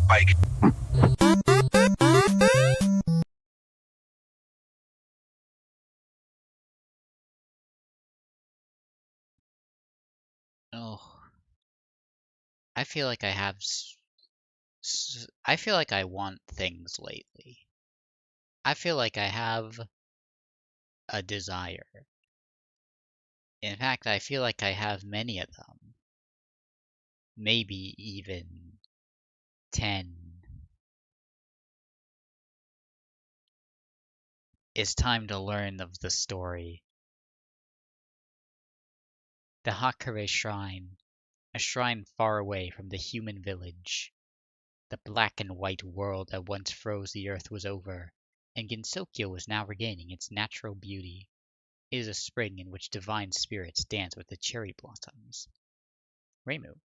Like, Oh, I feel like I have. I feel like I want things lately. I feel like I have a desire. In fact, I feel like I have many of them. Maybe even 10. It's time to learn of the story. The Hakare Shrine, a shrine far away from the human village. The black and white world that once froze the earth was over, and Gensokyo was now regaining its natural beauty. It is a spring in which divine spirits dance with the cherry blossoms. Reimu.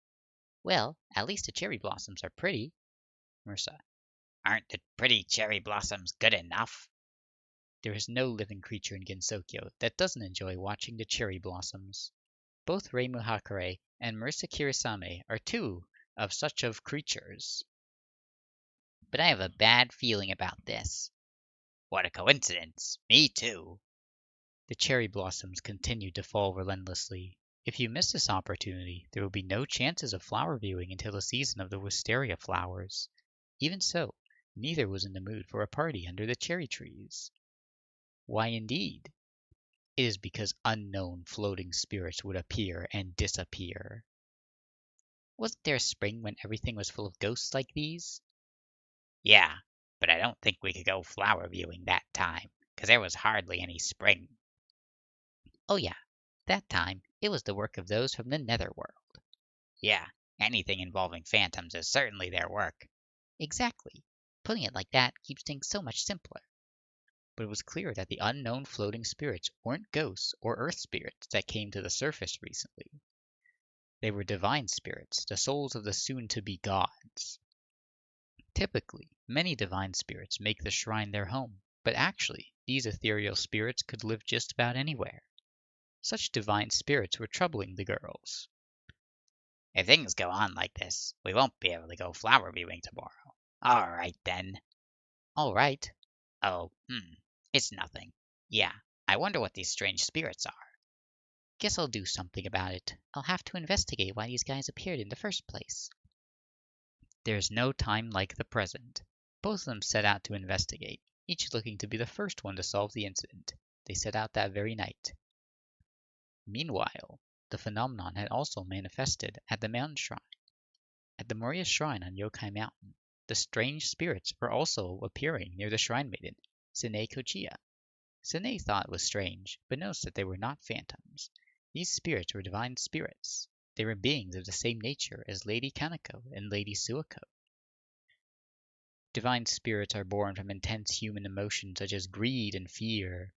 Well, at least the cherry blossoms are pretty. Mursa. Aren't the pretty cherry blossoms good enough? There is no living creature in Gensokyo that doesn't enjoy watching the cherry blossoms. Both Reimu Hakare and Mursa Kirisame are two of such of creatures. But I have a bad feeling about this. What a coincidence! Me too. The cherry blossoms continued to fall relentlessly. If you miss this opportunity, there will be no chances of flower viewing until the season of the wisteria flowers. Even so, neither was in the mood for a party under the cherry trees. Why indeed? It is because unknown floating spirits would appear and disappear. Wasn't there a spring when everything was full of ghosts like these? Yeah, but I don't think we could go flower viewing that time, 'cause there was hardly any spring. Oh yeah, that time it was the work of those from the netherworld. Yeah, anything involving phantoms is certainly their work. Exactly. Putting it like that keeps things so much simpler. But it was clear that the unknown floating spirits weren't ghosts or earth spirits that came to the surface recently. They were divine spirits, the souls of the soon-to-be gods. Typically, many divine spirits make the shrine their home, but actually, these ethereal spirits could live just about anywhere. Such divine spirits were troubling the girls. If things go on like this, we won't be able to go flower viewing tomorrow. All right, then. All right. Oh, it's nothing. Yeah, I wonder what these strange spirits are. Guess I'll do something about it. I'll have to investigate why these guys appeared in the first place. There's no time like the present. Both of them set out to investigate, each looking to be the first one to solve the incident. They set out that very night. Meanwhile, the phenomenon had also manifested at the mountain shrine. At the Moria shrine on Yokai Mountain, the strange spirits were also appearing near the shrine maiden, Sine Kochiya. Sine thought it was strange, but noticed that they were not phantoms. These spirits were divine spirits. They were beings of the same nature as Lady Kaneko and Lady Suako. Divine spirits are born from intense human emotions such as greed and fear.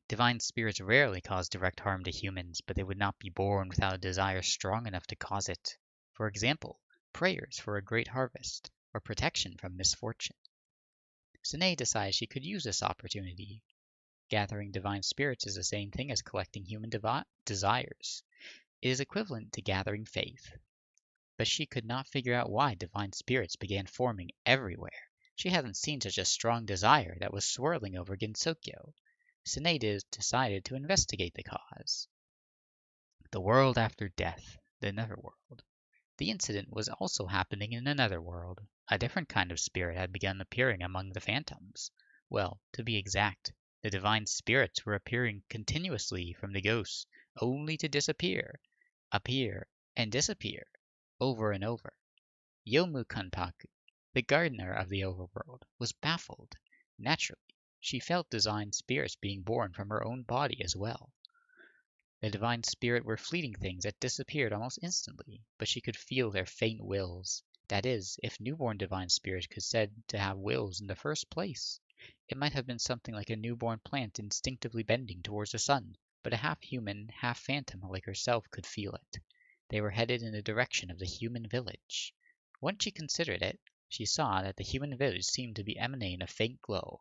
Divine spirits rarely cause direct harm to humans, but they would not be born without a desire strong enough to cause it. For example, prayers for a great harvest, or protection from misfortune. Sine decided she could use this opportunity. Gathering divine spirits is the same thing as collecting human desires. It is equivalent to gathering faith. But she could not figure out why divine spirits began forming everywhere. She hadn't seen such a strong desire that was swirling over Gensokyo. Sine decided to investigate the cause. The world after death, the netherworld. The incident was also happening in another world. A different kind of spirit had begun appearing among the phantoms. Well, to be exact, the divine spirits were appearing continuously from the ghosts, only to disappear, appear, and disappear, over and over. Yomu Kanpaku, the gardener of the overworld, was baffled. Naturally, she felt divine spirits being born from her own body as well. The divine spirit were fleeting things that disappeared almost instantly, but she could feel their faint wills. That is, if newborn divine spirits could said to have wills in the first place. It might have been something like a newborn plant instinctively bending towards the sun, but a half-human, half-phantom like herself could feel it. They were headed in the direction of the human village. Once she considered it, she saw that the human village seemed to be emanating a faint glow.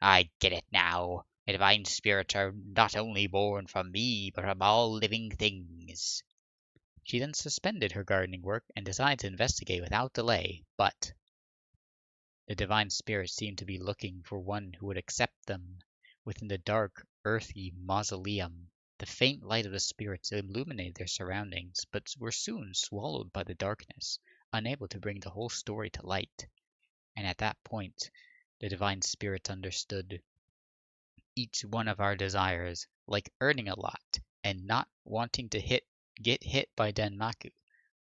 I get it now. The divine spirits are not only born from me, but from all living things. She then suspended her gardening work and decided to investigate without delay, but the divine spirits seemed to be looking for one who would accept them. Within the dark, earthy mausoleum, the faint light of the spirits illuminated their surroundings, but were soon swallowed by the darkness, unable to bring the whole story to light. And at that point, the divine spirits understood. Each one of our desires, like earning a lot and not wanting to get hit by Denmaku,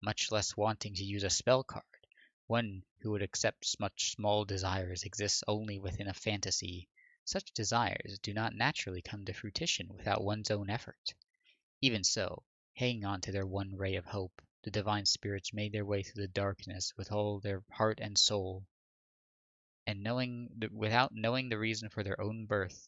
much less wanting to use a spell card. One who would accept such small desires exists only within a fantasy. Such desires do not naturally come to fruition without one's own effort. Even so, hanging on to their one ray of hope, the divine spirits made their way through the darkness with all their heart and soul. And without knowing the reason for their own birth,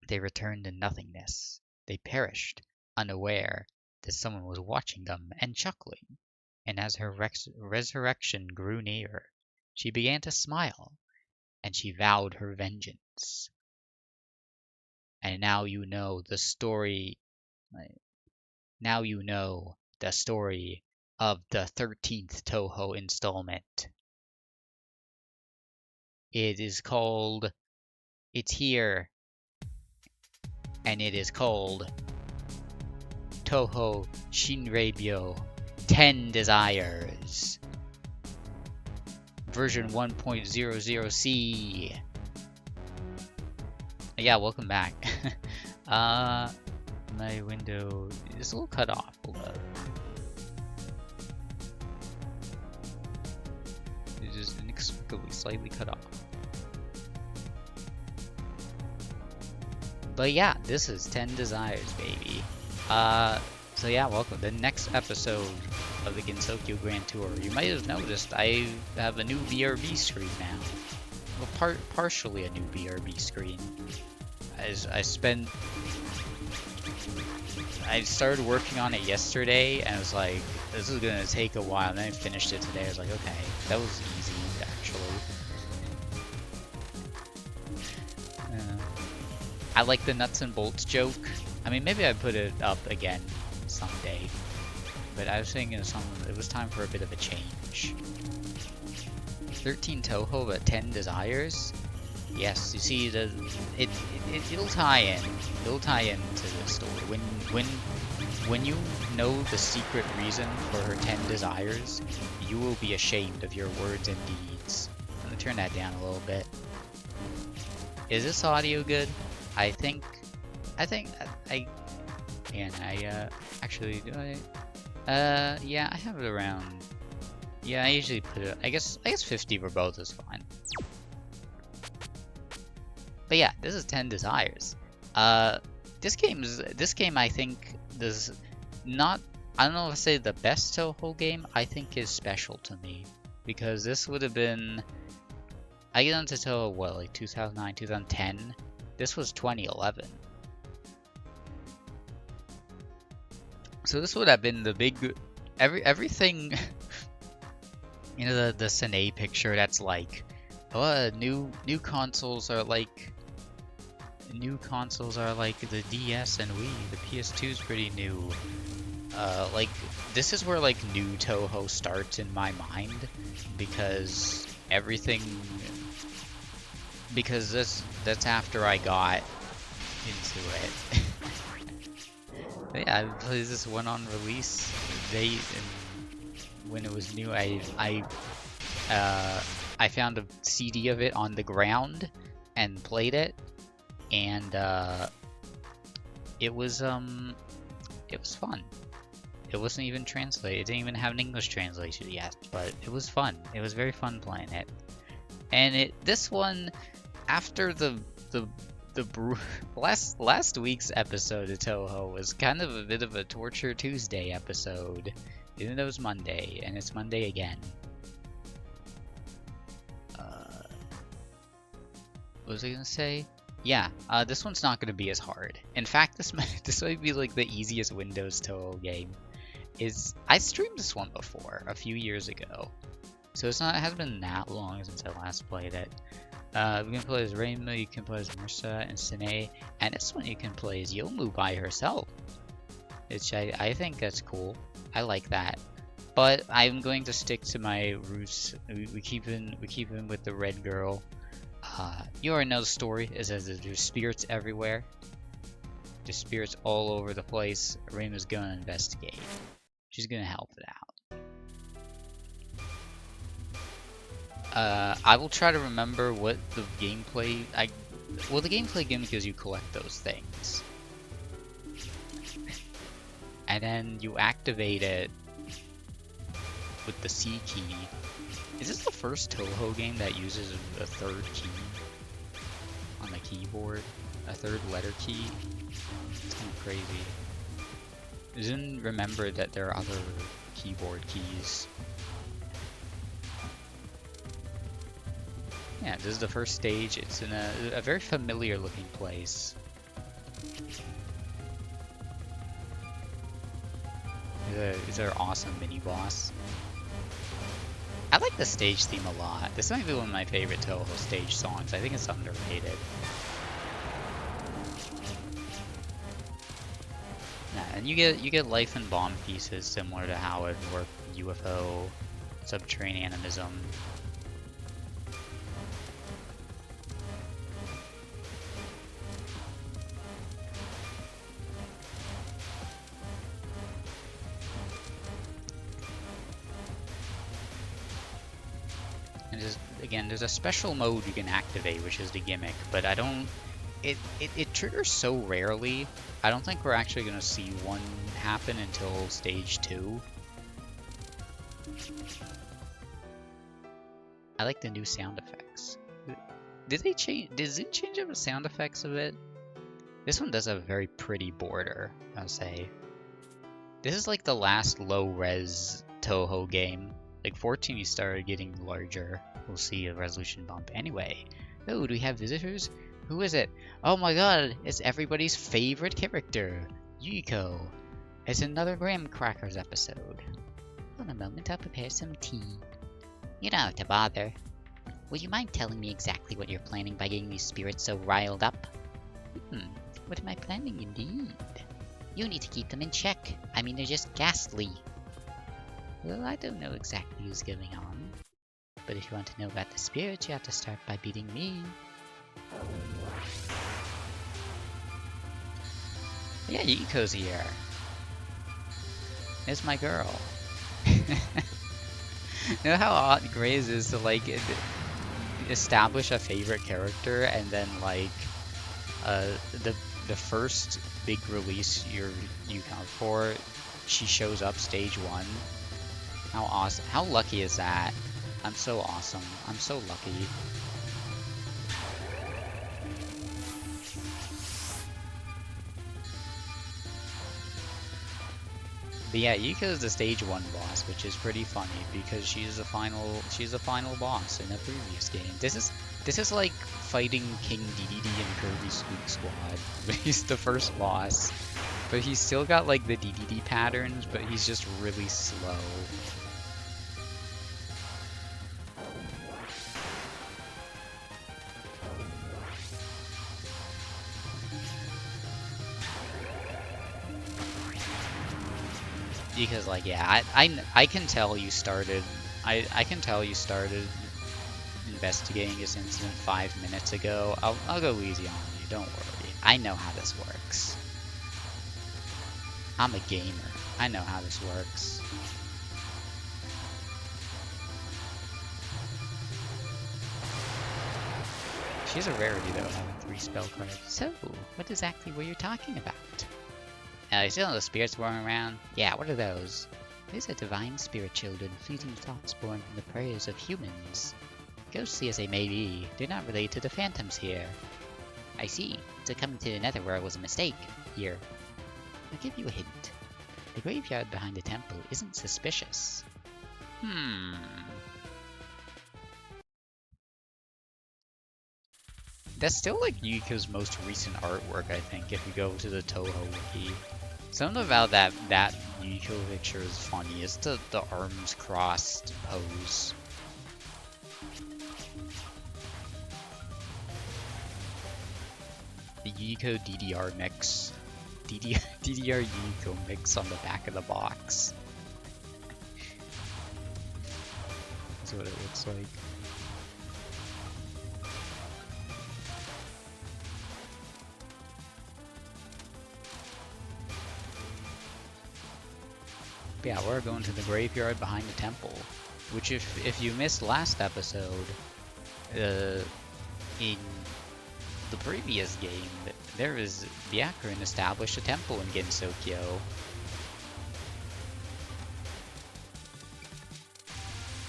they returned to nothingness. They perished, unaware that someone was watching them and chuckling. And as her resurrection grew near, she began to smile, and she vowed her vengeance. And now you know the story. Now you know the story of the 13th Touhou installment. It's here, and it is called Touhou Shinreibyo 10 Desires. Version 1.00C. Yeah, welcome back. My window is a little cut off. It's just inexplicably slightly cut off. But yeah, this is 10 Desires, baby. So yeah, welcome. The next episode of the Gensokyo Grand Tour. You might have noticed I have a new BRB screen now. Well, partially a new BRB screen. I started working on it yesterday, and I was like, this is gonna take a while. And then I finished it today. I was like, okay, that was easy, actually. I like the nuts and bolts joke. I mean, maybe I put it up again someday. But I was thinking it was time for a bit of a change. 13 Touhou, but 10 Desires? Yes, you see, it'll tie in. It'll tie into the story. When you know the secret reason for her 10 desires, you will be ashamed of your words and deeds. I'm gonna turn that down a little bit. Is this audio good? I think yeah, I have it around. Yeah, I usually put it. I guess 50 for both is fine. But yeah, this is 10 Desires. This game I think is not. I don't know if I say the best Touhou game. I think is special to me because this would have been. I get into Touhou what, like 2009, 2010. This was 2011. So this would have been the big everything. You know, the Sine picture that's like, oh, new consoles are like the DS and Wii. The PS2 is pretty new. Like this is where like new Touhou starts in my mind because that's after I got into it. But yeah, I played this one on release date, and when it was new, I found a CD of it on the ground and played it, and it was fun. It wasn't even translated. It didn't even have an English translation yet, but it was fun. It was very fun playing it. And this one, after the last week's episode of Touhou was kind of a bit of a Torture Tuesday episode, even though it was Monday, and it's Monday again. What was I gonna say? Yeah, this one's not gonna be as hard. In fact, this might be like the easiest Windows Touhou game. I streamed this one before a few years ago, so it hasn't been that long since I last played it. You can play as Rainbow, you can play as Marissa and Sine, and this one you can play as Yomu by herself, which I think that's cool. I like that. But I'm going to stick to my roots. We keep in with the red girl. You already know the story. It says that there's spirits everywhere. There's spirits all over the place. Reima's gonna investigate. She's gonna help it out. I will try to remember what the gameplay. Well, the gameplay gimmick is you collect those things, and then you activate it with the C key. Is this the first Touhou game that uses a third key on the keyboard? A third letter key? It's kind of crazy. I didn't remember that there are other keyboard keys. Yeah, this is the first stage. It's in a very familiar looking place. It's our awesome mini boss. I like the stage theme a lot. This might be one of my favorite Touhou stage songs. I think it's underrated. Yeah, and you get life and bomb pieces similar to how it worked UFO, subterranean animism. Again, there's a special mode you can activate, which is the gimmick, but I don't... It triggers so rarely, I don't think we're actually going to see one happen until stage 2. I like the new sound effects. Did they change... Does it change up the sound effects a bit? This one does have a very pretty border, I'll say. This is like the last low-res Touhou game. Like 14, you started getting larger. We'll see a resolution bump. Anyway, oh, do we have visitors? Who is it? Oh my god, it's everybody's favorite character, Yuiko. It's another Graham Crackers episode. Hold on a moment, I'll prepare some tea. You don't have to bother. Would you mind telling me exactly what you're planning by getting these spirits so riled up? What am I planning indeed? You need to keep them in check. I mean, they're just ghastly. Well, I don't know exactly who's going on. But if you want to know about the spirits, you have to start by beating me. Yeah, Yuiko's here. There's my girl. You know how great it is to, like, establish a favorite character and then, like, the first big release you count for, she shows up stage 1. How awesome. How lucky is that? I'm so awesome. I'm so lucky. But yeah, Yuka's the stage 1 boss, which is pretty funny because she's the final boss in a previous game. This is like fighting King DDD and Kirby's Spook Squad. He's the first boss. But he's still got like the DDD patterns, but he's just really slow. Because, like, yeah, I can tell you started I can tell you started investigating this incident 5 minutes ago. I'll go easy on you, don't worry. I know how this works. I'm a gamer. I know how this works. She's a rarity though, having 3 spell cards. So, what exactly were you talking about? You still know the spirits roaming around? Yeah, what are those? These are divine spirit children, fleeting thoughts born from the prayers of humans. Ghostly as they may be, they're not related to the phantoms here. I see. So coming to the netherworld was a mistake. Here. I'll give you a hint. The graveyard behind the temple isn't suspicious. That's still like Yuka's most recent artwork, I think, if you go to the Touhou wiki. Something about that Yuko picture is funny. It's the arms crossed pose. The Yuko DDR mix. DDR Yuko mix on the back of the box. That's what it looks like. But yeah, we're going to the graveyard behind the temple. Which, if you missed last episode, in the previous game, there was Byakuren established a temple in Gensokyo.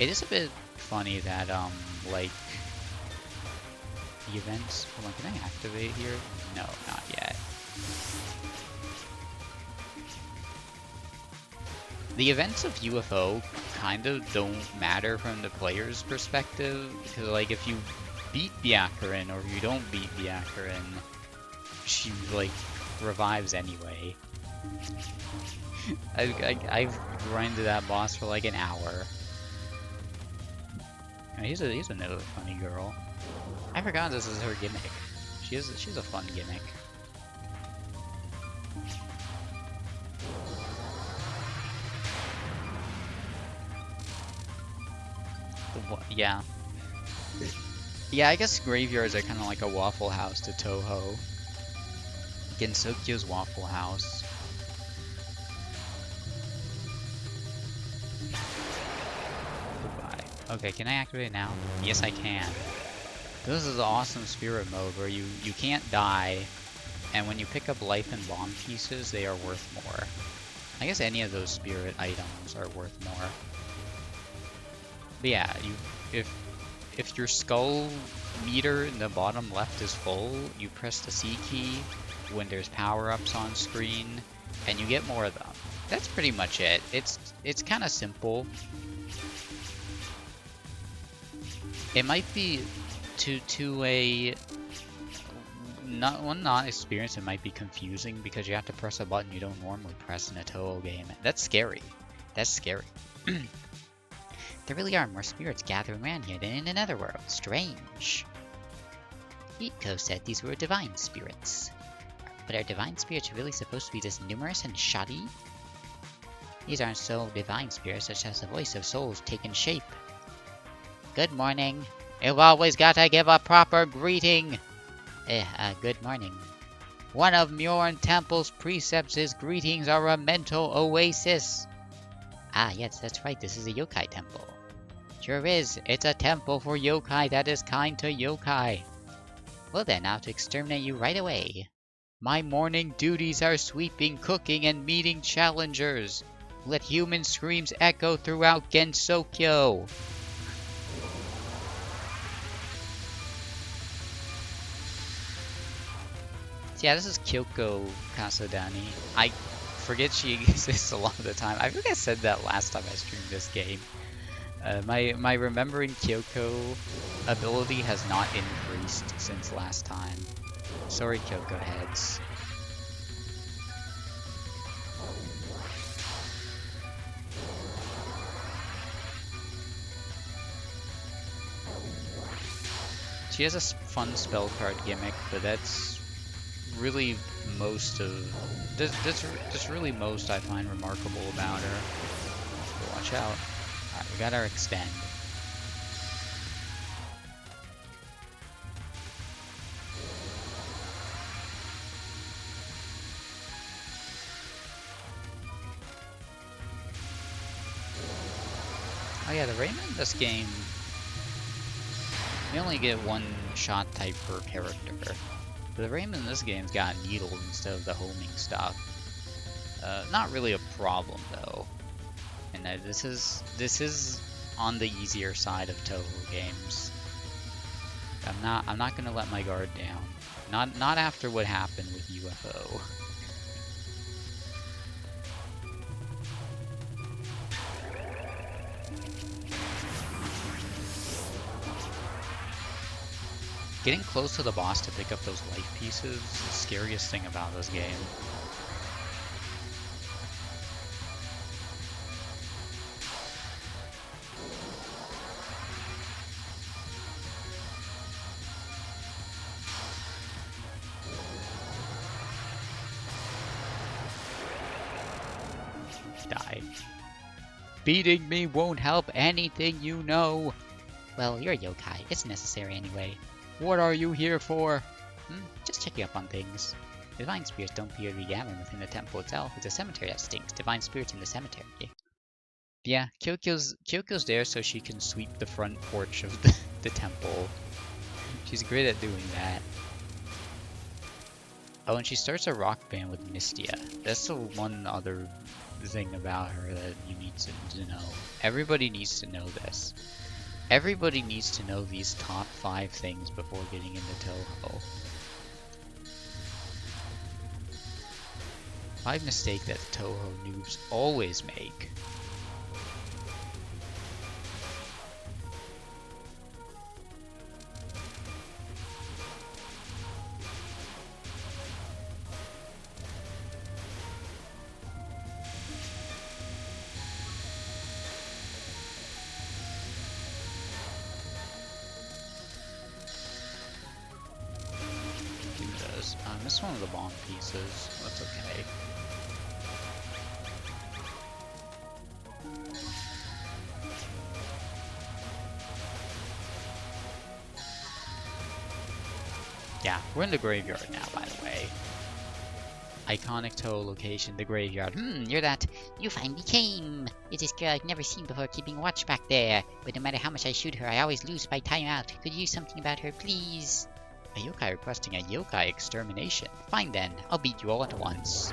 It is a bit funny that, like, the events... Hold on, can I activate here? No, not yet. The events of UFO kind of don't matter from the player's perspective, because, like, if you beat Byakuren or if you don't beat Byakuren, she, like, revives anyway. I've grinded that boss for like an hour. He's another funny girl. I forgot this is her gimmick. She's a fun gimmick. Yeah. Yeah, I guess graveyards are kind of like a Waffle House to Touhou. Gensokyo's Waffle House. Goodbye. Okay, can I activate it now? Yes, I can. This is the awesome spirit mode where you can't die, and when you pick up life and bomb pieces, they are worth more. I guess any of those spirit items are worth more. But yeah, if your skull meter in the bottom left is full, you press the C key when there's power-ups on screen, and you get more of them. That's pretty much it. It's kind of simple. It might be to a not experienced, it might be confusing because you have to press a button you don't normally press in a Touhou game. That's scary. That's scary. There really are more spirits gathering around here than in another world. Strange. Iko said these were divine spirits. But are divine spirits really supposed to be this numerous and shoddy? These aren't so divine spirits such as the voice of souls taking shape. Good morning. You've always got to give a proper greeting. Good morning. One of Mjorn Temple's precepts is greetings are a mental oasis. Ah, yes, that's right. This is a yokai temple. Sure is. It's a temple for yokai that is kind to yokai. Well then, I'll have to exterminate you right away. My morning duties are sweeping, cooking, and meeting challengers. Let human screams echo throughout Gensokyo. So yeah, this is Kyoko Kasodani. I forget she exists a lot of the time. I think I said that last time I streamed this game. My remembering Kyoko ability has not increased since last time. Sorry, Kyoko heads. She has a fun spell card gimmick, but that's really most of that's really most I find remarkable about her. So watch out. Alright, we got our extend. Oh yeah, the Raymond in this game, you only get one shot type per character. The Raymond in this game's got needles instead of the homing stuff. Not really a problem though. And this is on the easier side of Touhou games. I'm not gonna let my guard down. Not after what happened with UFO. Getting close to the boss to pick up those life pieces is the scariest thing about this game. Die. Beating me won't help anything you know. Well, you're a yokai. It's necessary anyway. What are you here for? Just checking up on things. Divine spirits don't purely gather within the temple itself. It's a cemetery that stinks. Divine spirits in the cemetery. Yeah, Kyoko's there so she can sweep the front porch of the temple. She's great at doing that. Oh, and she starts a rock band with Mystia. That's the one other thing about her that you need to know. Everybody needs to know this. Everybody needs to know these top 5 things before getting into Touhou. 5 mistake that Touhou noobs always make. I missed one of the bomb pieces. That's okay. Yeah, we're in the graveyard now, by the way. Iconic Touhou location, the graveyard. You're that. You finally came. It's this girl I've never seen before keeping watch back there. But no matter how much I shoot her, I always lose by timeout. Could you do something about her, please? A yokai requesting a yokai extermination. Fine then, I'll beat you all at once.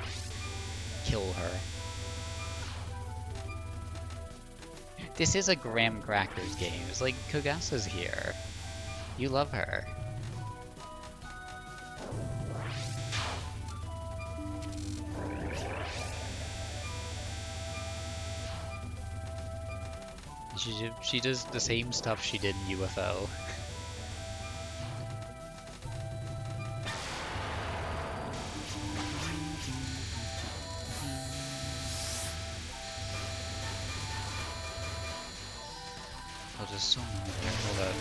Kill her. This is a Graham Crackers game. It's like Kogasa's here. You love her. She does the same stuff she did in UFO. Oh, there's so many people that...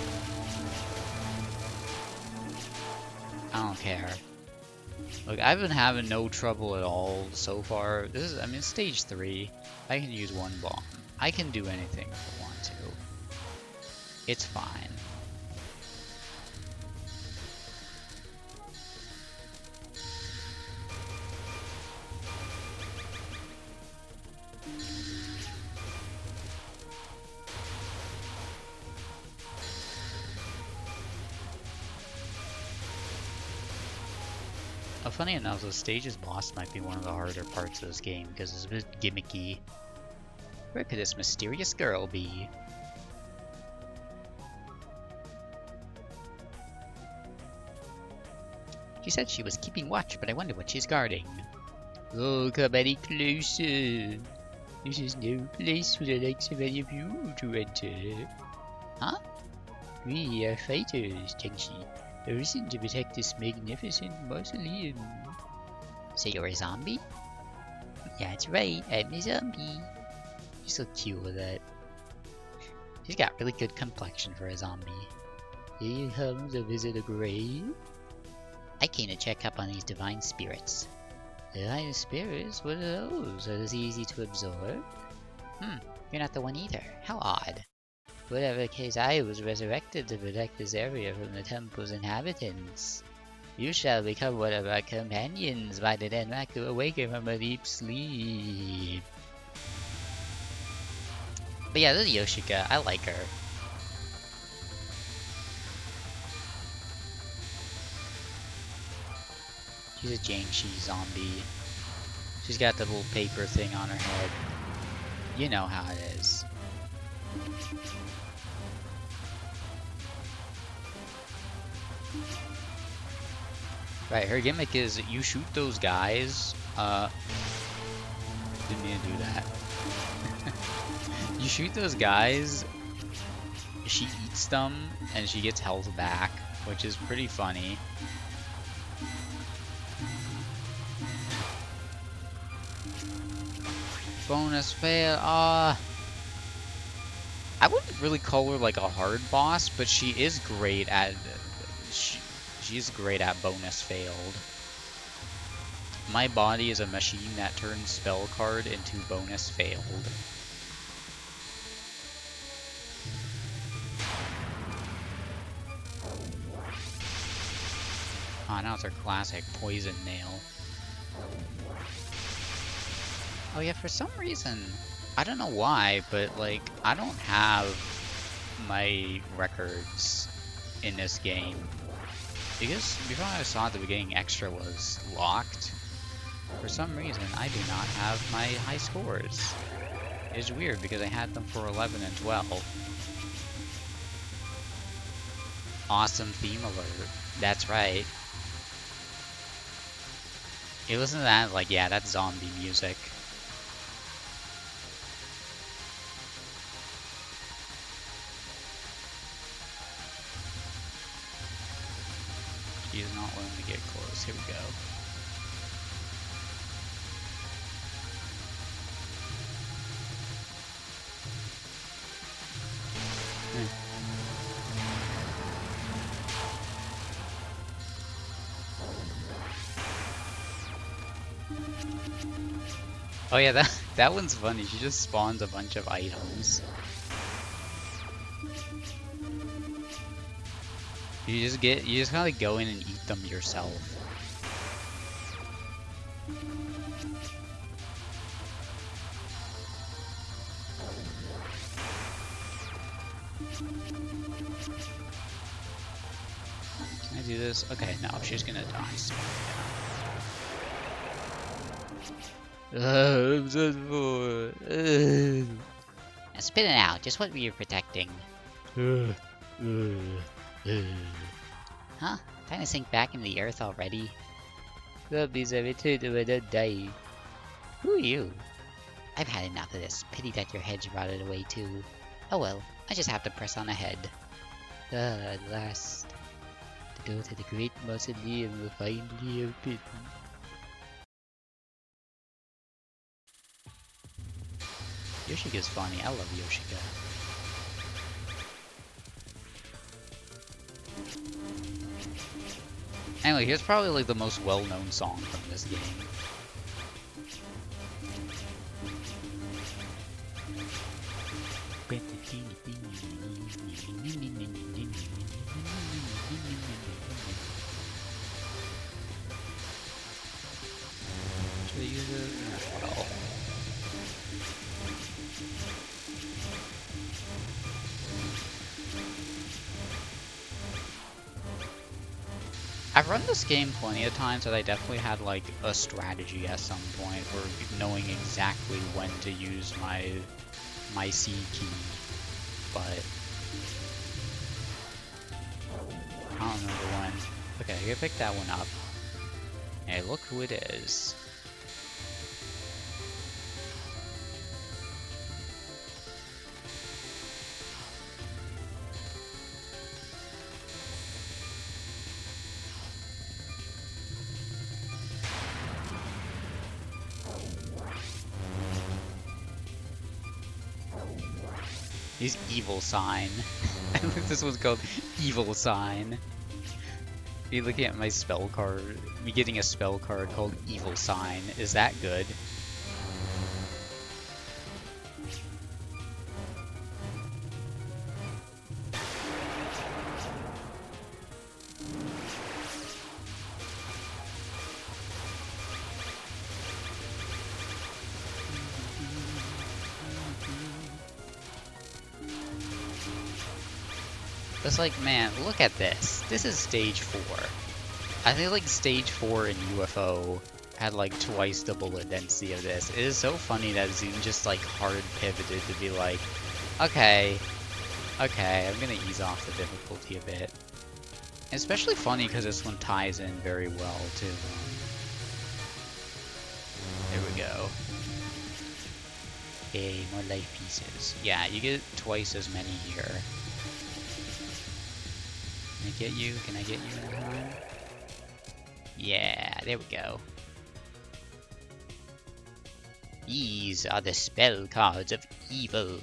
I don't care. Look, I've been having no trouble at all so far. This is, I mean, stage 3. I can use 1 bomb. I can do anything if I want to. It's fine. Oh, funny enough, the stage's boss might be one of the harder parts of this game because it's a bit gimmicky. Where could this mysterious girl be? She said she was keeping watch, but I wonder what she's guarding. Oh, come any closer. This is no place for the likes of any of you to enter. Huh? We are fighters, Tenshi. A reason to protect this magnificent mausoleum. So you're a zombie? That's right, I'm a zombie. She's so cute with it. She's got really good complexion for a zombie. Here you come to visit a grave? I came to check up on these divine spirits. Divine spirits? What are those? Are those easy to absorb? You're not the one either. How odd. Whatever the case, I was resurrected to protect this area from the temple's inhabitants. You shall become one of our companions by the Denraku awaken from a deep sleep. But yeah, this is Yoshika. I like her. She's a Jangshi zombie. She's got the little paper thing on her head. You know how it is. Right, her gimmick is you shoot those guys. Didn't mean to do that. You shoot those guys, she eats them, and she gets health back, which is pretty funny. Bonus fail. I wouldn't really call her like a hard boss, but she is great at she's great at bonus failed. My body is a machine that turns spell card into bonus failed. Oh, now it's our classic poison nail. Oh yeah, for some reason, I don't know why, but like, I don't have my records in this game. Because before I saw at the beginning extra was locked, for some reason I do not have my high scores. It's weird because I had them for 11 and 12. Awesome theme alert. That's right. You listen to that, like, yeah, that's zombie music. She's not willing to get close. Here we go. Oh yeah, that one's funny. She just spawns a bunch of items. You just gotta go in and eat them yourself. Can I do this? Okay, no, she's gonna die. Now spit it out. Just what were you protecting? Huh? Time to sink back into the earth already. Who are you? I've had enough of this. Pity that your head's rotted away too. Oh well, I just have to press on ahead. At last. To go to the great mausoleum will finally open. Yoshika's funny. I love Yoshika. Anyway, here's probably like the most well-known song from this game. Should I use it? Well. I've run this game plenty of times, and I definitely had like a strategy at some point for knowing exactly when to use my C key, but I don't remember when. Okay, I gotta pick that one up. Hey, look who it is. He's Evil Sign. I think this one's called Evil Sign. Be looking at my spell card. Me getting a spell card called Evil Sign. Is that good? It's like, man, look at this. This is stage 4. I think like stage 4 in UFO had like twice the bullet density of this. It is so funny that Zoom just like hard pivoted to be like, okay, I'm gonna ease off the difficulty a bit. And especially funny because this one ties in very well too. There we go. Yay, more life pieces. Yeah, you get twice as many here. Can I get you? Can I get you in time? Yeah, there we go. These are the spell cards of evil.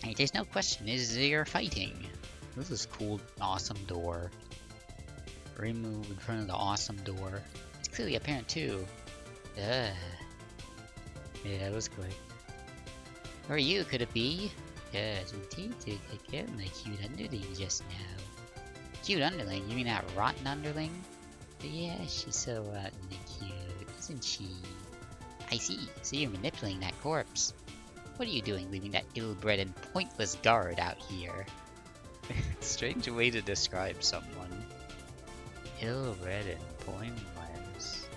Hey, there's no question, you're fighting. This is cool, awesome door. Remove in front of the awesome door. It's clearly apparent too. Ugh. Yeah, that was quick. Who are you? Could it be? Yes, indeed, I get my cute underling just now. Cute underling? You mean that rotten underling? But yeah, she's so rotten and cute, isn't she? I see, so you're manipulating that corpse. What are you doing leaving that ill-bred and pointless guard out here? Strange way to describe someone. Ill-bred and pointless.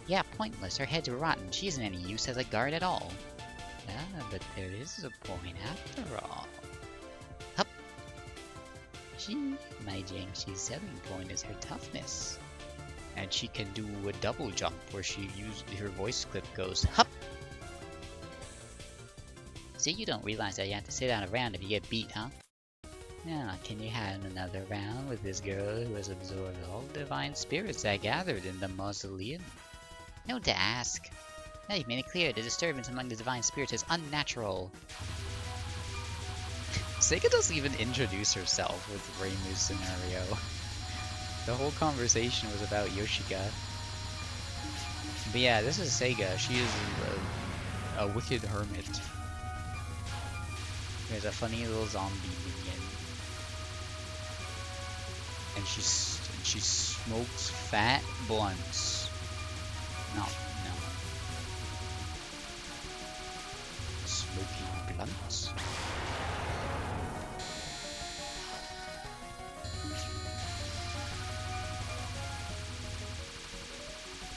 Yeah, pointless. Her head's rotten. She isn't any use as a guard at all. Ah, but there is a point after all. Hup! My Jiangxi's selling point is her toughness. And she can do a double jump where her voice clip goes, hup! So you don't realize that you have to sit down a round if you get beat, huh? Now, can you have another round with this girl who has absorbed all divine spirits that gathered in the mausoleum? No to ask. Now you've made it clear the disturbance among the divine spirits is unnatural. Sega doesn't even introduce herself with Reimu's scenario. The whole conversation was about Yoshika. But yeah, this is Sega. She is a wicked hermit. There's a funny little zombie minion. And she smokes fat blunts. No. Smoking blunts?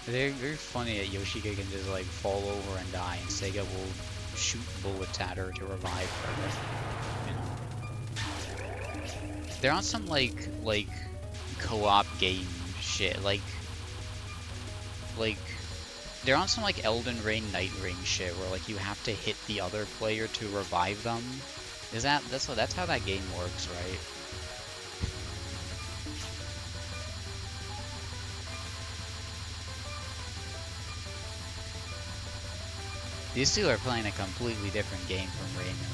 They're very funny that Yoshika can just like fall over and die, and Sega will shoot bullets at her to revive her. You know, they're on some like co-op game shit, like they're on some like Elden Ring, Night Ring shit, where like you have to hit the other player to revive them. That's how that game works, right? These two are playing a completely different game from Reimu.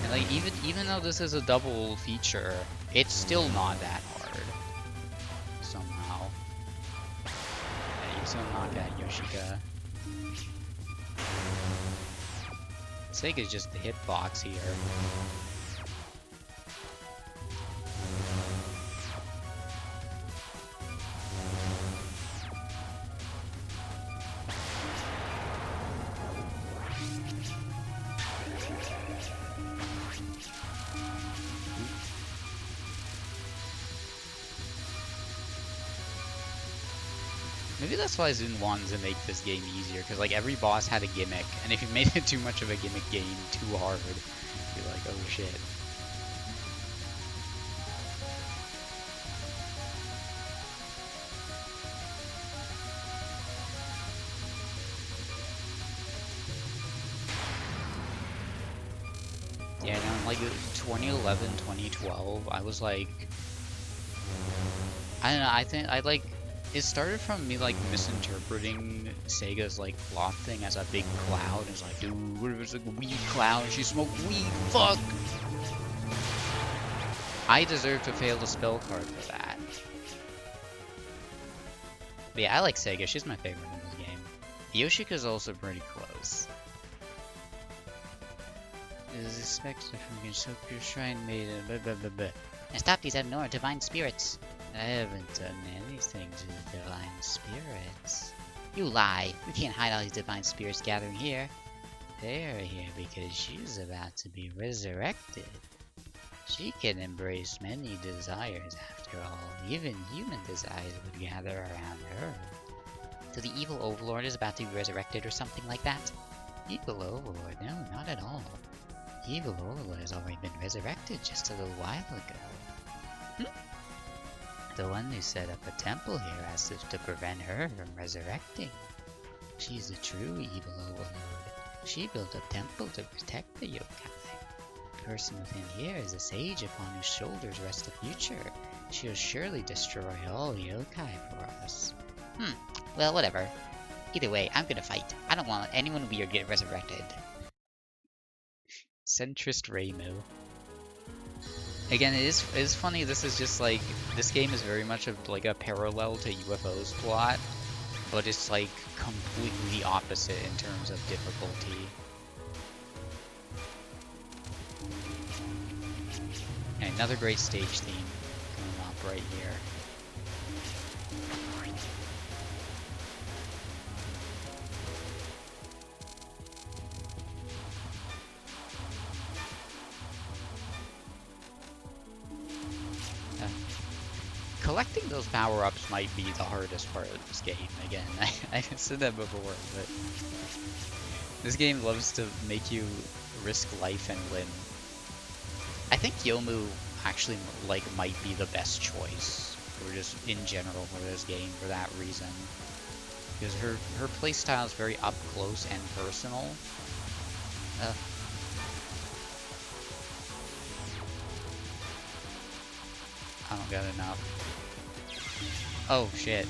And like even though this is a double feature, it's still not that hard. Somehow. Yeah, you still knock out Yoshika. Sega's just the hitbox here. Maybe that's why Zun wanted to make this game easier, because like every boss had a gimmick, and if you made it too much of a gimmick game too hard, you're like, oh shit. Yeah, no, like 2011, 2012, I was like, I don't know, I think it started from me like misinterpreting Sega's like plot thing as a big cloud. It's like, dude, what if it's like a weed cloud? She smoked weed, fuck! I deserve to fail the spell card for that. But yeah, I like Sega, she's my favorite in this game. Yoshika's also pretty close. It is expected from Gensokyo Shrine Maiden, blah blah blah blah. Now stop these abnormal divine spirits! I haven't done anything to the divine spirits. You lie! We can't hide all these divine spirits gathering here. They're here because she's about to be resurrected. She can embrace many desires after all. Even human desires would gather around her. So the evil overlord is about to be resurrected or something like that? Evil overlord? No, not at all. Evil overlord has already been resurrected just a little while ago. The one who set up a temple here as if to prevent her from resurrecting. She's a true evil overlord. She built a temple to protect the yokai. The person within here is a sage upon whose shoulders rests the future. She'll surely destroy all yokai for us. Well, whatever. Either way, I'm gonna fight. I don't want anyone weird get resurrected. Centrist Reimu. Again, it is funny, this is just like, this game is very much of like a parallel to UFO's plot, but it's like completely opposite in terms of difficulty. And another great stage theme coming up right here. Collecting those power-ups might be the hardest part of this game. Again, I've said that before, but this game loves to make you risk life and limb. I think Yomu actually might be the best choice, or just in general for this game for that reason, because her playstyle is very up close and personal. I don't got enough. Oh shit.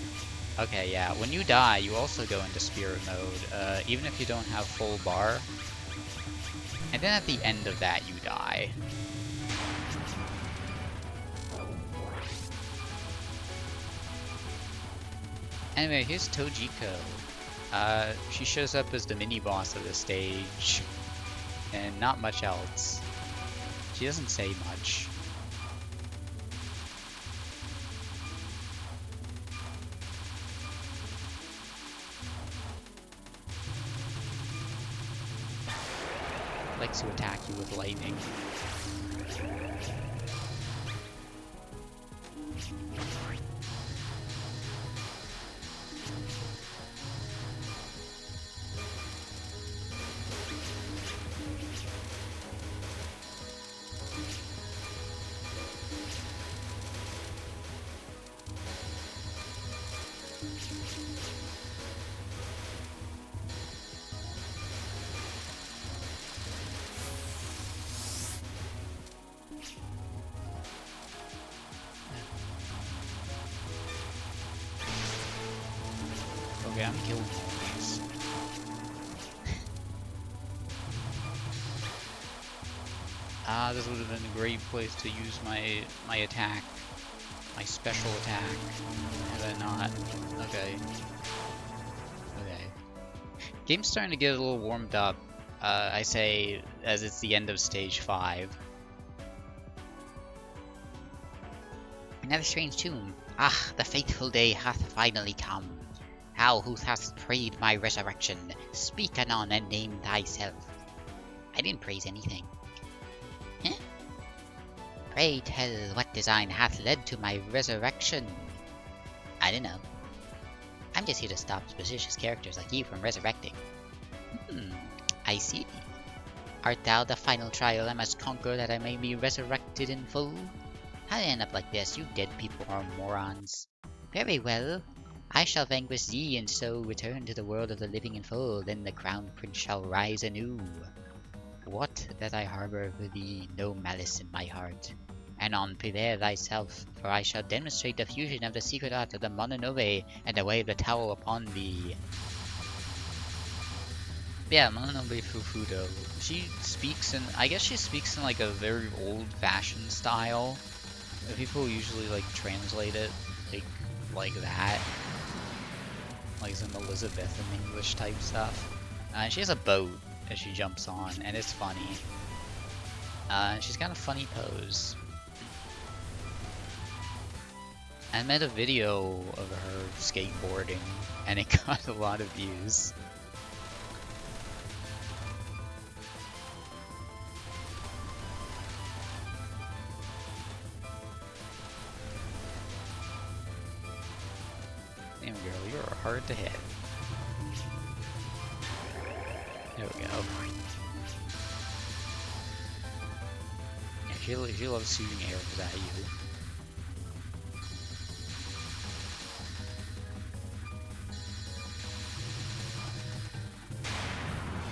Okay, yeah. When you die, you also go into spirit mode, even if you don't have full bar. And then at the end of that, you die. Anyway, here's Tojiko. She shows up as the mini-boss of the stage, and not much else. She doesn't say much. Likes to attack you with lightning. Okay, I'm killing all these. This would have been a great place to use my attack. My special attack. Had I not. Okay. Okay. Game's starting to get a little warmed up, I say, as it's the end of stage 5. Another strange tomb. Ah, the fateful day hath finally come. Thou who hast prayed my resurrection, speak anon and name thyself. I didn't praise anything. Huh? Pray tell what design hath led to my resurrection. I don't know. I'm just here to stop suspicious characters like you from resurrecting. I see. Art thou the final trial I must conquer that I may be resurrected in full? How did I end up like this? You dead people are morons. Very well. I shall vanquish thee, and so return to the world of the living in full. Then the crown prince shall rise anew. What that I harbour for thee, no malice in my heart. Anon prepare thyself, for I shall demonstrate the fusion of the secret art of the Mononobe, and wave the towel upon thee. Yeah, Mononobe Fufudo. She speaks in, I guess she speaks in like a very old-fashioned style. People usually like translate it like that. Like some Elizabethan English type stuff. She has a boat that she jumps on, and it's funny. She's got a funny pose. I made a video of her skateboarding, and it got a lot of views. Damn girl, you're hard to hit. There we go. Yeah, she loves shooting arrows at you.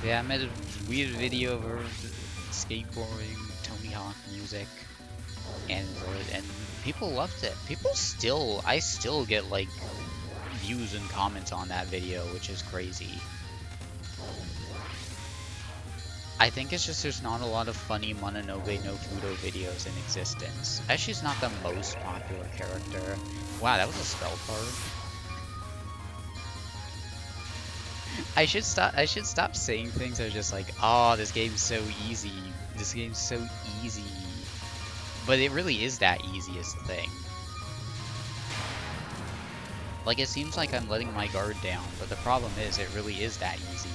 Yeah, I made a weird video of her skateboarding, Tony Hawk music, and people loved it. I still get like views and comments on that video, which is crazy. I think it's just there's not a lot of funny Mononobe no Fudo videos in existence. As she's not the most popular character. Wow, that was a spell card. I should stop saying things that are just like, oh, this game's so easy. This game's so easy. But it really is that easy is the thing. Like, it seems like I'm letting my guard down, but the problem is it really is that easy.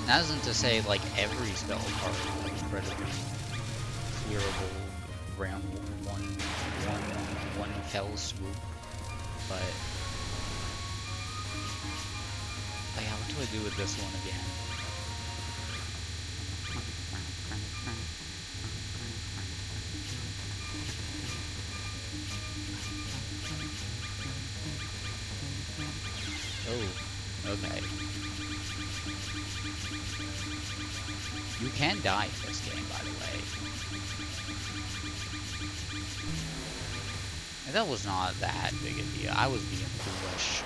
That isn't to say, like, every spell card is like incredibly clearable round one fell swoop, but yeah, what do I do with this one again? Oh, okay. You can die in this game, by the way. And that was not that big a deal. I was being foolish.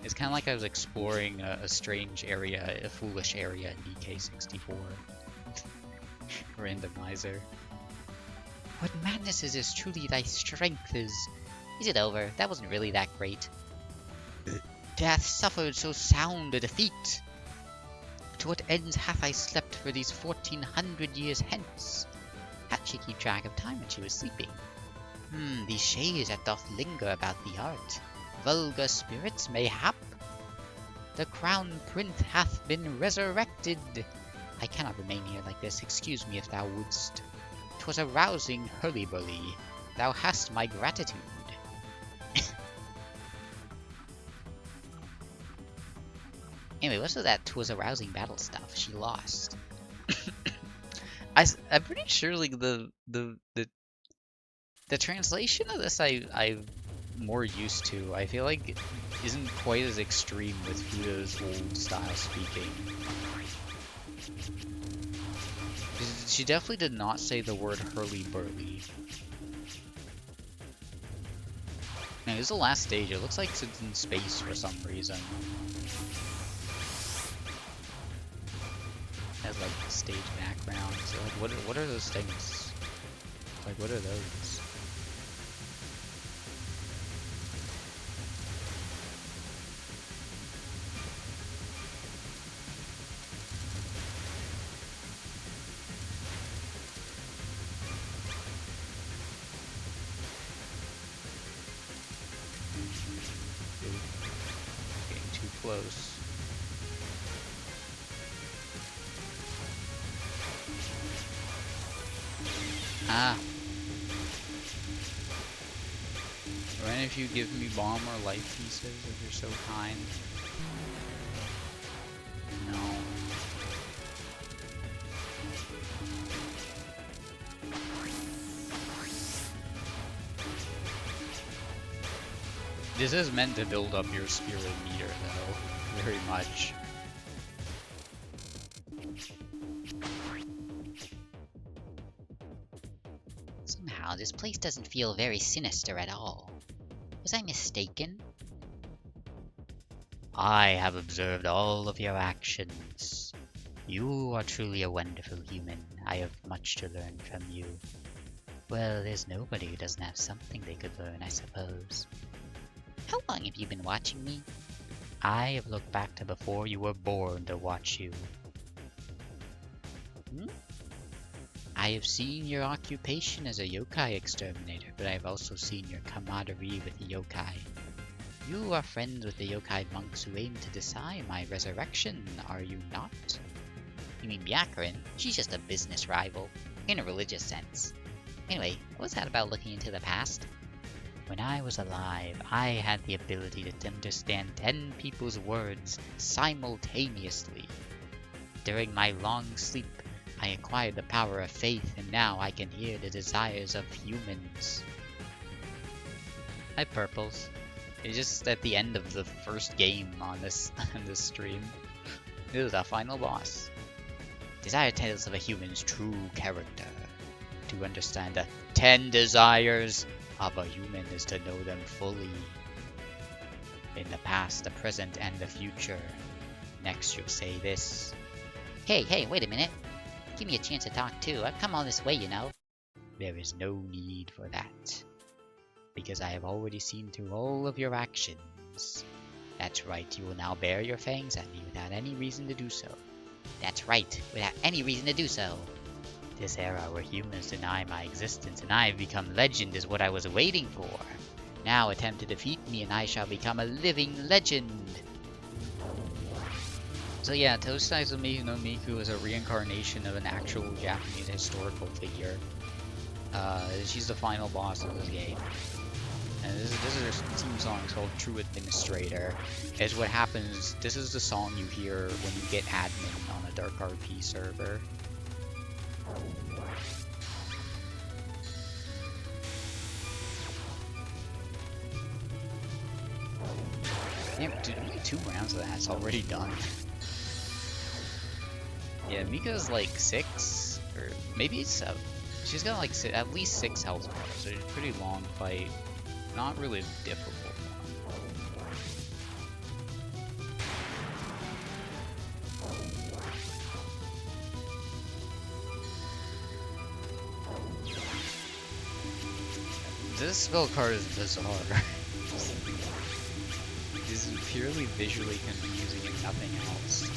It's kind of like I was exploring a strange area, a foolish area in DK64. Randomizer. What madness is this? Truly thy strength is... Is it over? That wasn't really that great. Death suffered so sound a defeat. To what ends hath I slept for these 1400 years hence? How'd she keep track of time when she was sleeping? These shades that doth linger about the art. Vulgar spirits, mayhap? The crown prince hath been resurrected. I cannot remain here like this. Excuse me if thou wouldst. 'Twas a rousing hurly-burly. Thou hast my gratitude. Anyway, what's with that 'twas a rousing battle stuff? She lost. I'm pretty sure like the translation of this I'm more used to. I feel like isn't quite as extreme with Fudo's old style speaking. She definitely did not say the word hurly-burly. Now, this is the last stage. It looks like it's in space for some reason. Has like stage background. So like, what are those things? Like, what are those? Getting too close. Ah. Or any if you give me bomb or life pieces if you're so kind. No. This is meant to build up your spirit meter though, very much. Somehow, this place doesn't feel very sinister at all. Was I mistaken? I have observed all of your actions. You are truly a wonderful human. I have much to learn from you. Well, there's nobody who doesn't have something they could learn, I suppose. How long have you been watching me? I have looked back to before you were born to watch you. I have seen your occupation as a yokai exterminator, but I have also seen your camaraderie with the yokai. You are friends with the yokai monks who aim to decide my resurrection, are you not? You mean Byakuren? She's just a business rival, in a religious sense. Anyway, what's that about looking into the past? When I was alive, I had the ability to understand 10 people's words simultaneously. During my long sleep, I acquired the power of faith, and now I can hear the desires of humans. Hi, Purples. It's just at the end of the first game on this stream. This is our final boss. Desire tells of a human's true character. To understand the 10 desires of a human is to know them fully. In the past, the present, and the future. Next, you'll say this. Hey, wait a minute. Give me a chance to talk too. I've come all this way, you know. There is no need for that, because I have already seen through all of your actions. That's right, you will now bare your fangs at me without any reason to do so. That's right, without any reason to do so. This era where humans deny my existence and I have become legend is what I was waiting for. Now attempt to defeat me and I shall become a living legend. So yeah, Toshitsume no Miku is a reincarnation of an actual Japanese historical figure. She's the final boss of this game. And this is her theme song. It's called True Administrator. Is what happens. This is the song you hear when you get admin on a Dark RP server. Yeah, dude, only 2 rounds of that's already done. Yeah, Mika's like 6, or maybe it's 7. She's got like at least 6 health bars, so it's a pretty long fight. Not really a difficult one. This spell card is bizarre. It's purely visually confusing and nothing else.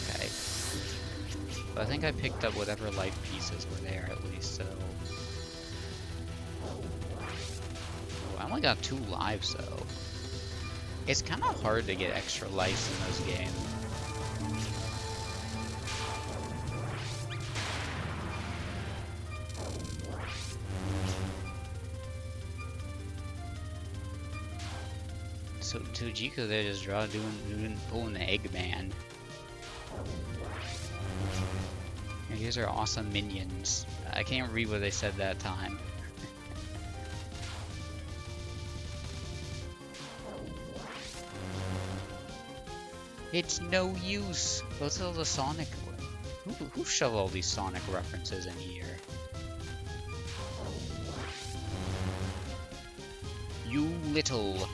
Okay. But I think I picked up whatever life pieces were there at least, so... I only got 2 lives though. It's kind of hard to get extra lives in this game. So Tujiko there just pulling the Eggman. And here's our awesome minions. I can't read what they said that time. It's no use. What's all the Sonic? Who shoved all these Sonic references in here? You little.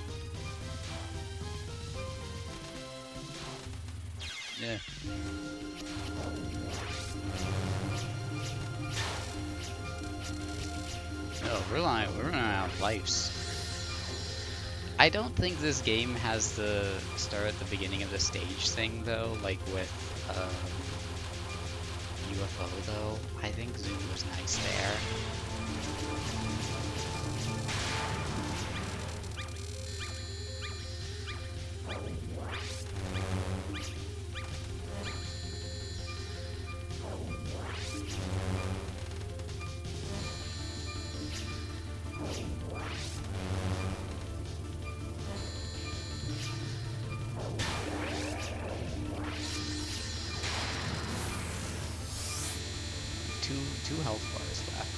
Yeah. Oh, we're running out of lives. I don't think this game has the start at the beginning of the stage thing though, like with UFO though. I think Zoom was nice there. Two health bars left.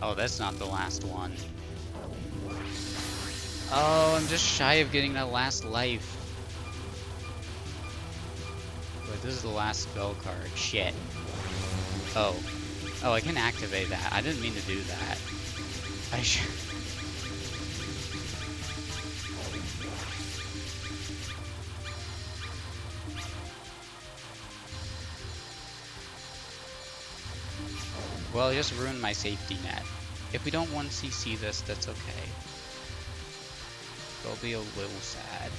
Oh, that's not the last one. Oh, I'm just shy of getting that last life. Wait, this is the last spell card. Shit. Oh. Oh, I can activate that. I didn't mean to do that. I should... Well, I just ruined my safety net. If we don't 1cc this, that's okay. I'll be a little sad.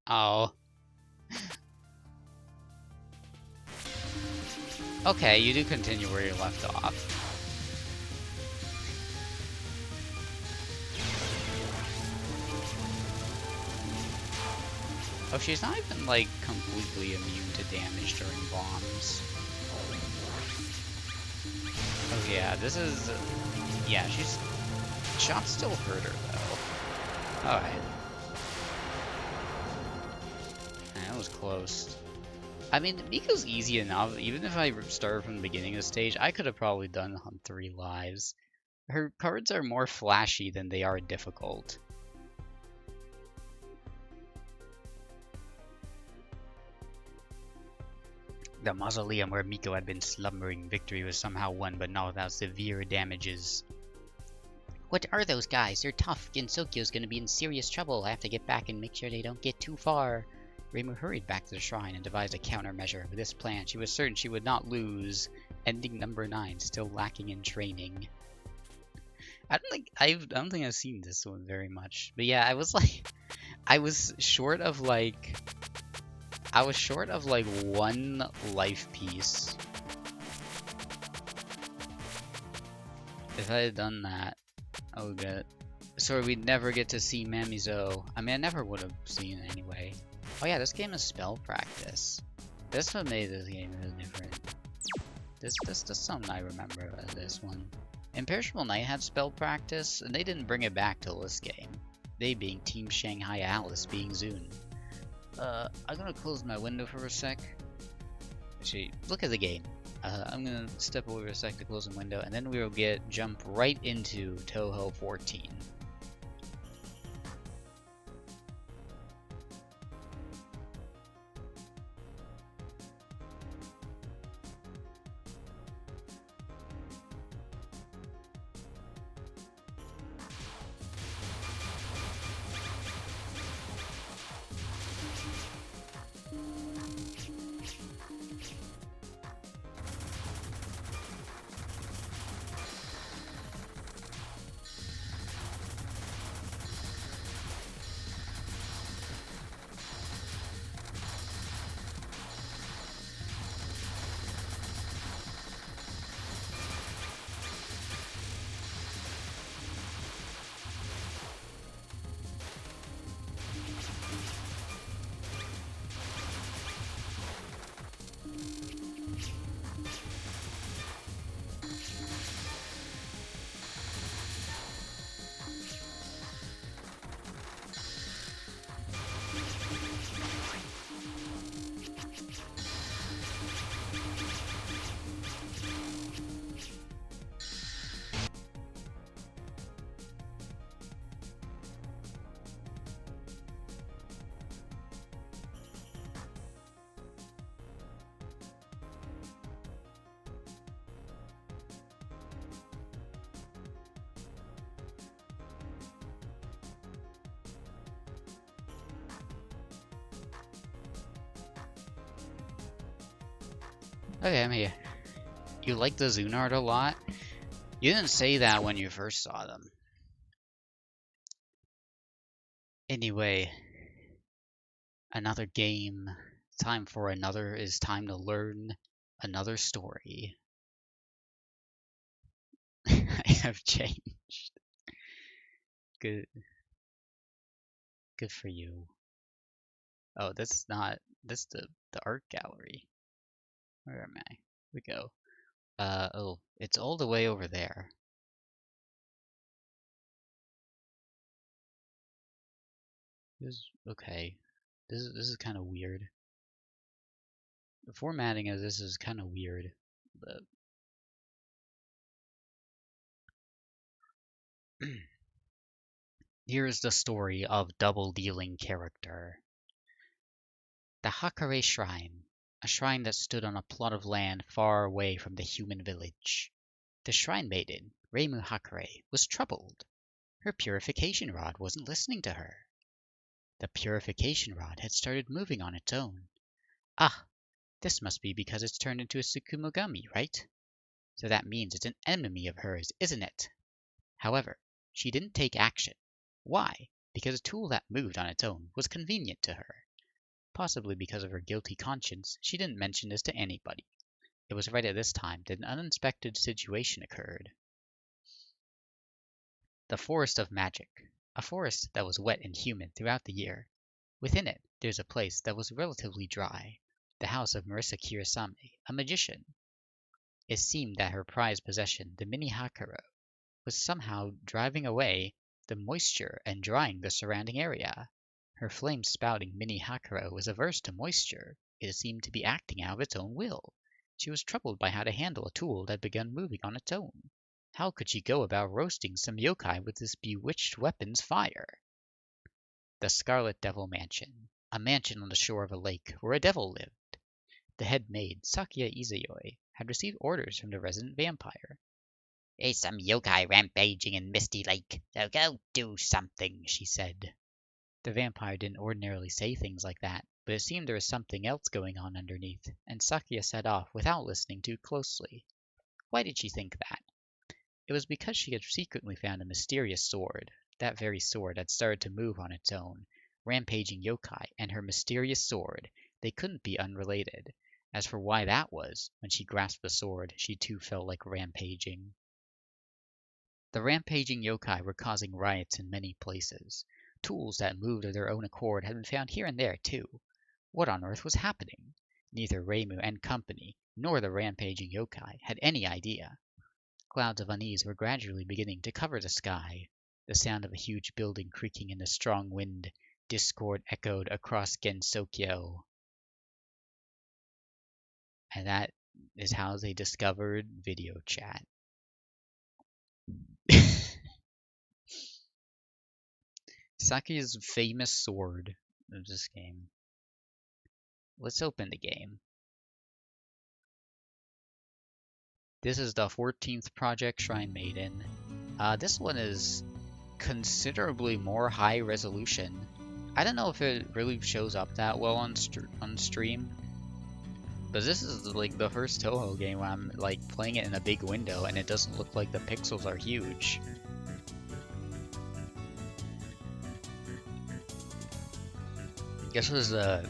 Oh. Okay, you do continue where you left off. Oh, she's not even, like, completely immune to damage during bombs. Oh yeah, this is... yeah, she's... shots still hurt her, though. Alright. That was close. I mean, Miko's easy enough. Even if I started from the beginning of the stage, I could have probably done on 3 lives. Her cards are more flashy than they are difficult. The mausoleum where Miko had been slumbering, victory was somehow won, but not without severe damages. What are those guys? They're tough. Gensokyo's gonna be in serious trouble. I have to get back and make sure they don't get too far. Reimu hurried back to the shrine and devised a countermeasure. With this plan, she was certain she would not lose. Ending number 9, still lacking in training. I don't think I've seen this one very much. But yeah, I was like, I was short of like 1 life piece. If I had done that, I would get. So we'd never get to see Mamizo. I mean, I never would have seen it anyway. Oh yeah, this game is spell practice. This one made this game really different. This is something I remember of this one. Imperishable Knight had spell practice, and they didn't bring it back till this game. They being Team Shanghai Alice being Zune. I'm gonna close my window for a sec. Actually, look at the game. I'm gonna step over a sec to close the window, and then we will jump right into Touhou 14. Okay, I'm here. You like the Zune art a lot? You didn't say that when you first saw them. Anyway, another game. Time for another is time to learn another story. I have changed. Good. Good for you. Oh, that's the art gallery. Where am I? Here we go. Oh, it's all the way over there. Okay. This is kind of weird. The formatting of this is kind of weird. But here is the story of double dealing character. The Hakare Shrine, a shrine that stood on a plot of land far away from the human village. The shrine maiden, Reimu Hakare, was troubled. Her purification rod wasn't listening to her. The purification rod had started moving on its own. Ah, this must be because it's turned into a Tsukumogami, right? So that means it's an enemy of hers, isn't it? However, she didn't take action. Why? Because a tool that moved on its own was convenient to her. Possibly because of her guilty conscience, she didn't mention this to anybody. It was right at this time that an unexpected situation occurred. The Forest of Magic. A forest that was wet and humid throughout the year. Within it, there's a place that was relatively dry. The house of Marisa Kirasame, a magician. It seemed that her prized possession, the mini Hakuro, was somehow driving away the moisture and drying the surrounding area. Her flame-spouting mini Hakuro was averse to moisture. It seemed to be acting out of its own will. She was troubled by how to handle a tool that began moving on its own. How could she go about roasting some yokai with this bewitched weapon's fire? The Scarlet Devil Mansion. A mansion on the shore of a lake where a devil lived. The head maid, Sakuya Izayoi, had received orders from the resident vampire. "There's some yokai rampaging in Misty Lake, so go do something," she said. The vampire didn't ordinarily say things like that, but it seemed there was something else going on underneath, and Sakuya set off without listening too closely. Why did she think that? It was because she had secretly found a mysterious sword. That very sword had started to move on its own. Rampaging yokai and her mysterious sword, they couldn't be unrelated. As for why that was, when she grasped the sword, she too felt like rampaging. The rampaging yokai were causing riots in many places. Tools that moved of their own accord had been found here and there, too. What on earth was happening? Neither Reimu and company, nor the rampaging yokai, had any idea. Clouds of unease were gradually beginning to cover the sky. The sound of a huge building creaking in the strong wind, discord echoed across Gensokyo. And that is how they discovered video chat. Sakuya's famous sword of this game. Let's open the game. This is the 14th Project Shrine Maiden. This one is considerably more high resolution. I don't know if it really shows up that well on stream, but this is like the first Touhou game where I'm like playing it in a big window and it doesn't look like the pixels are huge. This was the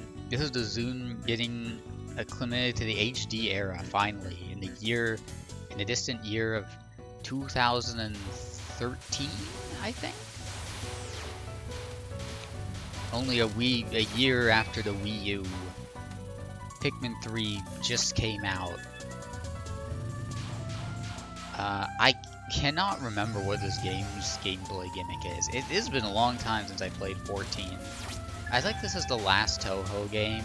Zoom getting acclimated to the HD era finally in the distant year of 2013, I think. Only a year after the Wii U. Pikmin 3 just came out. I cannot remember what this game's gameplay gimmick is. It has been a long time since I played 14. I think this is the last Touhou game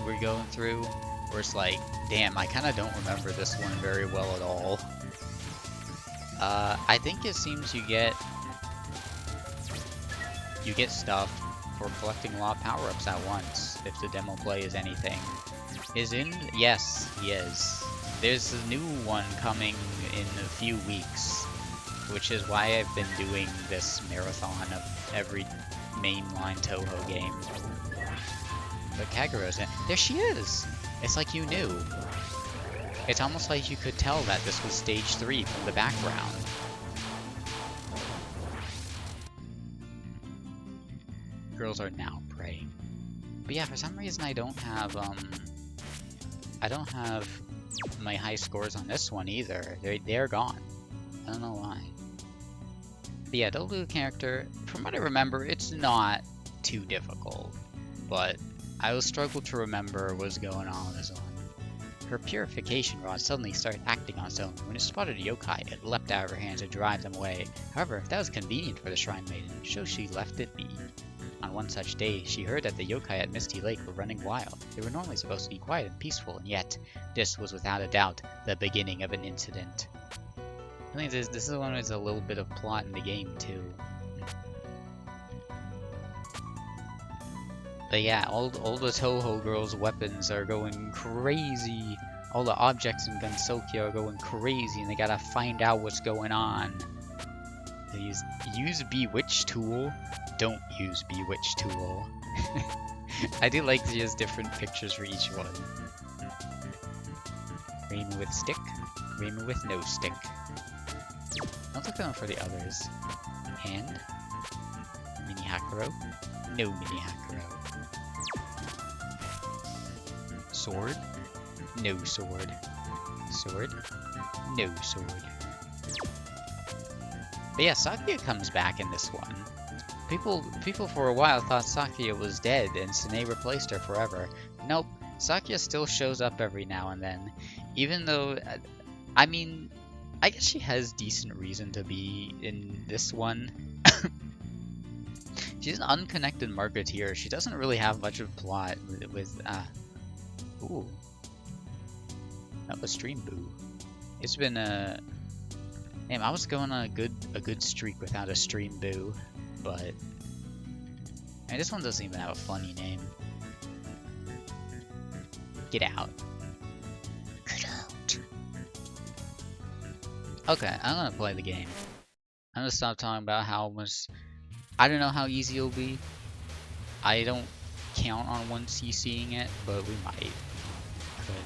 we're going through, where it's like, damn, I kind of don't remember this one very well at all. I think it seems you get stuff for collecting a lot of power-ups at once, if the demo play is anything. Is in? Yes, he is. There's a new one coming in a few weeks, which is why I've been doing this marathon of every mainline Touhou game. But Kaguro's in. There she is! It's like you knew. It's almost like you could tell that this was stage 3 from the background. Girls are now praying. But yeah, for some reason I don't have my high scores on this one either. They're gone. I don't know why. But yeah, the Lulu character, from what I remember, it's not too difficult. But I will struggle to remember what's going on with this one. Her purification rod suddenly started acting on its own. When it spotted a yokai, it leapt out of her hands to drive them away. However, that was convenient for the Shrine Maiden, so she left it be. On one such day, she heard that the yokai at Misty Lake were running wild. They were normally supposed to be quiet and peaceful, and yet, this was without a doubt the beginning of an incident. I think this is one with a little bit of plot in the game, too. But yeah, all the Touhou girls' weapons are going crazy. All the objects in Gensokyo are going crazy, and they gotta find out what's going on. They use Bewitch Tool. Don't use Bewitch Tool. I do like she has different pictures for each one. Reimu with stick, Reimu with no stick. I'll look them for the others. Hand, Mini Hakuro, no Mini Hakuro. Sword, No sword. Sword? No sword. But yeah, Sakuya comes back in this one. People for a while thought Sakuya was dead and Sine replaced her forever. Nope, Sakuya still shows up every now and then. Even though, I mean, I guess she has decent reason to be in this one. She's an unconnected marketeer. She doesn't really have much of a plot ooh. That was stream boo. It's been a... Damn, I was going on a good streak without a stream boo, but... I mean, this one doesn't even have a funny name. Get out. Get out. Okay, I'm gonna play the game. I'm gonna stop talking about how much... I don't know how easy it'll be. I don't count on 1cc'ing it, but we might. Could.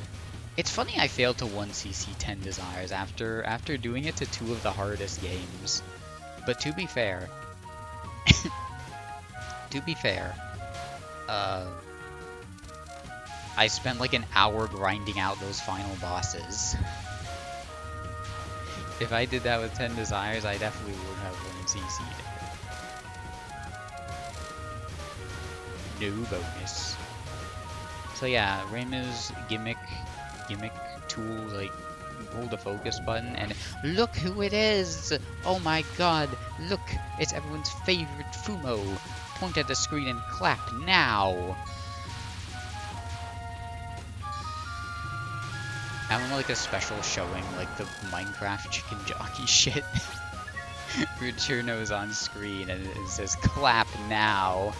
It's funny I failed to 1cc 10 Desires after doing it to 2 of the hardest games. But to be fair... I spent like an hour grinding out those final bosses. If I did that with 10 Desires, I definitely would have 1cc'd it. No bonus. So yeah, Reimu's gimmick tool, like, hold the focus button and look who it is! Oh my god, look, it's everyone's favorite Fumo. Point at the screen and clap now! I want like a special showing, like the Minecraft chicken jockey shit. Where Cherno's on screen and it says clap now.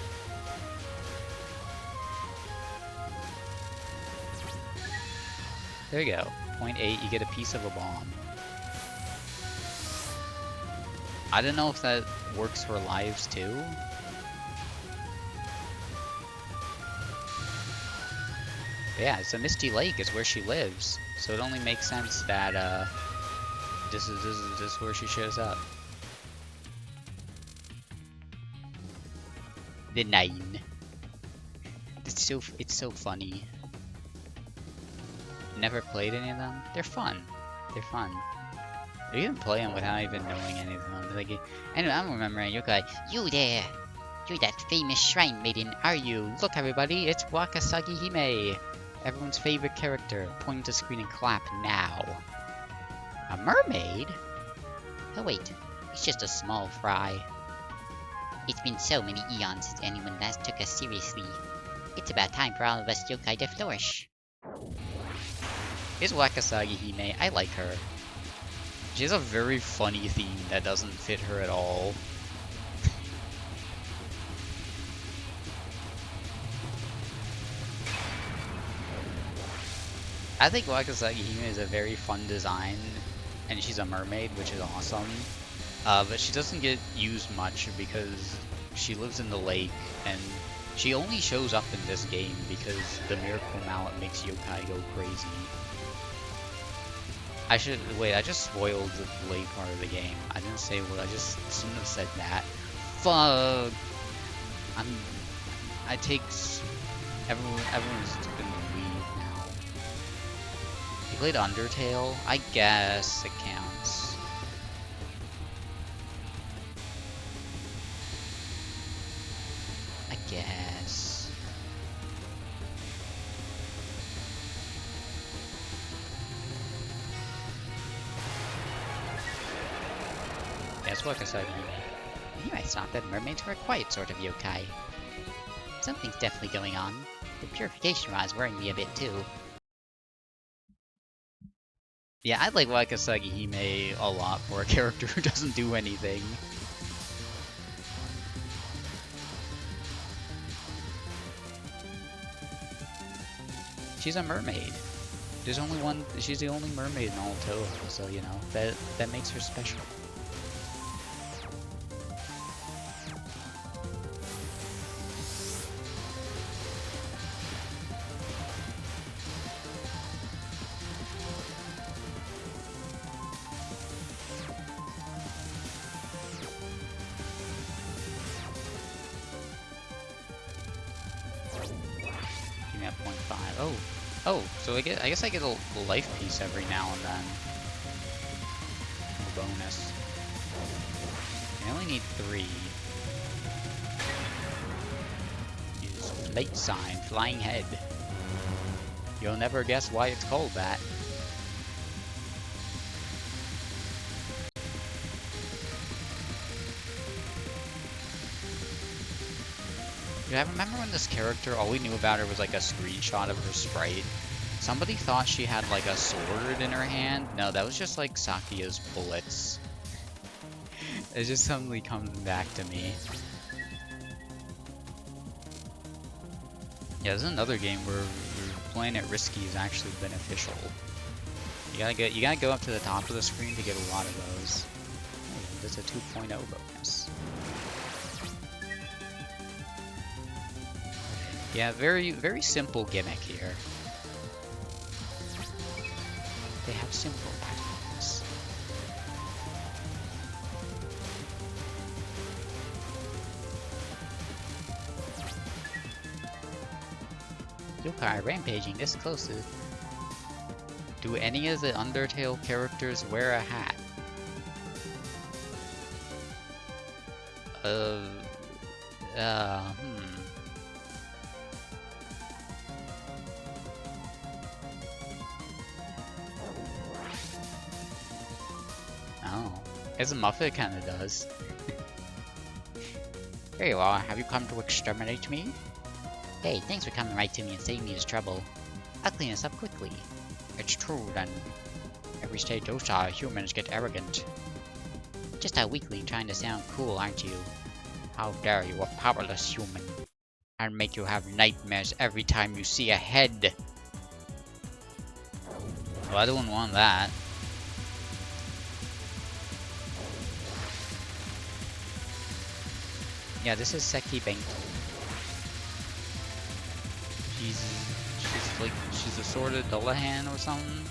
There you go. Point 8, you get a piece of a bomb. I don't know if that works for lives too. But yeah, it's a Misty Lake is where she lives. So it only makes sense that this is where she shows up. The 9. It's so funny. Never played any of them. They're fun. They're fun. You can play them without even knowing any of them. Like, anyway, I'm remembering you're like, you there! You're that famous shrine maiden, are you? Look, everybody, it's Wakasagi Hime, everyone's favorite character. Point to screen and clap now. A mermaid? Oh wait, it's just a small fry. It's been so many eons since anyone last took us seriously. It's about time for all of us yokai to flourish. Here's Wakasagi Hime. I like her. She has a very funny theme that doesn't fit her at all. I think Wakasagi Hime is a very fun design, and she's a mermaid, which is awesome. But she doesn't get used much because she lives in the lake, and she only shows up in this game because the Miracle Mallet makes yokai go crazy. I just spoiled the late part of the game. I didn't say what, I just shouldn't have said that. Fuck! Everyone's gonna leave now. You played Undertale? I guess it counts. I guess. That's Wakasagi. You might thought that mermaids were a quiet sort of yokai. Something's definitely going on. The purification rod's worrying me a bit too. Yeah, I like Wakasagi Hime a lot for a character who doesn't do anything. She's a mermaid. There's only one. She's the only mermaid in all of Touhou, so you know that makes her special. Give me a 0.5. Oh, Oh, so I guess I get a life piece every now and then. A bonus. I only need 3. Use light sign, flying head. You'll never guess why it's called that. Yeah, I remember when this character, all we knew about her was like a screenshot of her sprite. Somebody thought she had like a sword in her hand. No, that was just like Sakuya's bullets. It just suddenly comes back to me. Yeah, this is another game where playing it risky is actually beneficial. You gotta go up to the top of the screen to get a lot of those. Oh, there's a 2.0 bonus. Yeah, very simple gimmick here. They have simple items. Yokai rampaging this close to... Do any of the Undertale characters wear a hat? Oh, as a Muffet kinda does. Here you are, have you come to exterminate me? Hey, thanks for coming right to me and saving me this trouble. I'll clean this up quickly. It's true, then. Every stage docile humans get arrogant. Just how weakly trying to sound cool, aren't you? How dare you, a powerless human. I'll make you have nightmares every time you see a head. Well, I don't want that. Yeah, this is Seki Bento. She's a sort of Dullahan or something.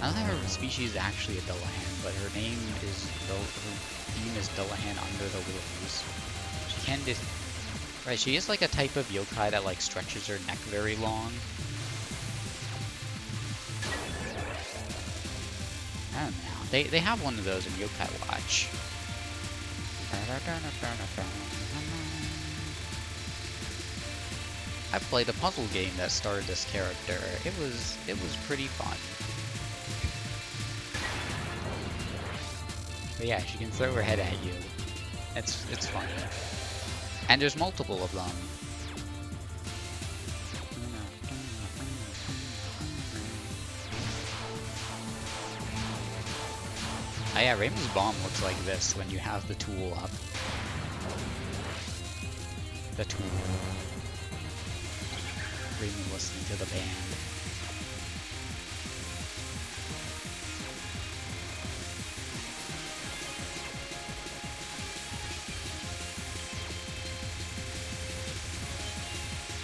I don't think her species is actually a Dullahan, but her name is Dullahan under the willows. She can just right. She is like a type of yokai that like stretches her neck very long. I don't know. They have one of those in Yokai Watch. I played a puzzle game that starred this character. It was pretty fun. But yeah, she can throw her head at you. It's fun. And there's multiple of them. Oh yeah, Raymond's bomb looks like this when you have the tool up. The tool. Raymond listening to the band.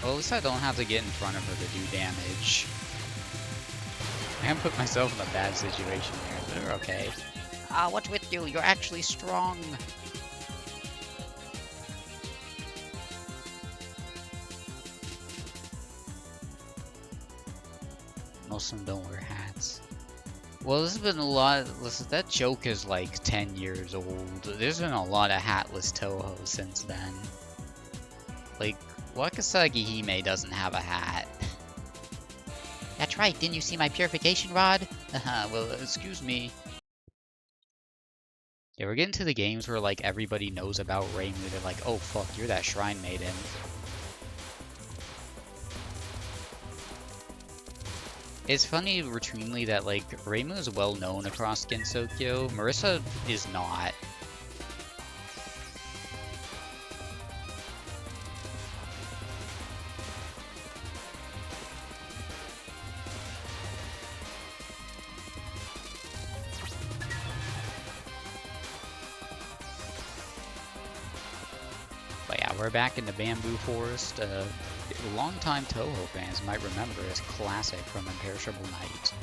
Well, at least I don't have to get in front of her to do damage. I can put myself in a bad situation here, but we're okay. Ah, what's with you? You're actually strong! Most of them don't wear hats. Well, there's been a lot. Listen, that joke is like 10 years old. There's been a lot of hatless Touhou since then. Like, Wakasagi Hime doesn't have a hat. That's right, didn't you see my purification rod? Well, excuse me. Yeah, we're getting to the games where like everybody knows about Reimu. They're like, oh fuck, you're that shrine maiden. It's funny routinely that like Reimu is well known across Gensokyo. Marissa is not. But yeah, we're back in the bamboo forest. Longtime Touhou fans might remember this classic from Imperishable Night.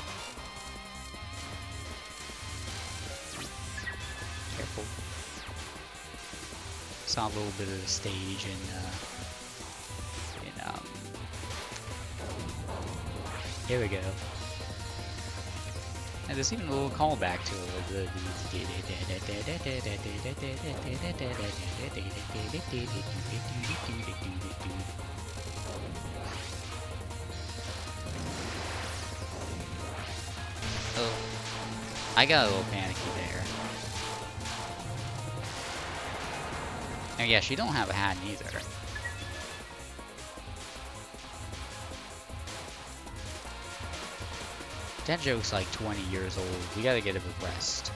Careful. Saw a little bit of the stage in Here we go. And there's even a little callback to it. Oh, I got a little panicky there. Oh yeah, she don't have a hat either. That joke's like 20 years old. We gotta get it repressed.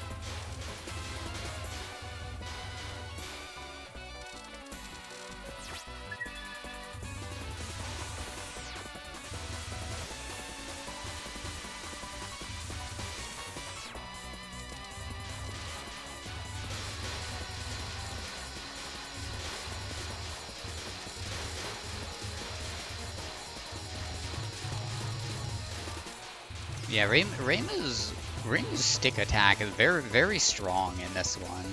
Yeah, Reima's stick attack is very, very strong in this one.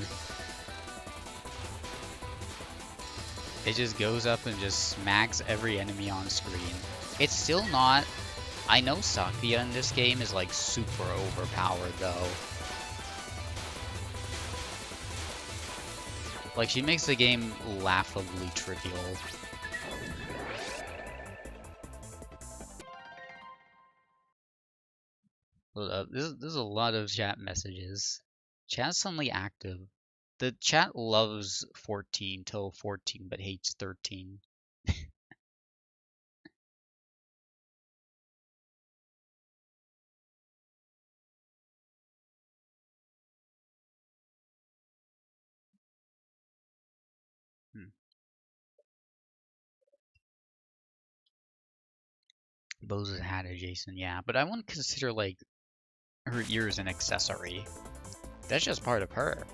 It just goes up and just smacks every enemy on screen. It's still not... I know Sakya in this game is like super overpowered though. Like, she makes the game laughably trivial. Hold up, there's a lot of chat messages. Chat's suddenly active. The chat loves 14 till 14 but hates 13. Bose's hat adjacent, yeah, but I wouldn't consider like her ears an accessory. That's just part of her.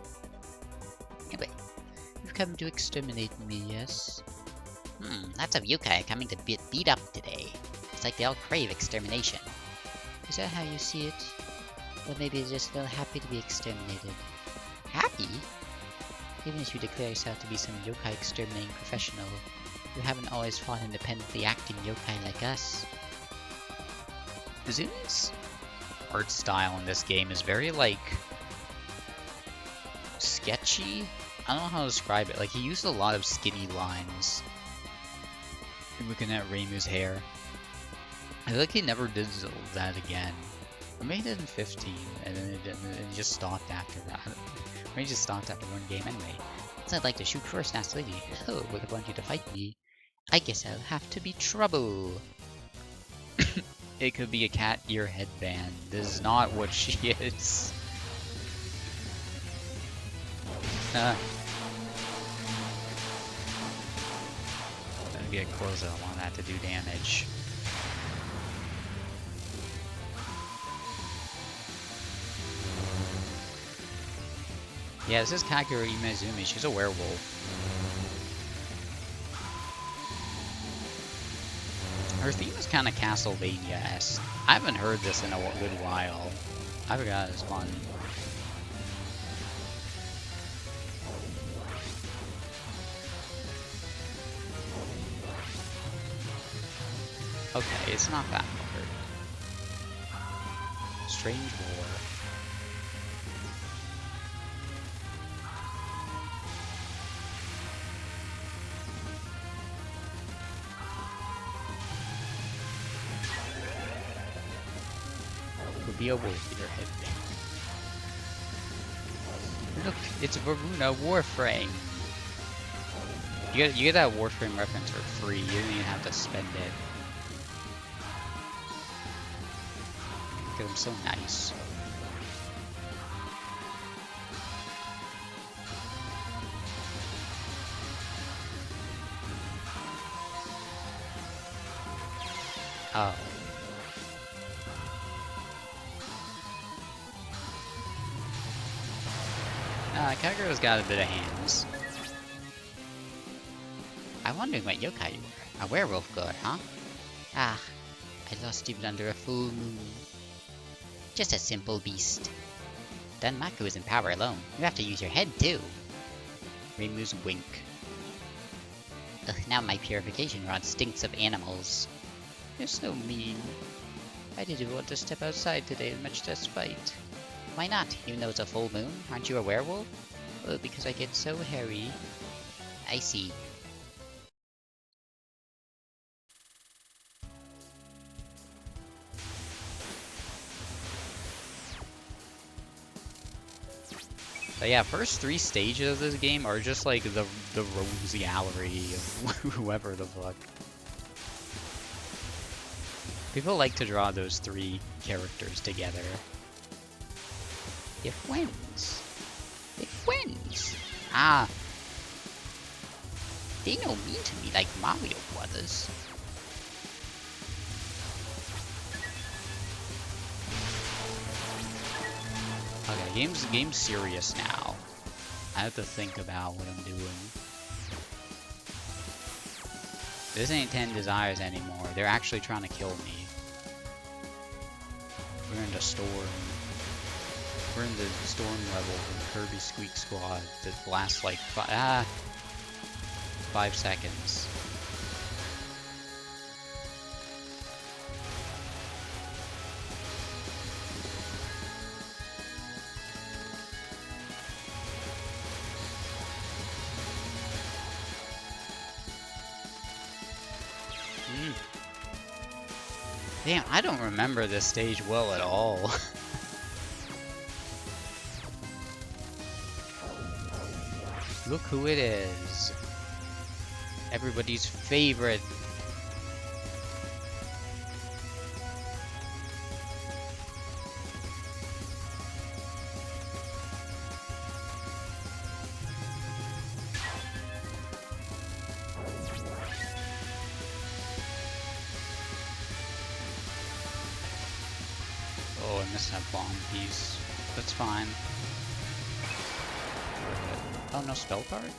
Anyway, you've come to exterminate me, yes? Lots of yokai coming to beat up today. It's like they all crave extermination. Is that how you see it? Or maybe they just feel happy to be exterminated. Happy? Even if you declare yourself to be some yokai exterminating professional, you haven't always fought independently acting yokai like us. Zumi's art style in this game is very, like, sketchy? I don't know how to describe it. Like, he used a lot of skinny lines. I'm looking at Reimu's hair. I feel like he never did that again. Or maybe he did in 15, and then it just stopped after that. Or he just stopped after one game anyway. So I'd like to shoot first, nasty lady. Oh, would I want you to fight me? I guess I'll have to be trouble. It could be a cat ear headband. This is not what she is. Let me get closer. I want that to do damage. Yeah, this is Kagura Imezumi. She's a werewolf. Her theme is kind of Castlevania-esque. I haven't heard this in a good while. I forgot it's fun. Okay, it's not that hard. Strange War. Be a wolf in your head. Look, it's Varuna Warframe. You get that Warframe reference for free. You don't even have to spend it. Because I'm so nice. Oh. Kagura's got a bit of hands. I'm wondering what yokai you were. A werewolf girl, huh? Ah, I lost even under a full moon. Just a simple beast. Danmaku isn't power alone. You have to use your head, too. Reimu's wink. Ugh, now my purification rod stinks of animals. You're so mean. I didn't want to step outside today, much despite. Why not? Even though it's a full moon? Aren't you a werewolf? Oh, because I get so hairy. I see. But yeah, first 3 stages of this game are just like the rogues gallery of whoever the fuck. People like to draw those 3 characters together. They're friends. They're friends. Ah. They don't mean to me like Mario Brothers. Okay, game's serious now. I have to think about what I'm doing. This ain't 10 Desires anymore. They're actually trying to kill me. We're in the storm. We're in the storm level from Kirby Squeak Squad that lasts like 5 seconds. Damn, I don't remember this stage well at all. Look who it is. Everybody's favorite. Oh, I missed that bomb piece. That's fine. Oh, no spell card?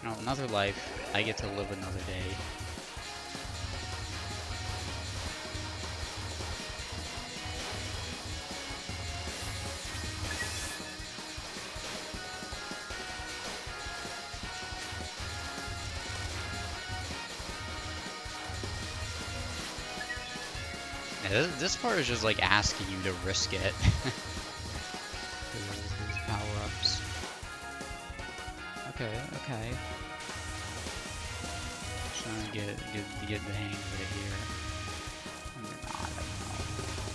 No, another life. I get to live another day. Yeah, this part is just like asking you to risk it. These power-ups. Okay, okay. Trying to get the hang of it here. Maybe not, I don't know.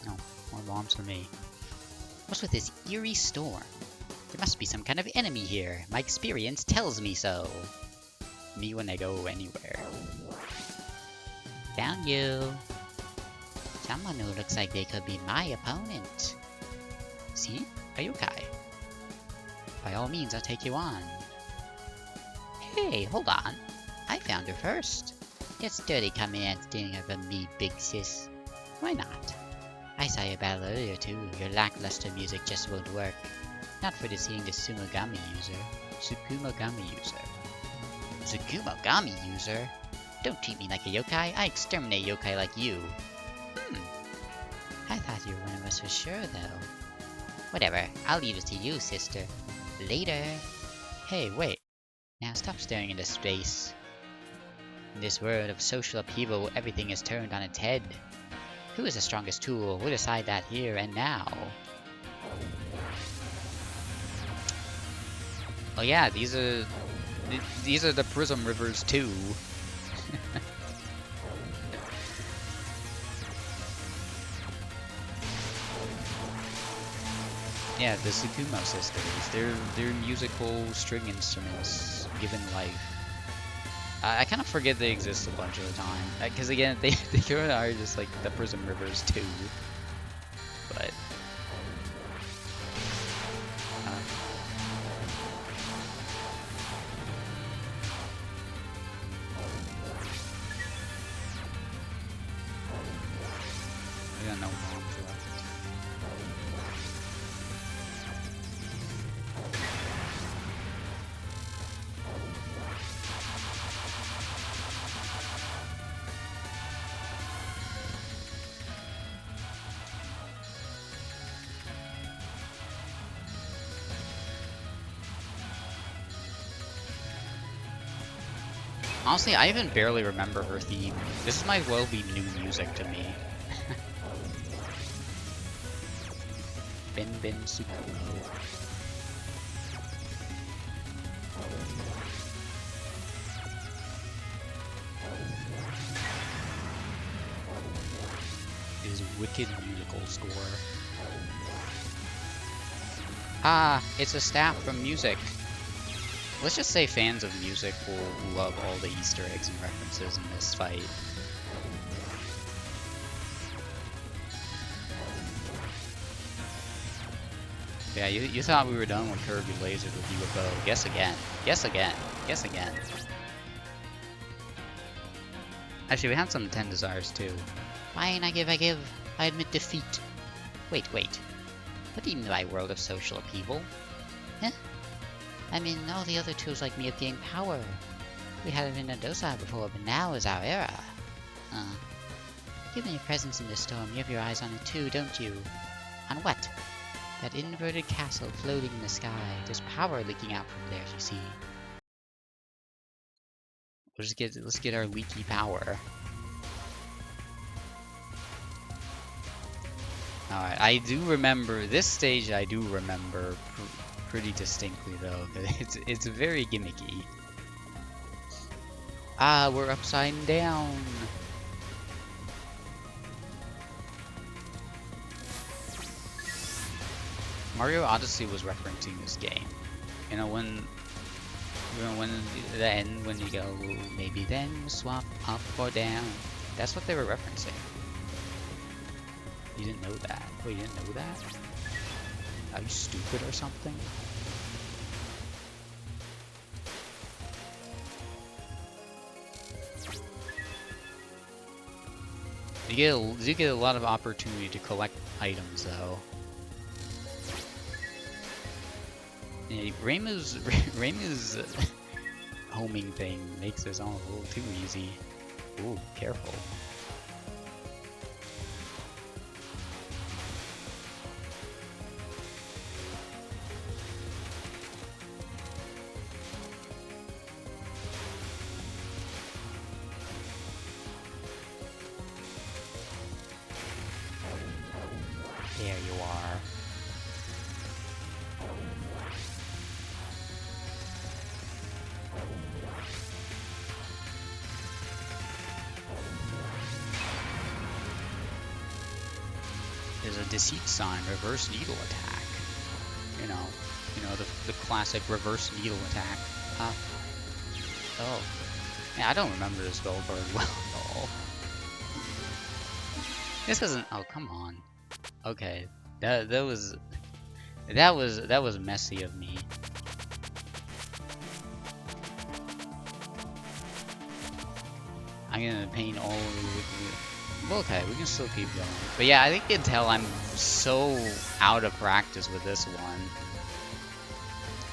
No, more bombs for me. What's with this eerie storm? There must be some kind of enemy here. My experience tells me so. Me when I go anywhere. Found you. Someone who looks like they could be my opponent. See? A yokai. By all means, I'll take you on. Hey, hold on. I found her first. It's dirty coming and stealing her from me, big sis. Why not? I saw your battle earlier too. Your lackluster music just won't work. Not for seeing the Sumogami user. Tsukumogami user. Tsukumogami user? Don't treat me like a yokai. I exterminate yokai like you. I thought you were one of us for sure, though. Whatever. I'll leave it to you, sister. Later. Hey, wait. Now stop staring into space. In this world of social upheaval, everything is turned on its head. Who is the strongest tool? We'll decide that here and now. Oh yeah, these are the Prism Rivers too. Yeah, the Tsukumo sisters. They're musical string instruments given life. I kind of forget they exist a bunch of the time, because again, they are just like the Prism Rivers too. But I got no bombs left. Honestly, I even barely remember her theme. This might well be new music to me. Ben Suku. His wicked musical score. Ah, it's a staff from music. Let's just say fans of music will love all the Easter eggs and references in this fight. Yeah, you thought we were done with Kirby Laser with you a bow. Guess again. Guess again. Guess again. Actually, we have some 10 desires too. Fine, I give. I admit defeat. Wait. What do you mean by world of social upheaval? Huh? I mean, all the other tools like me have gained power. We hadn't been a docile before, but now is our era. Given your presence in this storm, you have your eyes on it too, don't you? On what? That inverted castle floating in the sky. There's power leaking out from there, you see. Let's get our leaky power. Alright, I do remember this stage. I do remember pretty distinctly though, because it's very gimmicky. Ah, we're upside down. Mario Odyssey was referencing this game. You know, when you go, maybe then swap up or down. That's what they were referencing. You didn't know that? Wait, you didn't know that? Are you stupid or something? You get a lot of opportunity to collect items though. Yeah, Reimu's homing thing makes this all a little too easy. Ooh, careful. There you are. There's a deceit sign, reverse needle attack. You know the classic reverse needle attack. Oh. Yeah, I don't remember this spell very well at all. This isn't. Oh, come on. Okay, that was messy of me. I'm gonna paint all of the. Okay, we can still keep going. But yeah, I think you can tell I'm so out of practice with this one.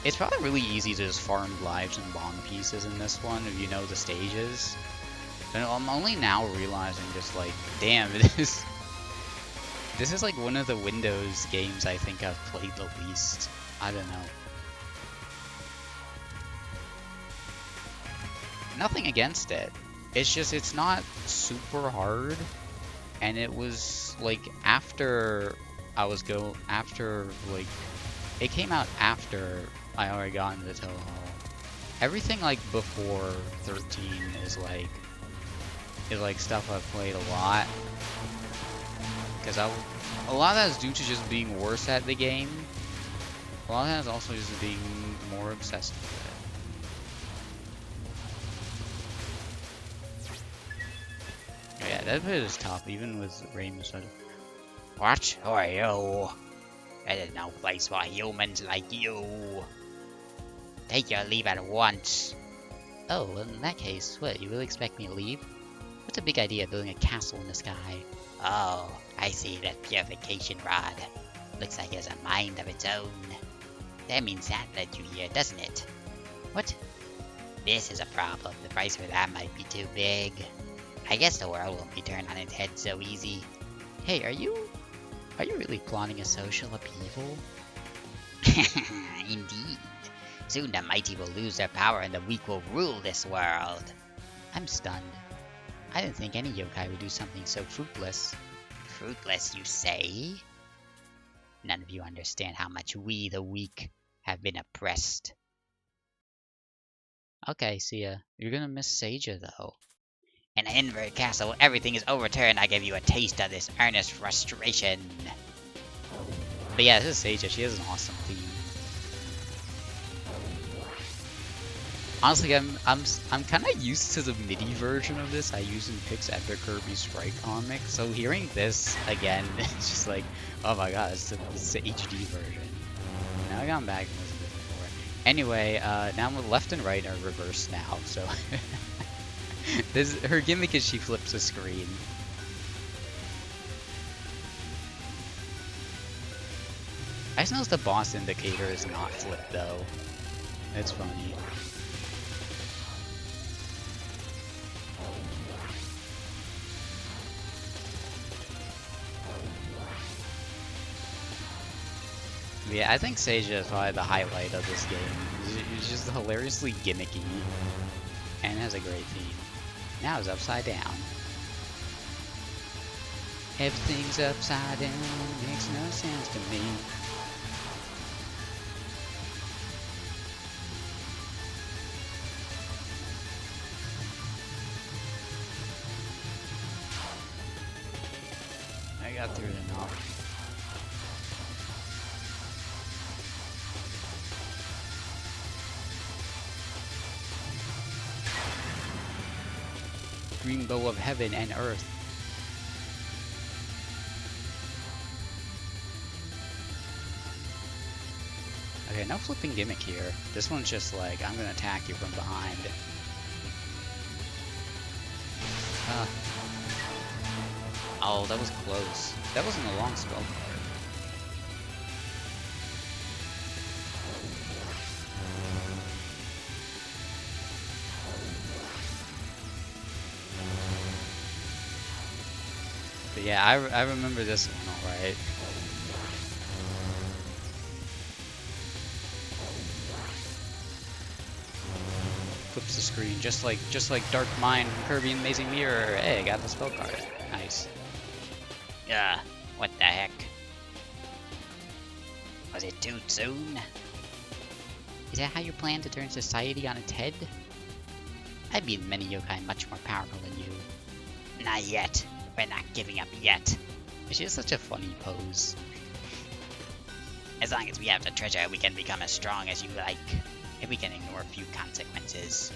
It's probably really easy to just farm lives and bomb pieces in this one if you know the stages. And I'm only now realizing just like, damn, this is like one of the Windows games I think I've played the least. I don't know. Nothing against it. It's just, it's not super hard. And it was like after it came out after I already got into the Touhou. Everything like before 13 is like stuff I've played a lot. Because a lot of that is due to just being worse at the game. A lot of that is also just being more obsessed with it. Oh yeah, that bit is tough, even with Reimu's. What? Who are you? That is no place for humans like you. Take your leave at once. Oh, well, in that case, what, you really expect me to leave? What's a big idea building a castle in the sky? Oh, I see that purification rod. Looks like it has a mind of its own. That means that led you here, doesn't it? What? This is a problem. The price for that might be too big. I guess the world won't be turned on its head so easy. Hey, are you really plotting a social upheaval? Indeed. Soon the mighty will lose their power and the weak will rule this world. I'm stunned. I didn't think any yokai would do something so fruitless. Fruitless, you say? None of you understand how much we, the weak, have been oppressed. Okay, see ya. You're gonna miss Seija, though. In an inverted castle, everything is overturned. I give you a taste of this earnest frustration. But yeah, this is Seija. She has an awesome theme. Honestly, I'm kind of used to the MIDI version of this I use in Pix Epic Kirby Strike comic. So hearing this again, it's just like, oh my god, it's the HD version. Now I got back and listened to it before. Anyway, now left and right are reversed now. So her gimmick is she flips the screen. I just noticed the boss indicator is not flipped though. It's funny. Yeah, I think Seija is probably the highlight of this game. It's just hilariously gimmicky and has a great theme. Now it's upside down. Everything's upside down, makes no sense to me. I got through it enough. Green bow of heaven and earth. Okay, no flipping gimmick here. This one's just like, I'm gonna attack you from behind. Oh, that was close. That wasn't a long spell card. But yeah, I remember this one alright. Flips the screen just like Dark Mind from Kirby and Amazing Mirror. Hey, I got the spell card. Nice. Yeah, what the heck? Was it too soon? Is that how you plan to turn society on its head? I beat many yokai much more powerful than you. Not yet. We're not giving up yet. She has such a funny pose. As long as we have the treasure, we can become as strong as you like. If we can ignore a few consequences.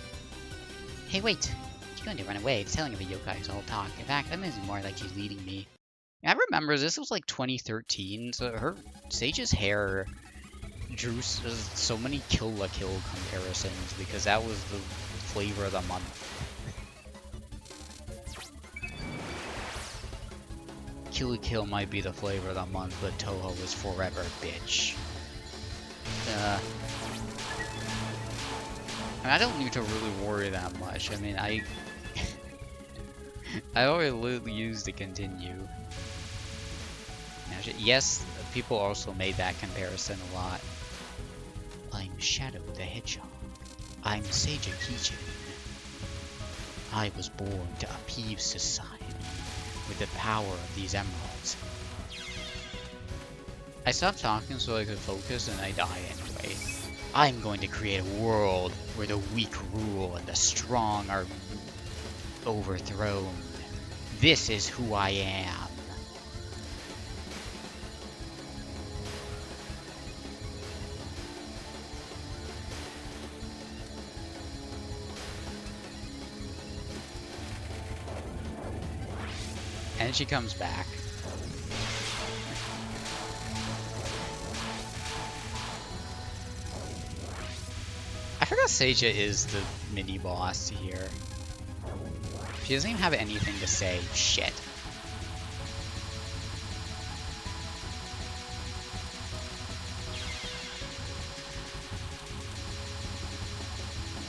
Hey, wait! She's going to run away. The telling of a yokai is all talk. In fact, that means more like she's leading me. I remember this was like 2013, so Seija's hair drew so many Kill la Kill comparisons because that was the flavor of the month. Kill la Kill might be the flavor of the month, but Touhou is forever, bitch. I don't need to really worry that much. I mean, I already used to continue. Yes, people also made that comparison a lot. I'm Shadow the Hedgehog. I'm Seija Kijin. I was born to upheave society with the power of these emeralds. I stopped talking so I could focus and I die anyway. I'm going to create a world where the weak rule and the strong are overthrown. This is who I am. And she comes back. I forgot Seija is the mini boss here. She doesn't even have anything to say. Shit.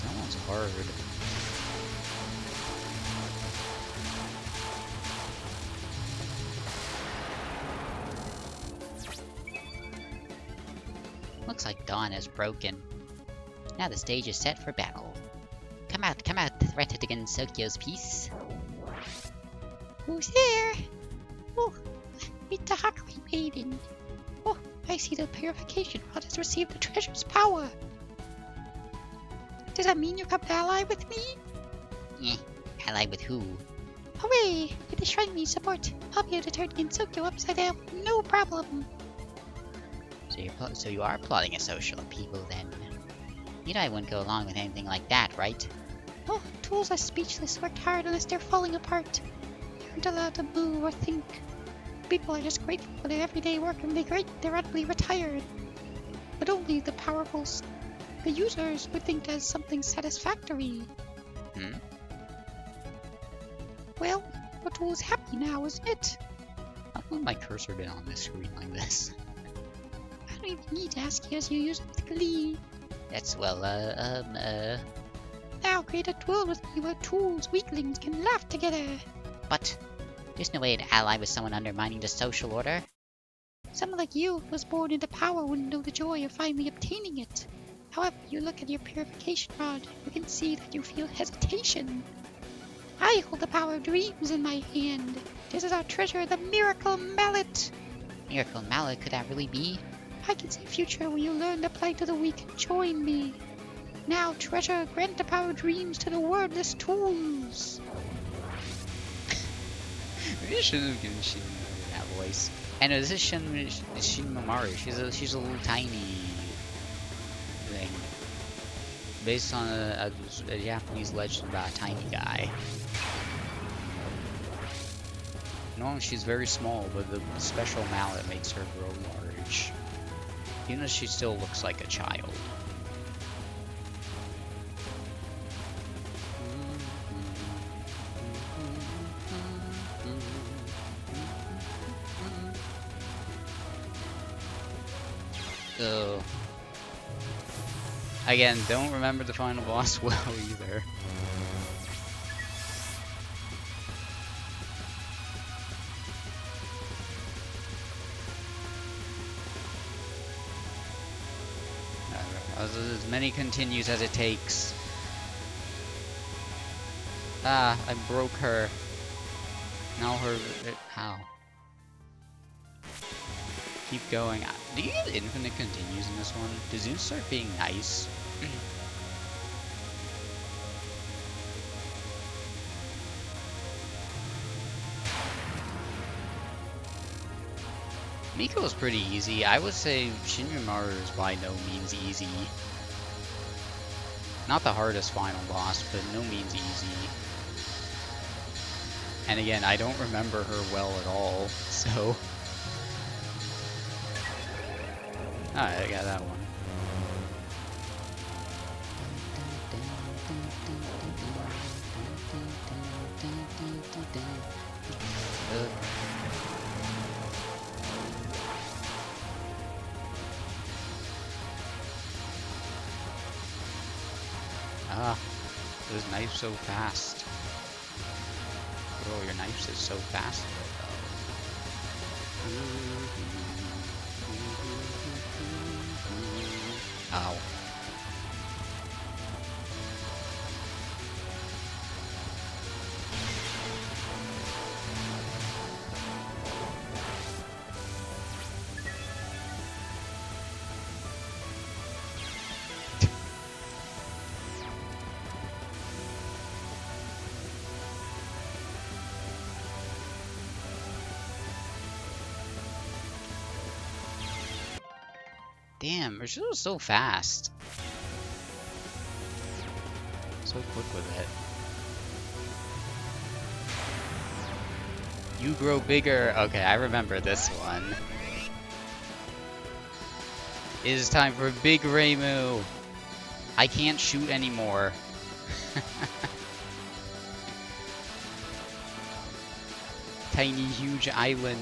That one's hard. Looks like dawn has broken. Now the stage is set for battle. Come out, threat to Gensokyo's peace. Who's there? Oh, meet the Hakui Maiden. Oh, I see the purification rod has received the treasure's power. Does that mean you come to ally with me? Ally with who? Hooray! With the shrine me support, I'll be able to turn Gensokyo upside down, no problem. So you are plotting a social upheaval then? You know I wouldn't go along with anything like that, right? Oh, tools are speechless, worked hard unless they're falling apart. They aren't allowed to move or think. People are just grateful for their everyday work and they're utterly retired. But only the powerful, the users would think there's something satisfactory. Well, the tool's happy now, isn't it? How long my cursor been on this screen like this? I don't even need to ask you as you use it with glee. That's, Now create a duel with me where tools, weaklings can laugh together. But there's no way to ally with someone undermining the social order. Someone like you who was born into power wouldn't know the joy of finally obtaining it. However, you look at your purification rod, you can see that you feel hesitation. I hold the power of dreams in my hand. This is our treasure, the Miracle Mallet. Miracle Mallet, could that really be? I can see a future where you learn the plight of the weak and join me. Now, treasure, grant the power of dreams to the wordless tools. Maybe I shouldn't have given Shin that voice. I know this is Shin Mamoru. She's a little tiny thing, based on a Japanese legend about a tiny guy. No, she's very small, but the special mallet makes her grow large. Even though she still looks like a child. Again, don't remember the final boss well either. As many continues as it takes. Ah, I broke her. Now how? Keep going. Do you get infinite continues in this one? Does Zeus start being nice? Miko is pretty easy. I would say Shinjumaru is by no means easy. Not the hardest final boss, but no means easy. And again, I don't remember her well at all, so... Alright, I got that one. Those knives so fast. Oh, your knives is so fast. Ow. Damn, her shit was so fast. So quick with it. You grow bigger. Okay, I remember this one. It is time for Big Reimu. I can't shoot anymore. Tiny, huge island.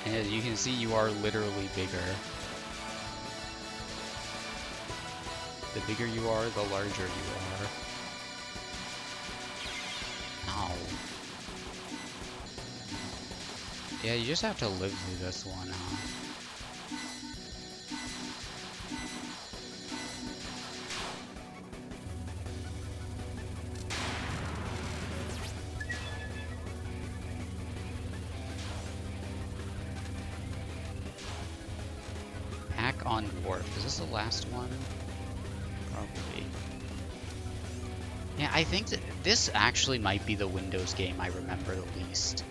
And as you can see, you are literally bigger. The bigger you are, the larger you are. Ow. Yeah, you just have to live through this one, huh? on Warp. Is this the last one? Probably. Yeah, I think that this actually might be the Windows game I remember the least.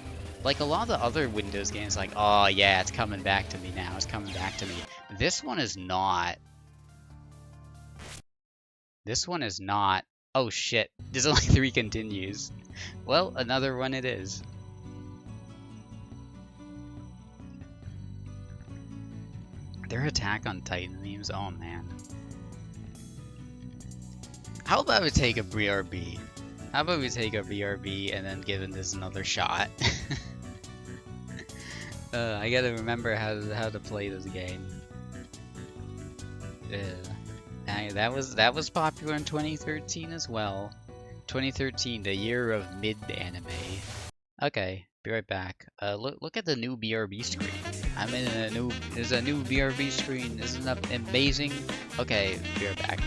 Like, a lot of the other Windows games, like, oh yeah, it's coming back to me now, it's coming back to me. This one is not. This one is not. Oh shit, there's only 3 continues. Well, another one it is. Their Attack on Titan memes, oh man. How about we take a BRB? How about we take a BRB and then give this another shot? I gotta remember how to play this game. That was popular in 2013 as well. 2013, the year of mid-anime. Okay, be right back. Look at the new BRB screen. I'm in a new. There's a new BRB screen. Isn't that amazing? Okay, be right back.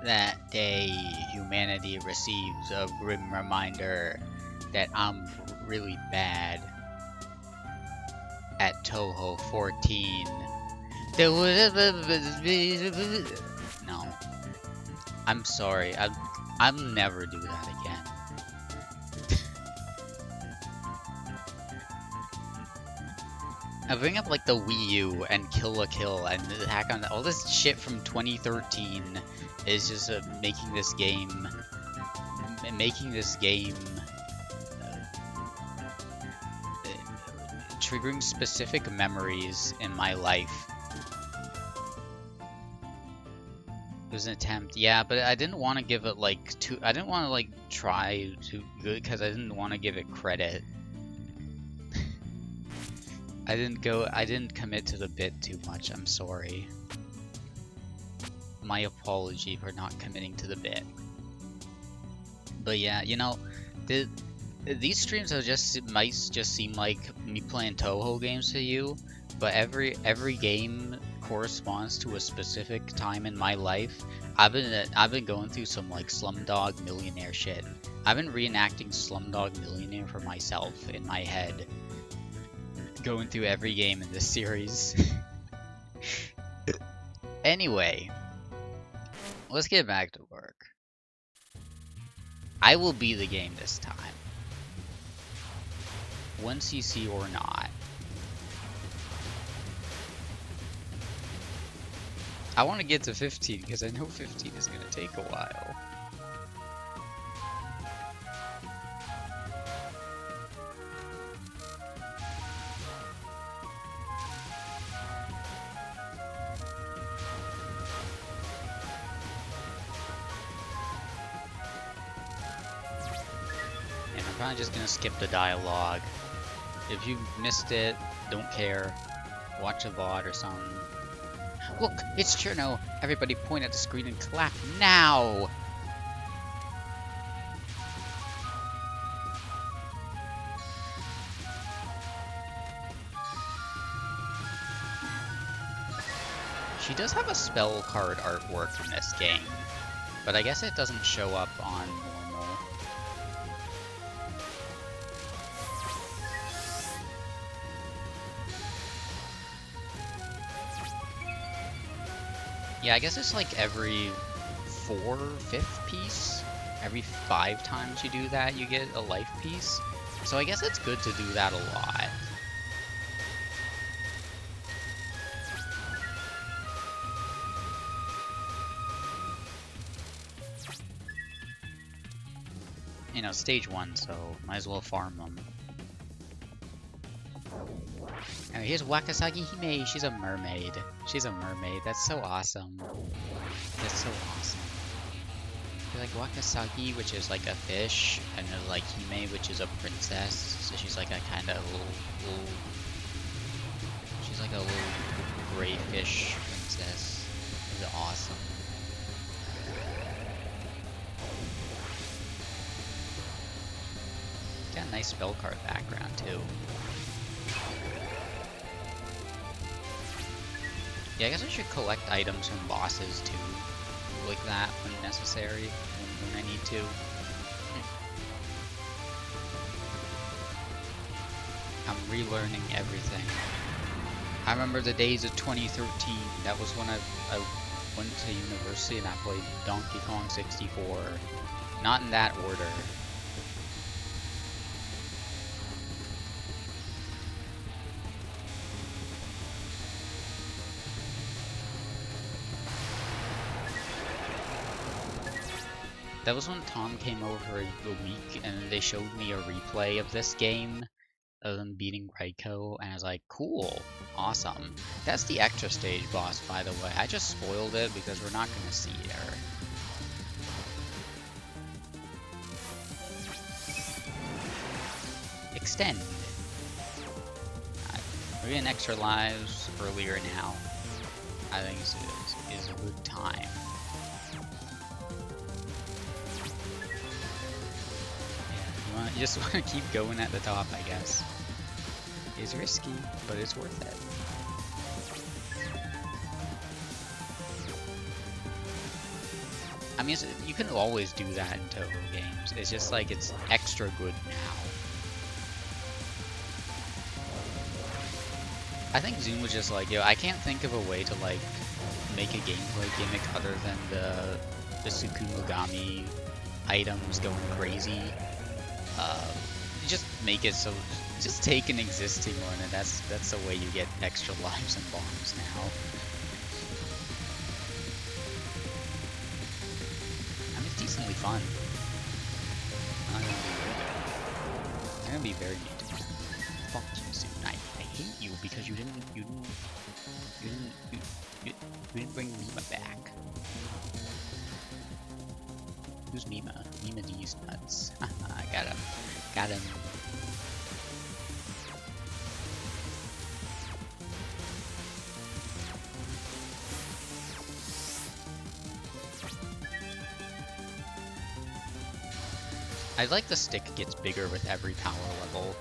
That day, humanity receives a grim reminder that I'm really bad at Touhou 14. No. I'm sorry. I'll never do that again. I bring up like the Wii U and Kill la Kill and the hack on all this shit from 2013 is just making this game triggering specific memories in my life. It was an attempt, yeah, but I didn't want to give it like I didn't want to like try too good because I didn't want to give it credit. I didn't commit to the bit too much, I'm sorry. My apology for not committing to the bit. But yeah, you know, these streams might just seem like me playing Touhou games to you, but every game corresponds to a specific time in my life. I've been going through some like Slumdog Millionaire shit. I've been reenacting Slumdog Millionaire for myself in my head. Going through every game in this series. Anyway, let's get back to work. I will be the game this time. 1cc or not. I want to get to 15 because I know 15 is going to take a while. And I'm probably just going to skip the dialogue. If you missed it, don't care. Watch a VOD or something. Look, it's Cherno! Everybody point at the screen and clap now! She does have a spell card artwork in this game, but I guess it doesn't show up on normal. Yeah, I guess it's like every 4/5 piece. Every 5 times you do that, you get a life piece. So I guess it's good to do that a lot. You know, stage 1, so might as well farm them. And here's Wakasagi Hime. She's a mermaid. She's a mermaid. That's so awesome. That's so awesome. Like Wakasagi, which is like a fish, and then like Hime, which is a princess. So she's like a kind of little, she's like a little gray fish princess. It's awesome. Got a nice spell card background too. Yeah, I guess I should collect items from bosses too, like that when necessary, when I need to. I'm relearning everything. I remember the days of 2013. That was when I went to university and I played Donkey Kong 64. Not in that order. That was when Tom came over for a week and they showed me a replay of this game of them beating Raiko, and I was like, cool, awesome. That's the extra stage boss, by the way. I just spoiled it because we're not going to see her. Extend. We're getting extra lives earlier now. I think is a good time. You just want to keep going at the top, I guess. It's risky, but it's worth it. I mean, you can always do that in Touhou games. It's just like it's extra good now. I think Zoom was just like, yo, I can't think of a way to like make a gameplay gimmick other than the Tsukumogami items going crazy. Just make it so, just take an existing one, and that's the way you get extra lives and bombs now. I mean, it's decently fun. I'm gonna be very neat. Fuck you, Zoom. I hate you because you didn't bring Mima back. Who's Mima? Mima these nuts. I got him. Got him. I like the stick gets bigger with every power level.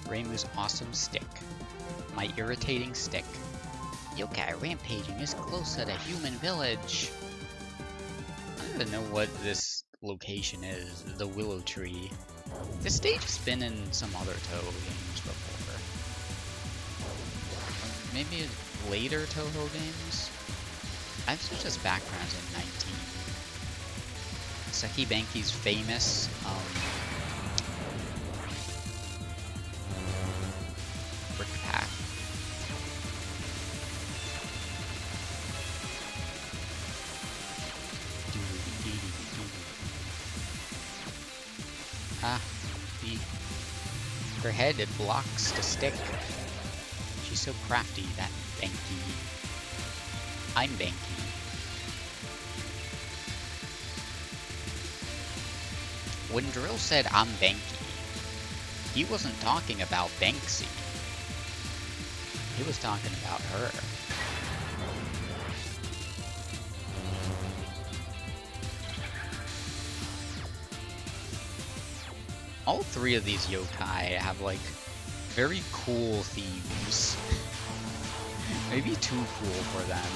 Reimu's awesome stick. My irritating stick. Yokai rampaging is close to the human village. I don't even know what this location is. The Willow Tree. This stage has been in some other Touhou games before. Maybe later Touhou games? I've searched as backgrounds in 19. Seki Banki's famous brick path. Ah, her head, it blocks the stick. She's so crafty, that Banky. I'm Banky. When Drill said I'm Banky, he wasn't talking about Banksy. He was talking about her. All three of these yokai have like very cool themes. Maybe too cool for them.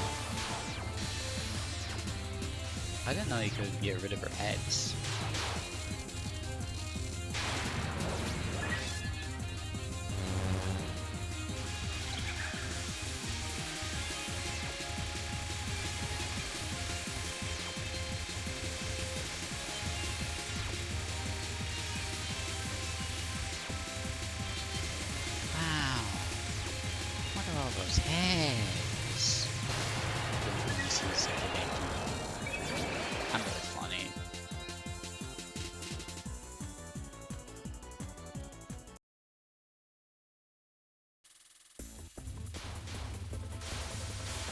I didn't know you could get rid of her heads. Those heads. I'm really funny.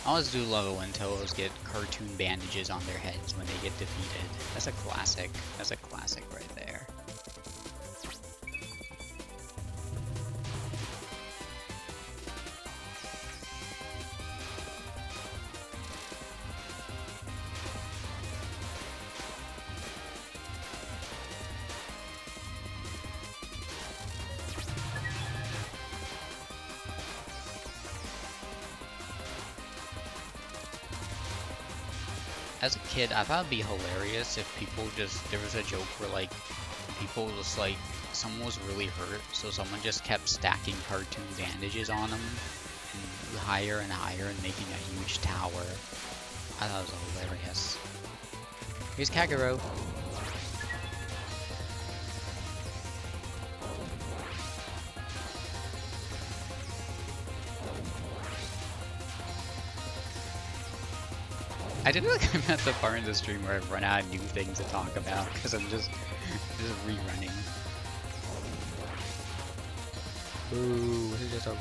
I always do love it when Touhou's get cartoon bandages on their heads when they get defeated. That's a classic. That's a classic right there. As a kid, I thought it'd be hilarious if people just, there was a joke where like, people just like, someone was really hurt, so someone just kept stacking cartoon bandages on them, and higher and higher, and making a huge tower. I thought it was hilarious. Here's Kagero. I did feel like I'm at the part in the stream where I've run out of new things to talk about because I'm just rerunning. Ooh, this is just a rerun.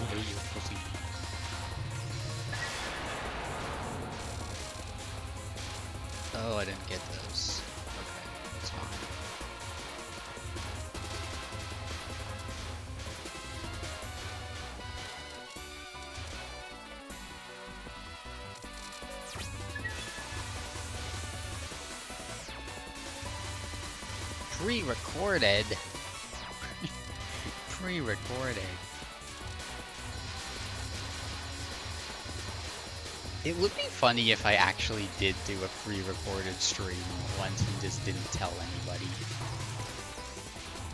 Hey, you pussy. Oh, I didn't get those. Okay, that's fine. Pre-recorded? Pre-recorded. It would be funny if I actually did do a pre-recorded stream once and just didn't tell anybody.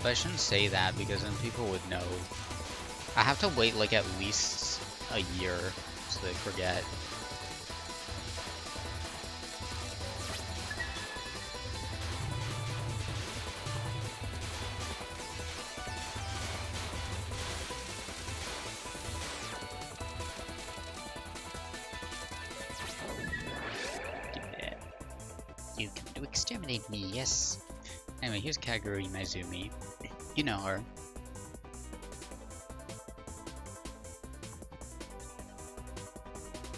But I shouldn't say that because then people would know. I have to wait like at least a year so they forget. You come to exterminate me, yes. Anyway, here's Kagura Imezumi. You know her.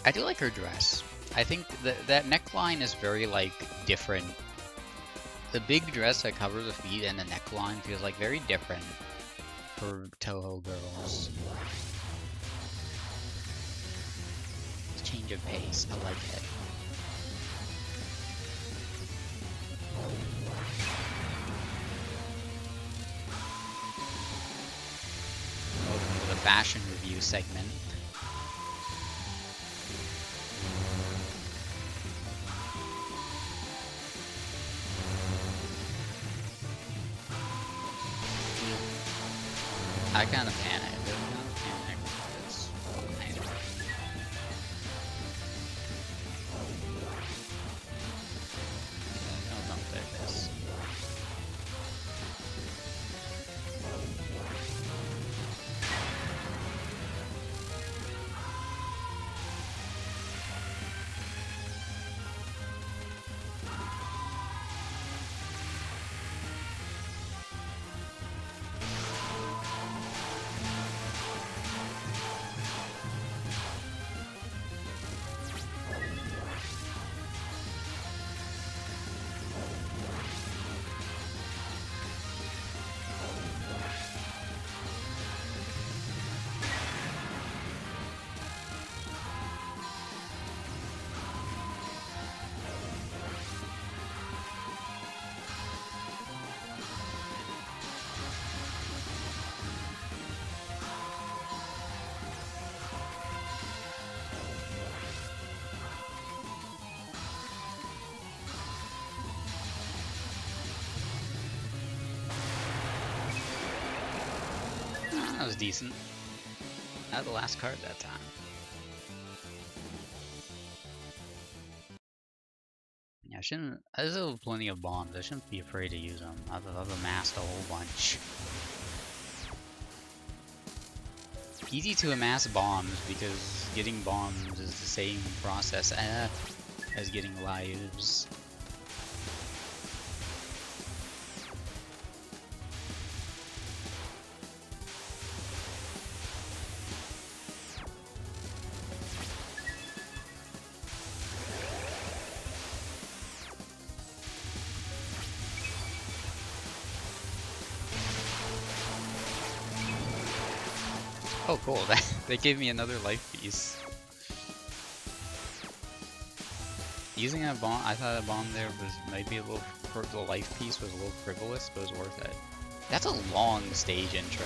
I do like her dress. I think that neckline is very, like, different. The big dress that covers the feet and the neckline feels, like, very different for Touhou girls. Change of pace, I like it. Welcome to the fashion review segment. I kind of panicked. It's fine. Don't like this. That was decent. Not the last card that time. Yeah, I shouldn't. There's still plenty of bombs. I shouldn't be afraid to use them. I've amassed a whole bunch. Easy to amass bombs because getting bombs is the same process as getting lives. Oh, cool. They gave me another life piece. Using a bomb, I thought a bomb there was maybe a little, the life piece was a little frivolous, but it was worth it. That's a long stage intro.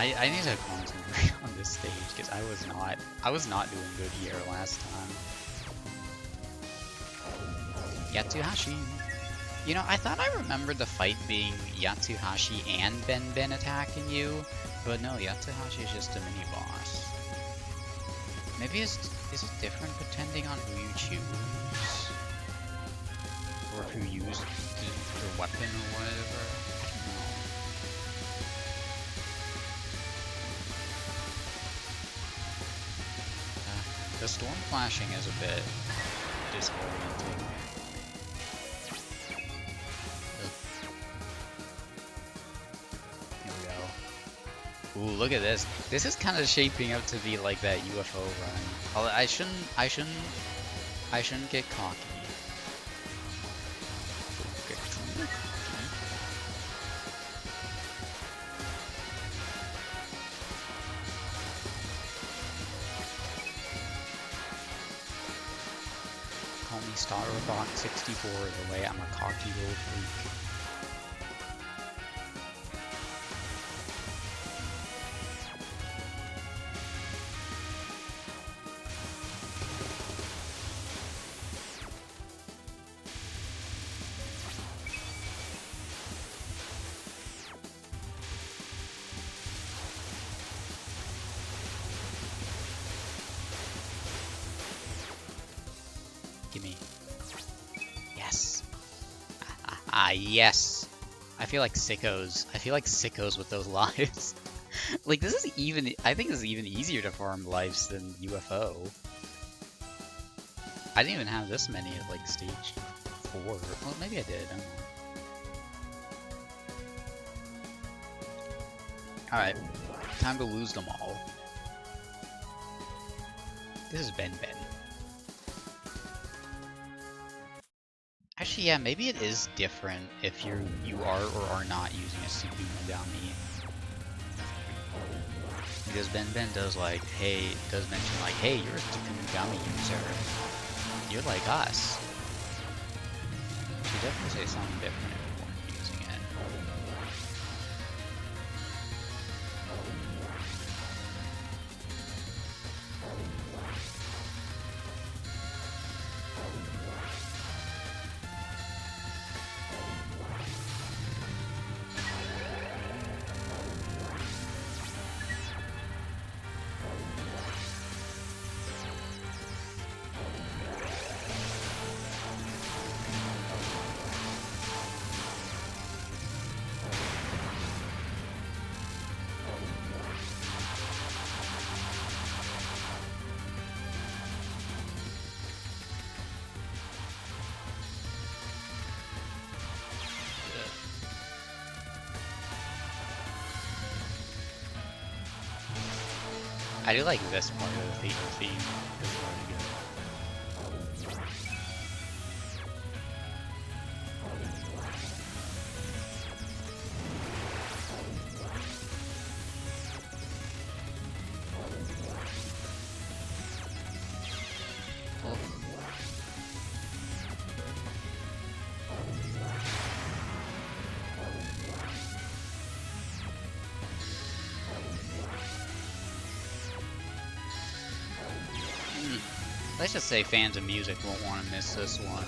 I need to concentrate on this stage because I was not doing good here last time. Yatsuhashi. You know, I thought I remembered the fight being Yatsuhashi and Ben attacking you, but no, Yatsuhashi is just a mini boss. Maybe is it different depending on who you choose? Or who used your weapon or whatever? The storm flashing is a bit disorienting. Here we go. Ooh, look at this. This is kind of shaping up to be like that UFO run. Although I shouldn't get cocky. Don't get too cocky. Call me Starbuck 64 the way I'm a cocky little freak. Gimme. Yes. Yes. I feel like sickos. I feel like sickos with those lives. Like, this is even, I think this is even easier to farm lives than UFO. I didn't even have this many at, like, stage 4. Well, maybe I did, I don't know. Alright, time to lose them all. This is Ben Ben. Actually, yeah, maybe it is different if you are or are not using a Tsukumogami. Because Ben Ben does like, hey, does mention like, hey, you're a Tsukumogami user. You're like us. Should definitely say something different if you weren't using it. I do like this part of the theme. It's really good. Let's just say fans of music won't want to miss this one.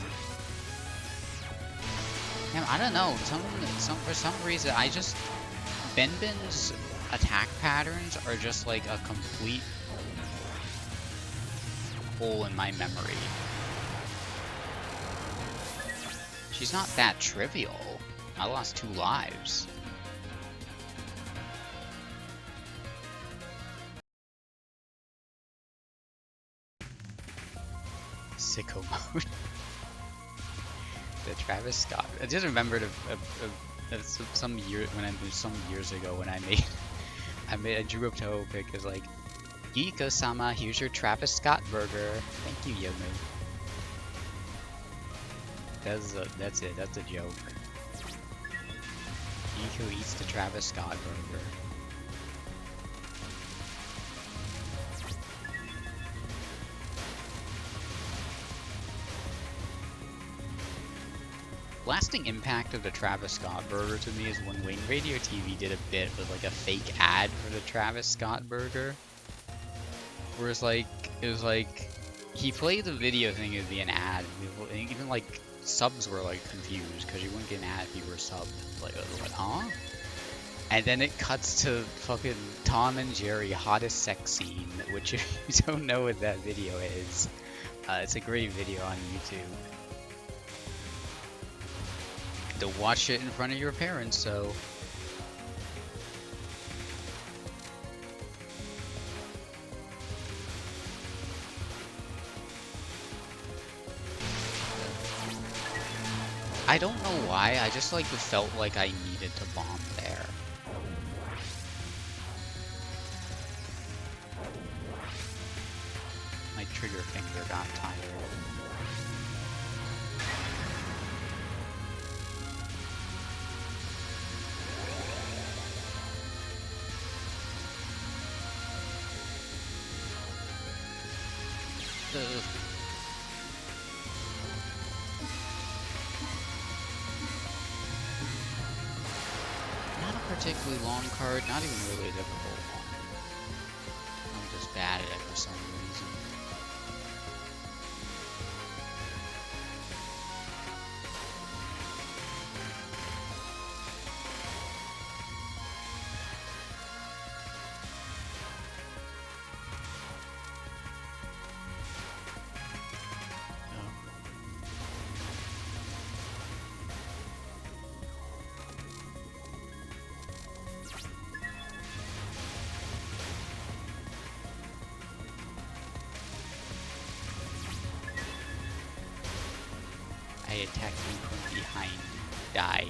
Yeah, I don't know. For some reason, Ben Ben's attack patterns are just like a complete hole in my memory. She's not that trivial. I lost 2 lives. Sicko mode. The Travis Scott. I just remembered some years ago when I drew a Touhou pic as like, Geeko-sama, here's your Travis Scott burger. Thank you, Yomu. That's it. That's a joke. Geeko eats the Travis Scott burger. Lasting impact of the Travis Scott burger to me is when Wing Radio TV did a bit with like a fake ad for the Travis Scott burger. Where it was like, he played the video thing as an ad, and even like subs were like confused because you wouldn't get an ad if you were subbed. Like, huh? And then it cuts to fucking Tom and Jerry hottest sex scene, which if you don't know what that video is, it's a great video on YouTube. To watch it in front of your parents, so I don't know why, I just like felt like I needed to bomb there. trigger finger got tired. Ugh. Not a particularly long card, not even really a difficult one. I'm just bad at it for some reason. I attack you from behind. Die.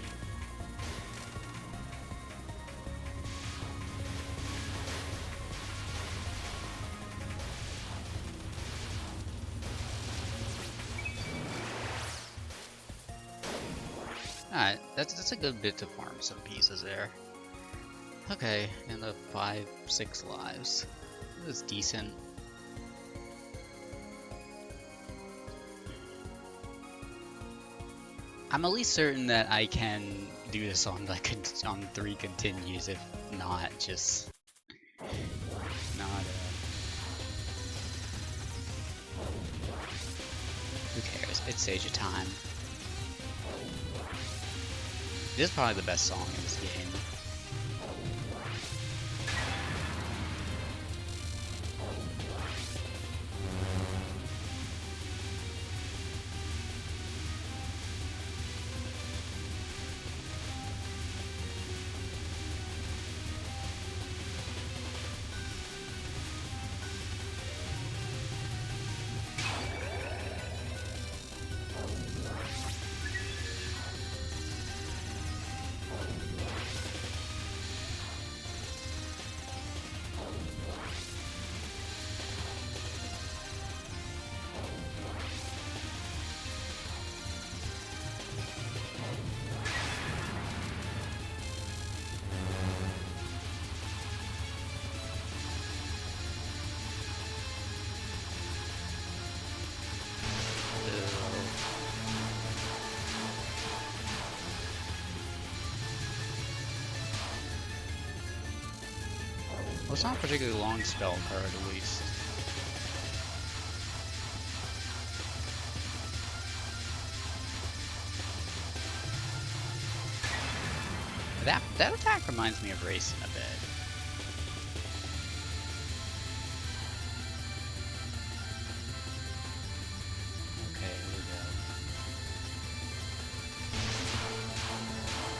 Alright, that's a good bit to farm some pieces there. Okay, and the 5-6 lives. This is decent. I'm at least certain that I can do this on like on 3 continues, if not just not. Who cares? It's Sage time. This is probably the best song in this game. Well, it's not a particularly long spell card, at least. That attack reminds me of racing a bit. Okay, here we go.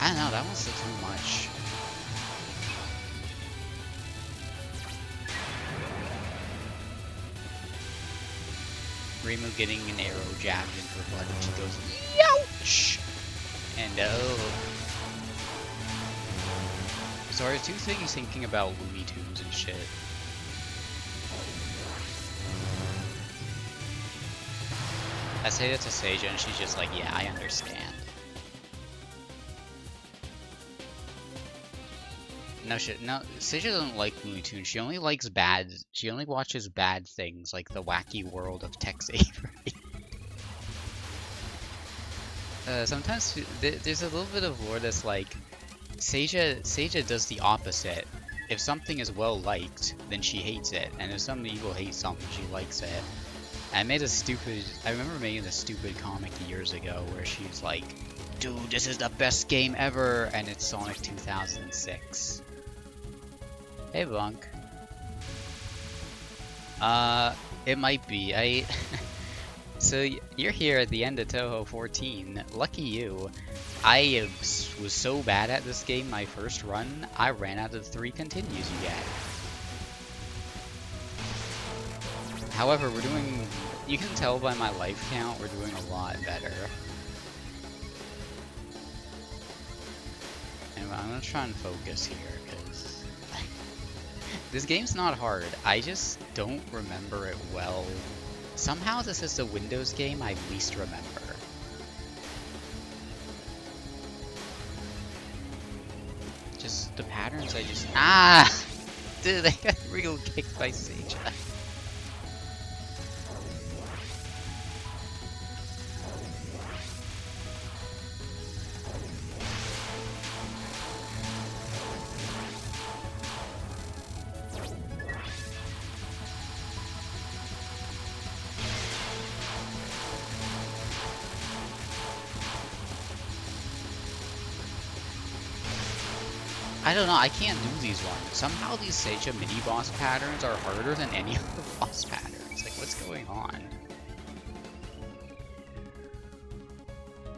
I don't know, that one's still too much. Reimu getting an arrow jabbed into her blood and she goes, "Youch!" And so are two things thinking about Looney Tunes and shit. I say that to Seija and she's just like, yeah, I understand. No shit, no, Seija doesn't like Looney Tunes. She only likes bad, she only watches bad things like the wacky world of Tex Avery. Sometimes there's a little bit of lore that's like, Seija does the opposite. If something is well liked, then she hates it, and if some people hate something, she likes it. I remember making a stupid comic years ago where she's like, "Dude, this is the best game ever," and it's Sonic 2006. Hey, Blanc. It might be. So you're here at the end of Touhou 14. Lucky you. I was so bad at this game my first run, I ran out of the 3 continues you get. However, we're doing, you can tell by my life count, we're doing a lot better. Anyway, I'm gonna try and focus here, because this game's not hard. I just don't remember it well Somehow this is the Windows game I least remember. Just the patterns I just... Ah! Dude, I got real kicked by Seija. I don't know, I can't do these ones. Somehow these Seija mini-boss patterns are harder than any of the boss patterns. Like, what's going on?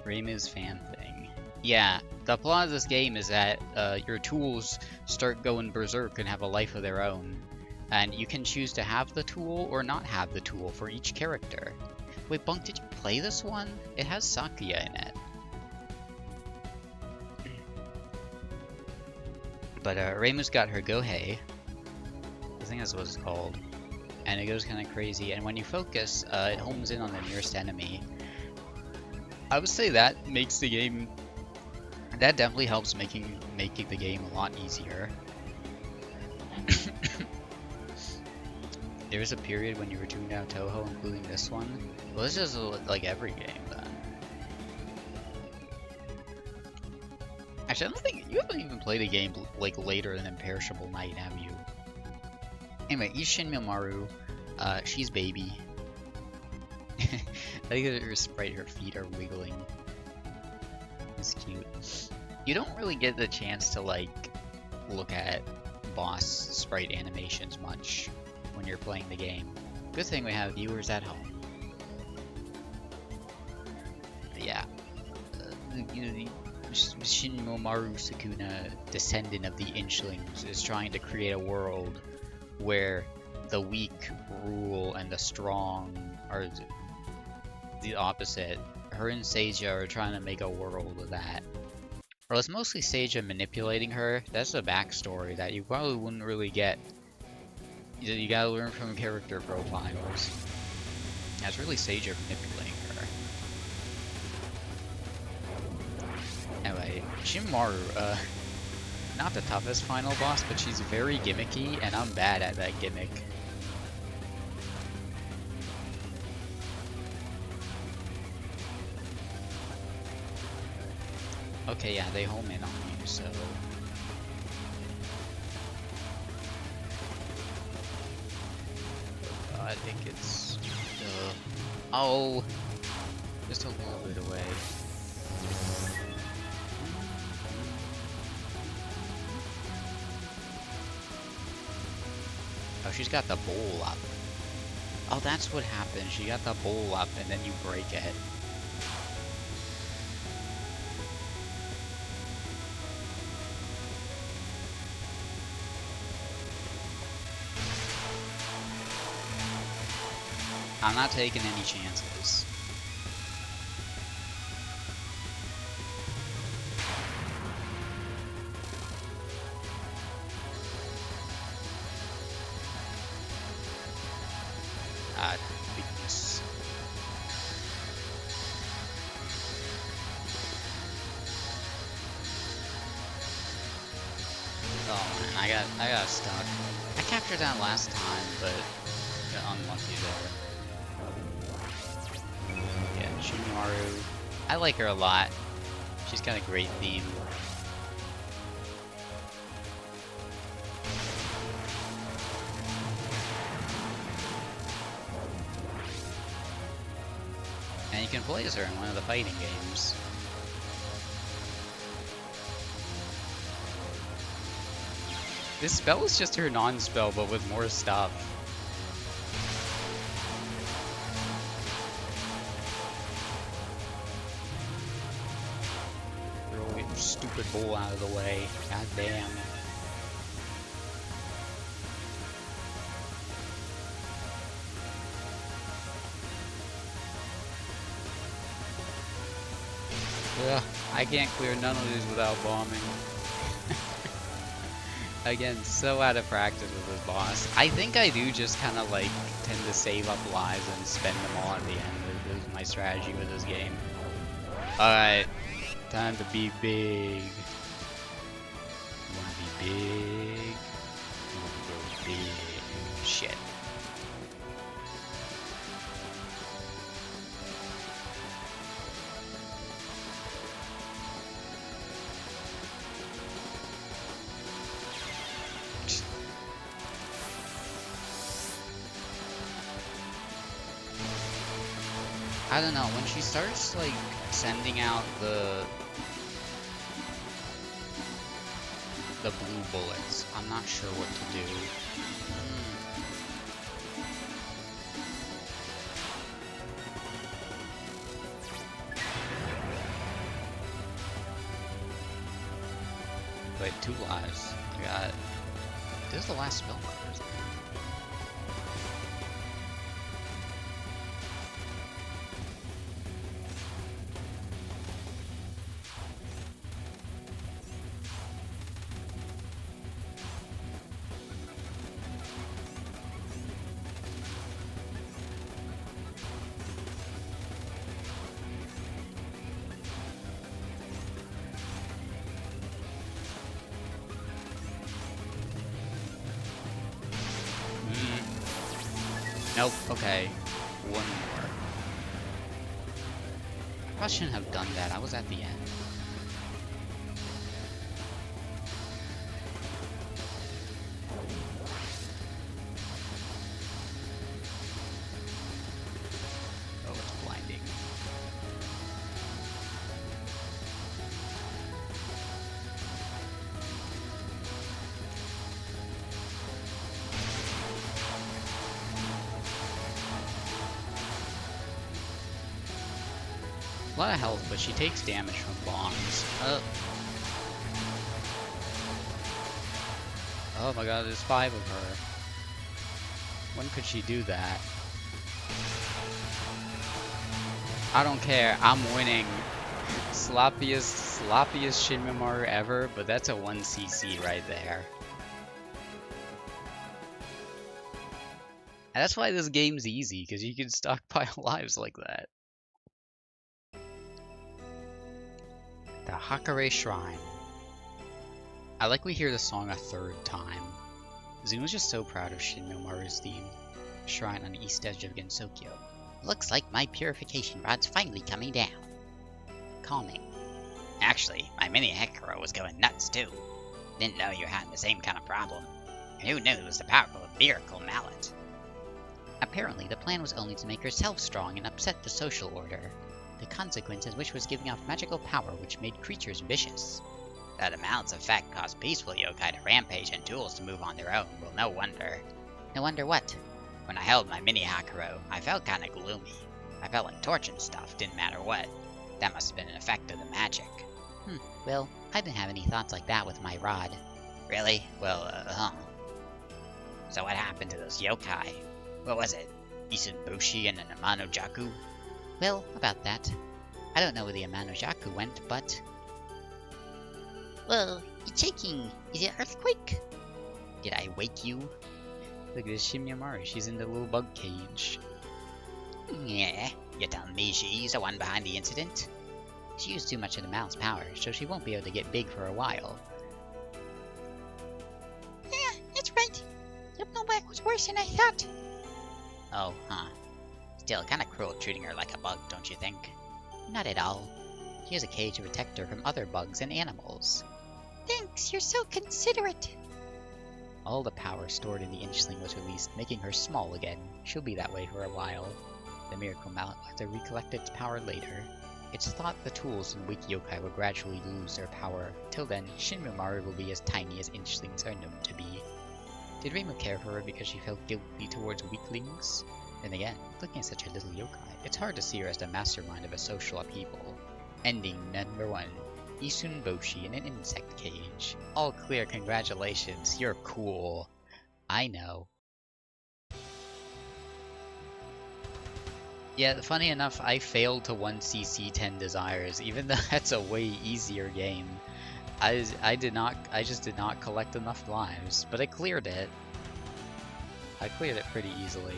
Reimu's fan thing. Yeah, the plot of this game is that your tools start going berserk and have a life of their own. And you can choose to have the tool or not have the tool for each character. Wait, Bunk, did you play this one? It has Sakuya in it. But Reimu's got her Gohei. I think that's what it's called. And it goes kind of crazy. And when you focus, it homes in on the nearest enemy. I would say that makes the game... That definitely helps making the game a lot easier. There was a period when you were tuned out Touhou, including this one. Well, this is like every game then. Actually, I don't think you haven't even played a game like later than Imperishable Night, have you? Anyway, Ishin Mimaru, she's baby. I think her sprite, her feet are wiggling. It's cute. You don't really get the chance to like look at boss sprite animations much when you're playing the game. Good thing we have viewers at home. But yeah, Shinmomaru Sukuna, descendant of the Inchlings, is trying to create a world where the weak rule and the strong are the opposite. Her and Seija are trying to make a world of that. Well, it's mostly Seija manipulating her. That's a backstory that you probably wouldn't really get. You gotta learn from character profiles. That's really Seija manipulating her. Anyway, Shinmaru, not the toughest final boss, but she's very gimmicky, and I'm bad at that gimmick. Okay, yeah, they home in on you, so... I think it's... Oh! Just a little bit away. Oh, she's got the bowl up. Oh, that's what happened. She got the bowl up, and then you break it. I'm not taking any chances. Weakness. Oh man, I got stuck. I captured that last time, but got unlucky there. Yeah, Shinmaru. I like her a lot. She's got a great theme. And you can play as her in one of the fighting games. This spell is just her non-spell, but with more stuff. Throw your stupid bowl out of the way. God damn. Ugh, I can't clear none of these without bombing. Again, so out of practice with this boss. I think I do just kind of like tend to save up lives and spend them all at the end. This is my strategy with this game. Alright, time to be big. You wanna be big? You wanna go big. Shit. I don't know, when she starts like sending out the blue bullets, I'm not sure what to do. Wait, 2 lives. I got. This is the last spell card, isn't it? Nope, okay. One more. I probably shouldn't have done that, I was at the end. Oh, it's blinding. A lot of health, but she takes damage from bombs. Oh my god, there's 5 of her. When could she do that? I don't care, I'm winning. Sloppiest Shinmemaru ever, but that's a 1cc right there. And that's why this game's easy, because you can stockpile lives like that. The Hakare Shrine. I like we hear the song a 3rd time. Zuma's just so proud of Shinnomaru's theme. Shrine on the east edge of Gensokyo. Looks like my purification rod's finally coming down. Calming. Actually, my mini Hekaro was going nuts too. Didn't know you had the same kind of problem. And who knew it was the powerful miracle mallet? Apparently, the plan was only to make herself strong and upset the social order. The consequence of which was giving off magical power which made creatures vicious. That a mallet's effect caused peaceful yokai to rampage and tools to move on their own. Well, no wonder. No wonder what? When I held my mini Hakaro, I felt kinda gloomy. I felt like torching stuff, didn't matter what. That must have been an effect of the magic. Well, I didn't have any thoughts like that with my rod. Really? Well, So what happened to those yokai? What was it? Isunboshi and an Amano-jaku? Well, about that. I don't know where the Amano-jaku went, but... Whoa, you're shaking. Is it earthquake? Did I wake you? Look at this Shinmemaru, she's in the little bug cage. Yeah, you're telling me she's the one behind the incident? She used too much of the mallet's power, so she won't be able to get big for a while. Yeah, that's right. Hypnoback was worse than I thought. Oh, huh. Still, kinda cruel treating her like a bug, don't you think? Not at all. She has a cage to protect her from other bugs and animals. Thanks, you're so considerate. All the power stored in the inchling was released, making her small again. She'll be that way for a while. The miracle mallet will have to recollect its power later. It's thought the tools and weak yokai will gradually lose their power. Till then, Shinmemaru will be as tiny as inchlings are known to be. Did Reimu care for her because she felt guilty towards weaklings? Then again, looking at such a little yokai, it's hard to see her as the mastermind of a social upheaval. Ending number 1. Isunboshi in an insect cage. All clear, congratulations, you're cool. I know. Yeah, funny enough, I failed to 1cc 10 desires, even though that's a way easier game. I just did not collect enough lives, but I cleared it. I cleared it pretty easily.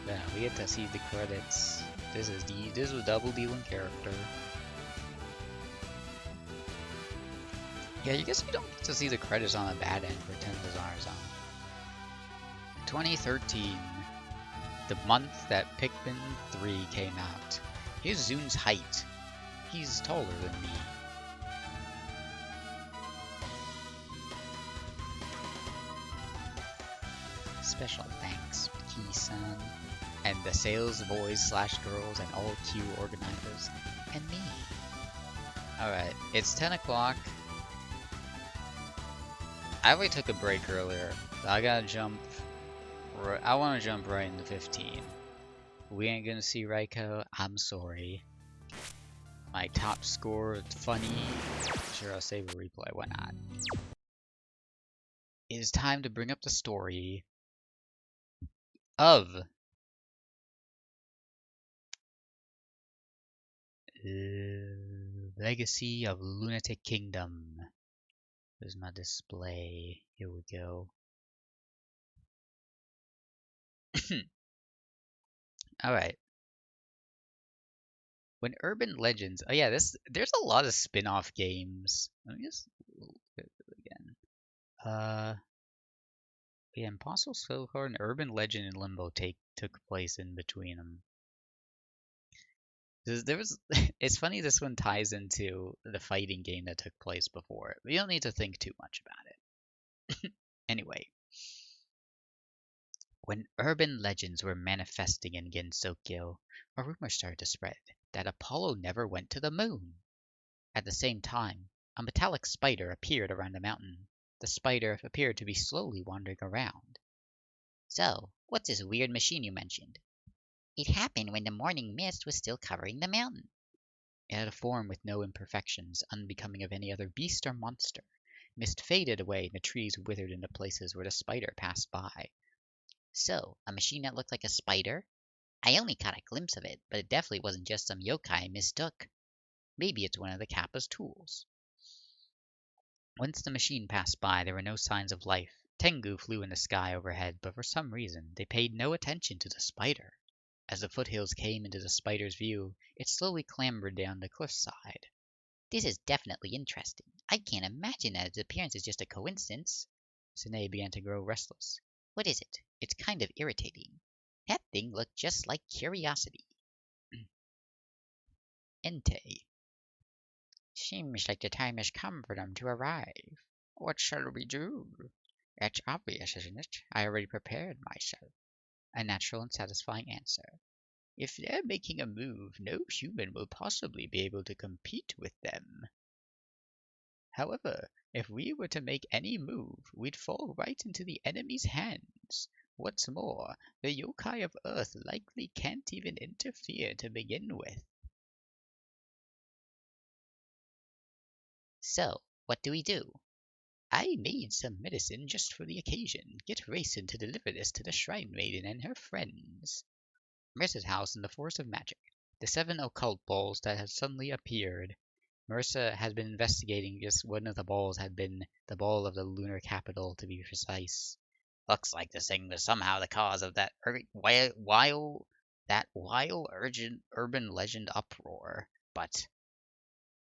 Yeah, we get to see the credits. This was double dealing character. Yeah, you guess we don't get to see the credits on the bad end for 10 Bizarre Zone. 2013, the month that Pikmin 3 came out. Here's Zun's height. He's taller than me. Special thanks, Key-san, and the sales boys / girls and all Q organizers, and me. Alright, it's 10 o'clock. I already took a break earlier. So I gotta jump. I want to jump right into 15. We ain't gonna see Raiko. I'm sorry. My top score, funny. Sure, I'll save a replay. Why not? It is time to bring up the story of Legacy of Lunatic Kingdom. There's my display. Here we go. Alright. When urban legends... Oh yeah, there's a lot of spin-off games. Let me just look at it again. Yeah, Impossible Silver and Urban Legend and Limbo took place in between them. There was... It's funny this one ties into the fighting game that took place before it. But you don't need to think too much about it. Anyway. When urban legends were manifesting in Gensokyo, a rumor started to spread that Apollo never went to the moon. At the same time, a metallic spider appeared around the mountain. The spider appeared to be slowly wandering around. So, what's this weird machine you mentioned? It happened when the morning mist was still covering the mountain. It had a form with no imperfections, unbecoming of any other beast or monster. Mist faded away and the trees withered into places where the spider passed by. So, a machine that looked like a spider? I only caught a glimpse of it, but it definitely wasn't just some yokai I mistook. Maybe it's one of the Kappa's tools. Once the machine passed by, there were no signs of life. Tengu flew in the sky overhead, but for some reason, they paid no attention to the spider. As the foothills came into the spider's view, it slowly clambered down the cliffside. This is definitely interesting. I can't imagine that its appearance is just a coincidence. Sine began to grow restless. What is it? It's kind of irritating. That thing looked just like curiosity. Entei. Seems like the time has come for them to arrive. What shall we do? It's obvious, isn't it? I already prepared myself. A natural and satisfying answer. If they're making a move, no human will possibly be able to compete with them. However, if we were to make any move, we'd fall right into the enemy's hands. What's more, the yokai of Earth likely can't even interfere to begin with. So, what do we do? I made some medicine just for the occasion. Get Raisin to deliver this to the Shrine Maiden and her friends. Marsa's house in the Forest of Magic. The 7 occult balls that had suddenly appeared. Marsa had been investigating. Just one of the balls had been the ball of the lunar capital, to be precise. Looks like this thing was somehow the cause of that wild urban legend uproar. But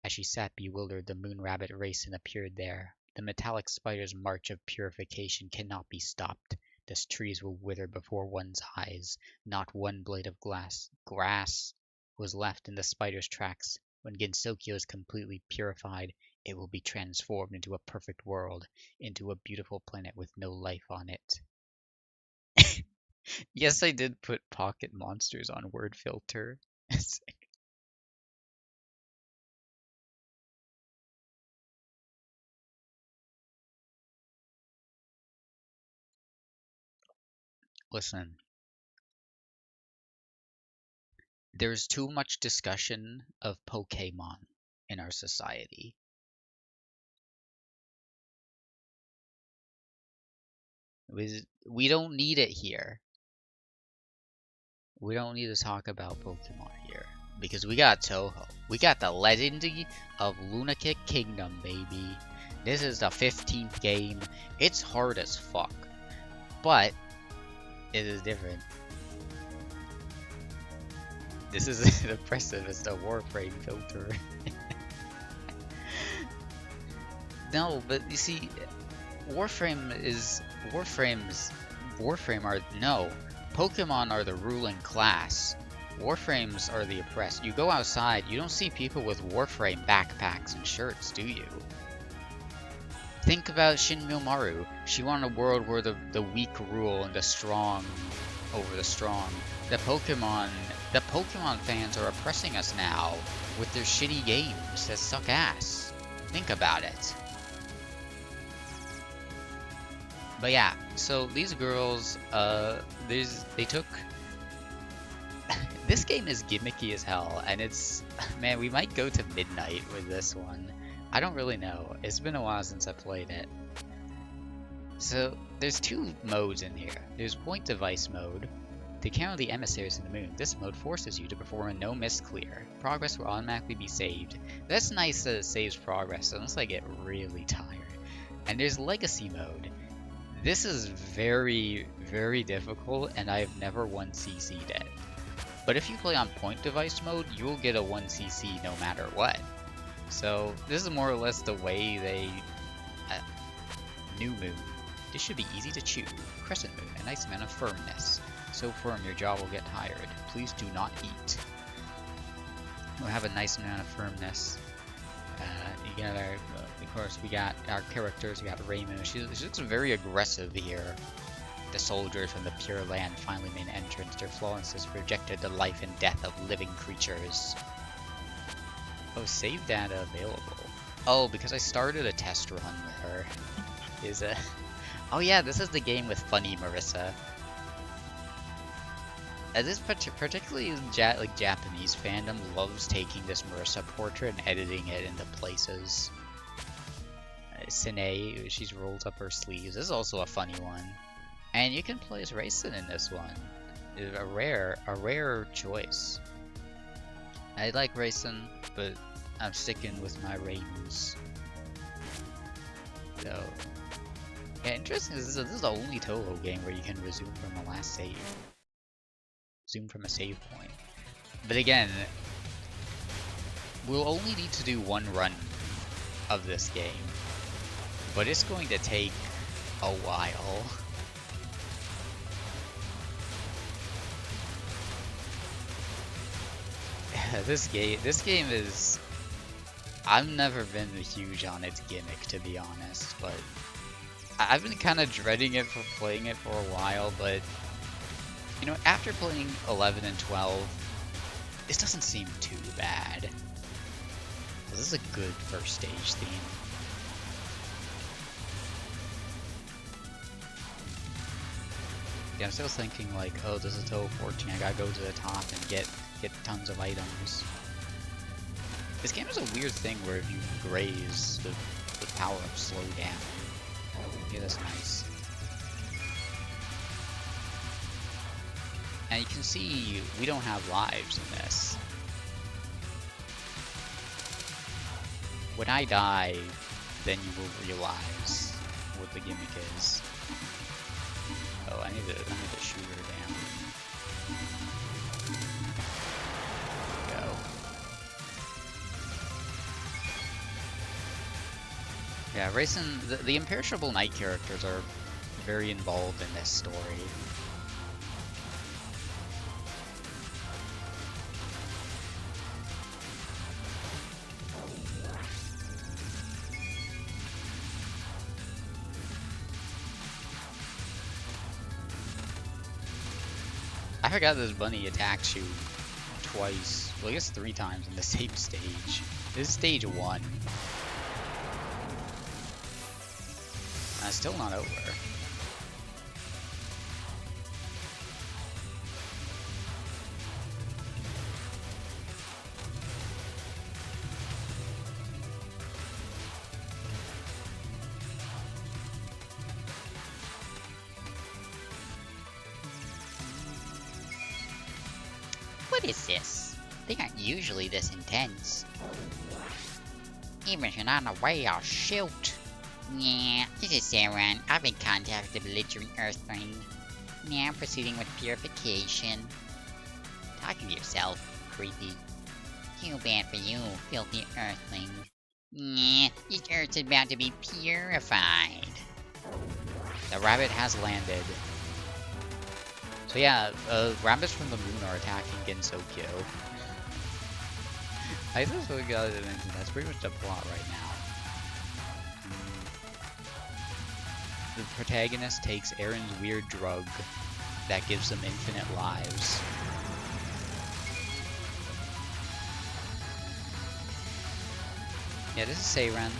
as she sat bewildered, the moon rabbit Raisin appeared there. The metallic spider's march of purification cannot be stopped. The trees will wither before one's eyes. Not one blade of grass was left in the spider's tracks. When Gensokyo is completely purified, it will be transformed into a perfect world, into a beautiful planet with no life on it. Yes, I did put pocket monsters on word filter. Listen, there's too much discussion of Pokemon in our society. We don't need it here. We don't need to talk about Pokemon here. because we got Touhou. We got the Legacy of Lunatic Kingdom, baby. This is the 15th game. It's hard as fuck, but it is different. This is as impressive as the Warframe filter. No, but you see, Warframe are, no. Pokemon are the ruling class. Warframes are the oppressed. You go outside, you don't see people with Warframe backpacks and shirts, do you? Think about Shin Milmaru. She wanted a world where the weak rule and the strong over the strong. The Pokemon fans are oppressing us now with their shitty games that suck ass. Think about it. But yeah, so these girls, they took... This game is gimmicky as hell, and it's... Man, we might go to midnight with this one. I don't really know. It's been a while since I played it. So, there's two modes in here. There's point device mode. To counter the emissaries in the moon, this mode forces you to perform a no-miss clear. Progress will automatically be saved. That's nice that it saves progress, unless I get really tired. And there's legacy mode. This is very, very difficult, and I've never 1cc'd it. But if you play on point device mode, you will get a 1cc no matter what. So this is more or less the way they... New Moon. This should be easy to chew. Crescent Moon, a nice amount of firmness. So firm your jaw will get tired. Please do not eat. We'll have a nice amount of firmness. You got our, of course, we got our characters. We got Raymond. She looks very aggressive here. The soldiers from the Pure Land finally made an entrance. Their flawlessness projected the life and death of living creatures. Oh, save data available. Oh, because I started a test run with her. Oh yeah, this is the game with funny Marissa. This particularly Japanese fandom loves taking this Marissa portrait and editing it into places. Sine, she's rolled up her sleeves. This is also a funny one. And you can play as Raisin in this one. A rare choice. I like Raisin, but I'm sticking with my Rains. So, yeah, interesting. This is the only Touhou game where you can resume from the last save. Zoom from a save point. But again, we'll only need to do one run of this game. But it's going to take a while. This game is... I've never been huge on its gimmick, to be honest, but I've been kind of dreading it for playing it for a while, but you know, after playing 11 and 12, this doesn't seem too bad. This is a good first stage theme. Yeah, I'm still thinking like, oh, this is Touhou 14, I gotta go to the top and get tons of items. This game is a weird thing where if you graze, the power-ups slow down. Yeah, that's nice. And you can see we don't have lives in this. When I die, then you will realize what the gimmick is. Oh, I need to shoot her down. Go. Yeah, Raisin, the Imperishable Knight characters are very involved in this story. I forgot this bunny attacks you twice. Well, I guess 3 times in the same stage. This is stage 1. And it's still not over. What is this? They aren't usually this intense. Even if you're not away, I'll shoot. Yeah, this is Saran. I've been contacted with the belligerent Earthling. Now proceeding with purification. Talking to yourself, creepy. Too bad for you, filthy Earthling. Yeah, this Earth's about to be purified. The rabbit has landed. So yeah, rabbits from the moon are attacking Gensokyo. I just gotta mention, that's pretty much the plot right now. The protagonist takes Aaron's weird drug that gives them infinite lives. Yeah, this is Seiren.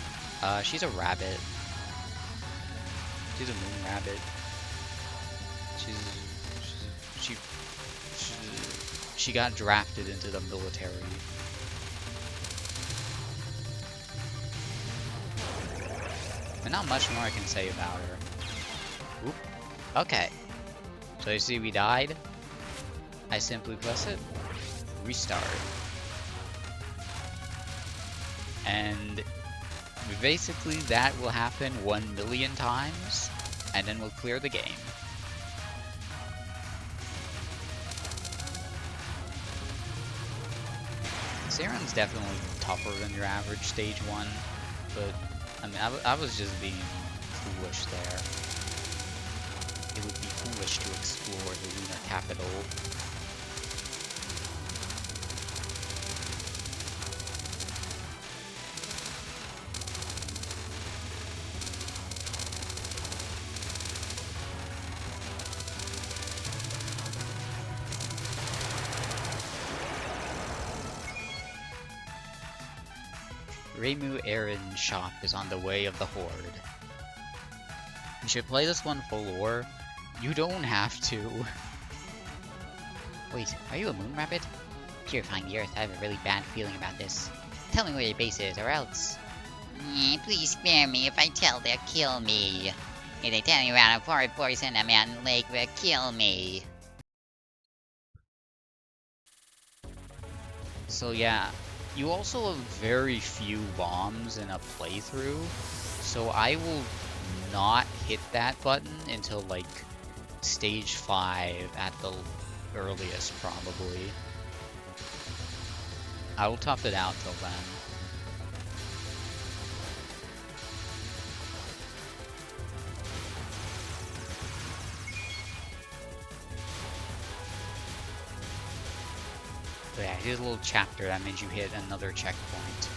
She's a rabbit. She's a moon rabbit. She got drafted into the military. And not much more I can say about her. Oop. Okay. So you see we died. I simply press it. Restart. And basically that will happen 1,000,000 times. And then we'll clear the game. Saren's definitely tougher than your average stage 1. But I mean, I was just being foolish there. It would be foolish to explore the lunar capital. Reimu Aaron's shop is on the way of the Horde. You should play this one full lore. You don't have to. Wait, are you a moon rabbit? Purifying the earth, I have a really bad feeling about this. Tell me where your base is, or else. Please spare me. If I tell, they'll kill me. If they tell me around a forest poison a mountain lake, will kill me. So yeah. You also have very few bombs in a playthrough, so I will not hit that button until like stage 5 at the earliest, probably. I will tough it out till then. So yeah, here's a little chapter that means you hit another checkpoint.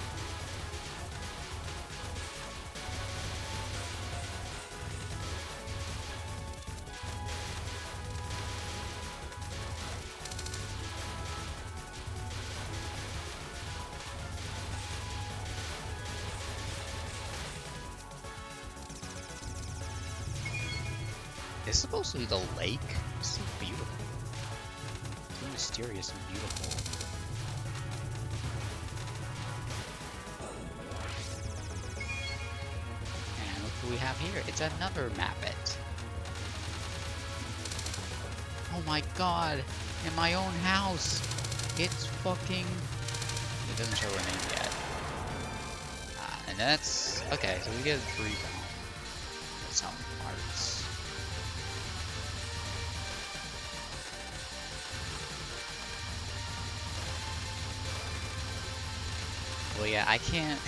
It's supposed to be the lake. It's so beautiful. So mysterious and beautiful. And look who we have here. It's another Mappet. Oh my god! In my own house! It's fucking... It doesn't show her name yet. And that's... Okay, so we get 3 some parts. Well, yeah, I can't...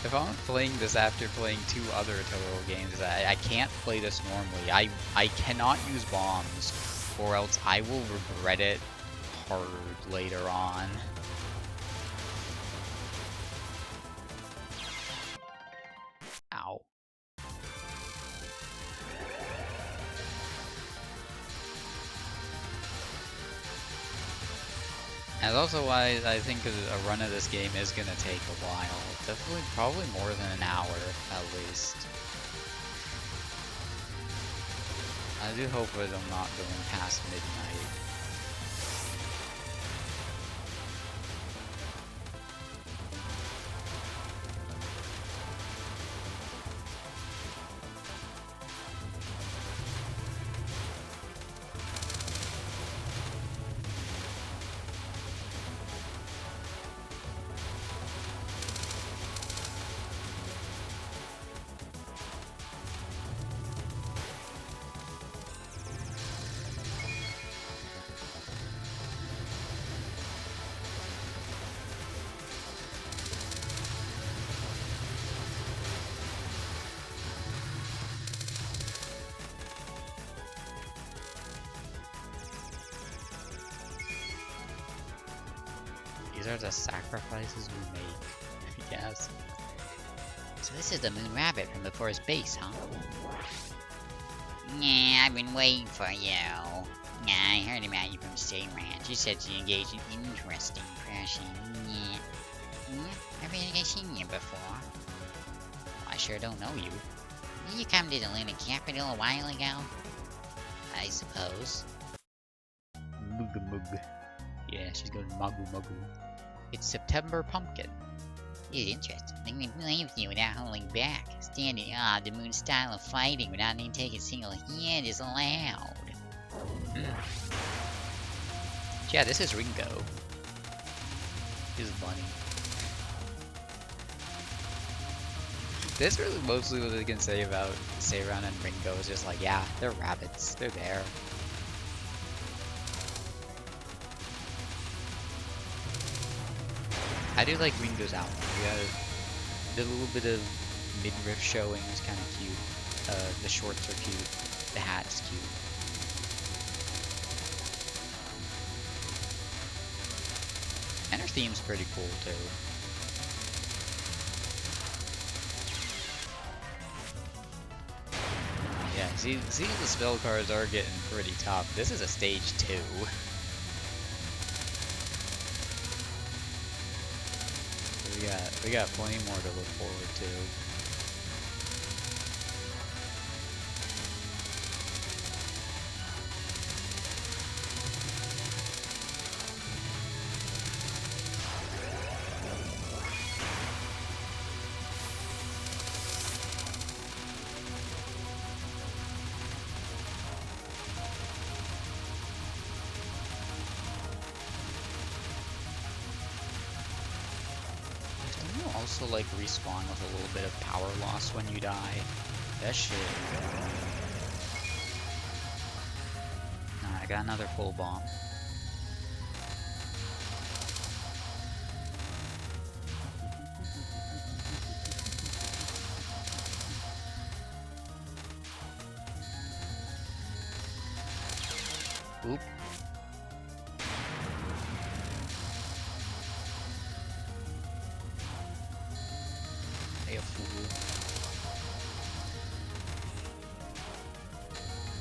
If I'm playing this after playing 2 other Touhou games, I can't play this normally. I cannot use bombs, or else I will regret it hard later on. Ow. And also why I think a run of this game is gonna take a while. Definitely, probably more than an hour, at least. I do hope that I'm not going past midnight. These are the sacrifices we make. Yes. So this is the Moon Rabbit from before his base, huh? Yeah, I've been waiting for you. Yeah, I heard about you from State Ranch. You said you engaged in interesting crashing. Yeah. I think I've seen you before. I sure don't know you. Did you come to the Lunatic Capital a while ago? I suppose. Mug mug. Yeah, she's going magu magu. It's September Pumpkin. It's interesting. They can play with you without holding back. Standing the Moon style of fighting without needing to take a single hit is allowed. Yeah, this is Ringo. This is Bunny. This really mostly what I can say about Seiran and Ringo is just like, yeah, they're rabbits. They're there. I do like Ringo's outfit. We got the little bit of midriff showing is kind of cute. The shorts are cute. The hat's cute. And her theme's pretty cool too. Yeah, see the spell cards are getting pretty tough. This is a stage 2. We got plenty more to look forward to. Also like respawn with a little bit of power loss when you die. That shit. Alright, I got another full bomb. Oop.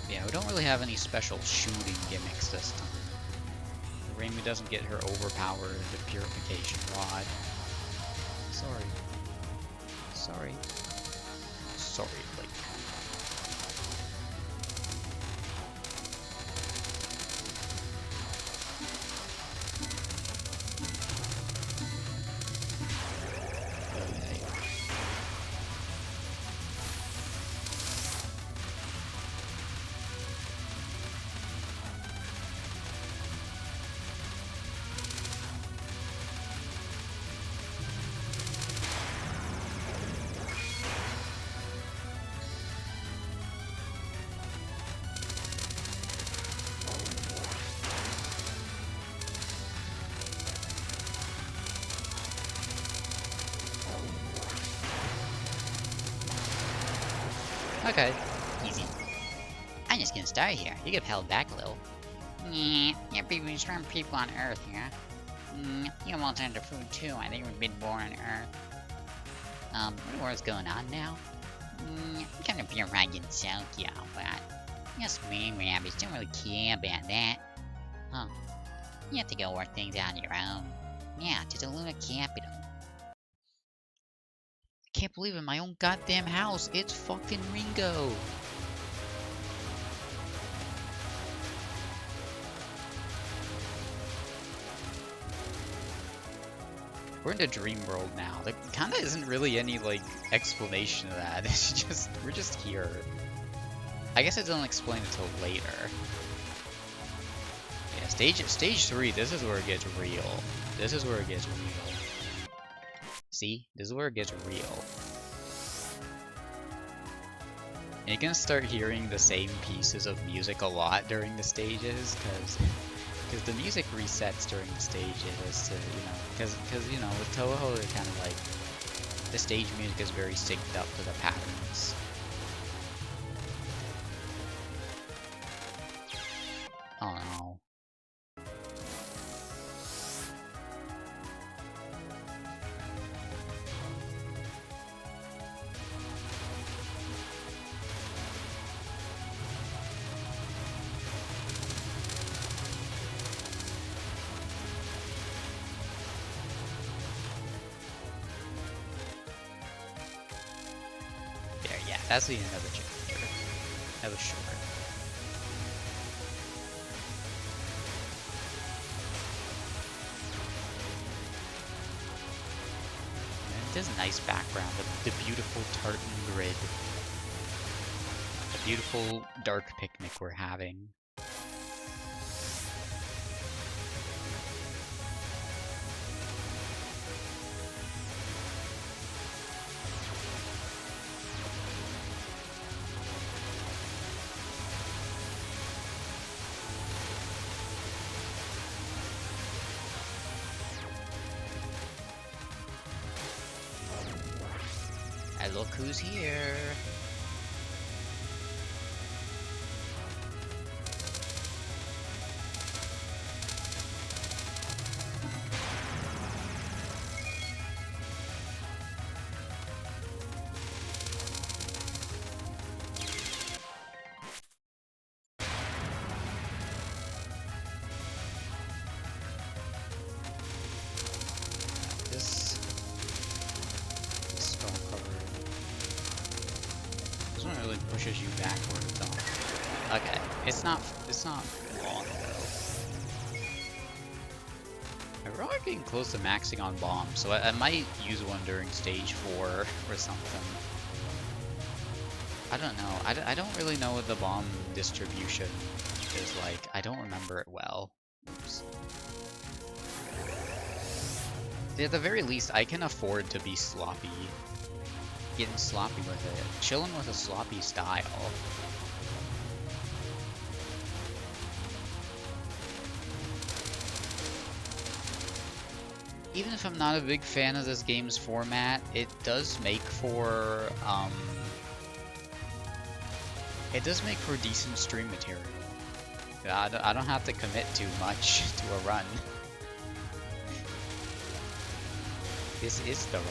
Yeah, we don't really have any special shooting gimmicks this time. Raimi doesn't get her overpowered the purification rod. Sorry. Sorry. Sorry, Blake. Okay. Easy. I'm just gonna start here. You get held back a little. Yeah, you're people strong people on Earth here. You almost turned to food too. I think we've been born on Earth. What's going on now? I'm kind of be around Gensokyo, but us moon rabbits don't really care about that. Huh. You have to go work things out on your own. Yeah, to the Lunar Capital. I can't believe in my own goddamn house, it's fucking Ringo. We're in the dream world now. There kinda isn't really any, like, explanation of that. It's just, we're just here. I guess it doesn't explain it till later. Yeah, stage 3, this is where it gets real. This is where it gets real. See? This is where it gets real. And you're gonna start hearing the same pieces of music a lot during the stages, because the music resets during the stages to, because with Touhou, they're kind of like, the stage music is very synced up to the patterns. Oh no. That's the another chapter. That was short. And there's a nice background of the beautiful tartan grid. The beautiful dark picnic we're having. And look who's here. This spell cover. This one really pushes you backward though. Okay, it's not long though. We're all getting close to maxing on bombs, so I might use one during stage 4 or something. I don't know. I don't really know what the bomb distribution is like. I don't remember it well. Oops. At the very least, I can afford to be sloppy. Getting sloppy with it. Chilling with a sloppy style. Even if I'm not a big fan of this game's format, it does make for, decent stream material. I don't have to commit too much to a run. This is the run.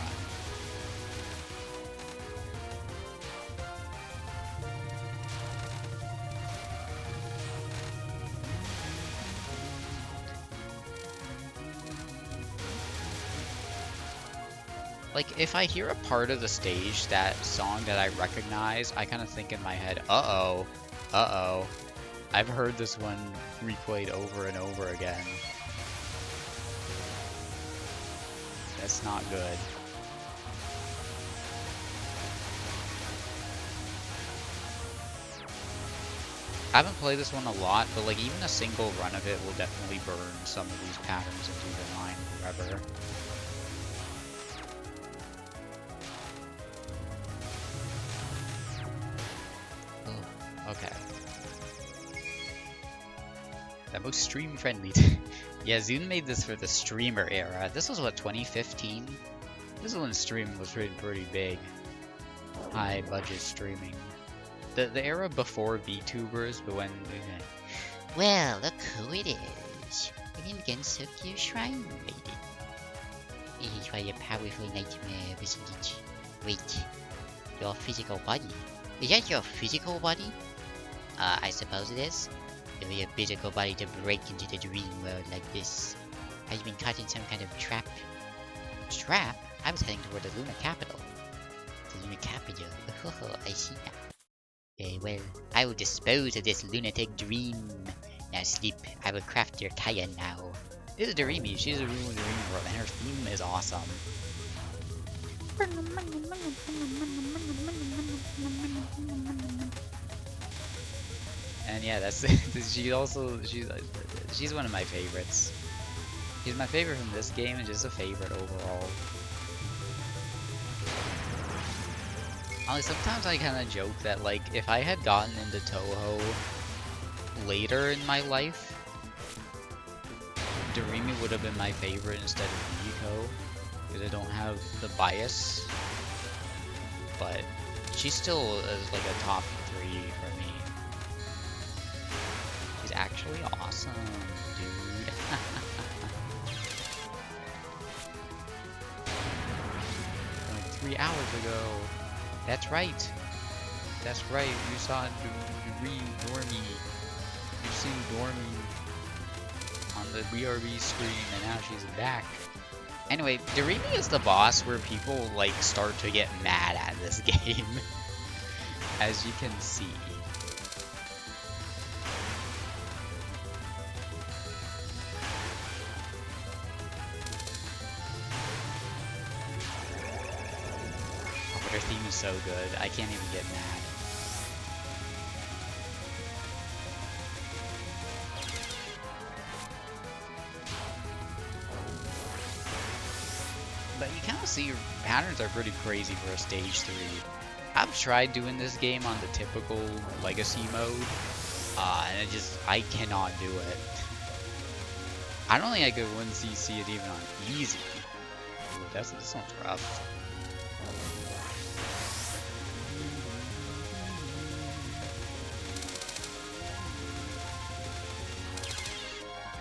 Like, if I hear a part of the stage, that song that I recognize, I kind of think in my head, uh-oh, uh-oh. I've heard this one replayed over and over again. That's not good. I haven't played this one a lot, but like even a single run of it will definitely burn some of these patterns into your mind forever. Oh, okay. That most stream friendly. Yeah, Zune made this for the streamer era. This was what, 2015? This is when streaming was pretty big. High budget streaming. The era before VTubers, but when... Well, look who it is. We're in Gensokyo Shrine Lady. It is quite a powerful nightmare, isn't it? Wait, your physical body. Is that your physical body? I suppose it is. It'll be a physical body to break into the dream world like this. Have you been caught in some kind of trap? Trap? I was heading toward the Luna capital. The Luna capital? Oh, I see now. Very well. I will dispose of this lunatic dream. Now sleep. I will craft your Kaya now. This is Doremi. She's a rule in Dream World, and her theme is awesome. And yeah, that's she's one of my favorites. She's my favorite from this game, and just a favorite overall. Honestly, sometimes I kind of joke that like if I had gotten into Touhou later in my life, Doremi would have been my favorite instead of Miko, because I don't have the bias. But she still is like a top 3 for me. She's actually awesome, dude. Like 3 hours ago. That's right. That's right. You saw Doremi. You've seen Doremi on the BRB screen, and now she's back. Anyway, Doremi is the boss where people like start to get mad at this game. as you can see. Oh, but her theme is so good, I can't even get mad. But you kind of see your patterns are pretty crazy for a stage 3. I've tried doing this game on the typical legacy mode, and I cannot do it. I don't think I could 1cc it even on easy. Ooh, this one's rough.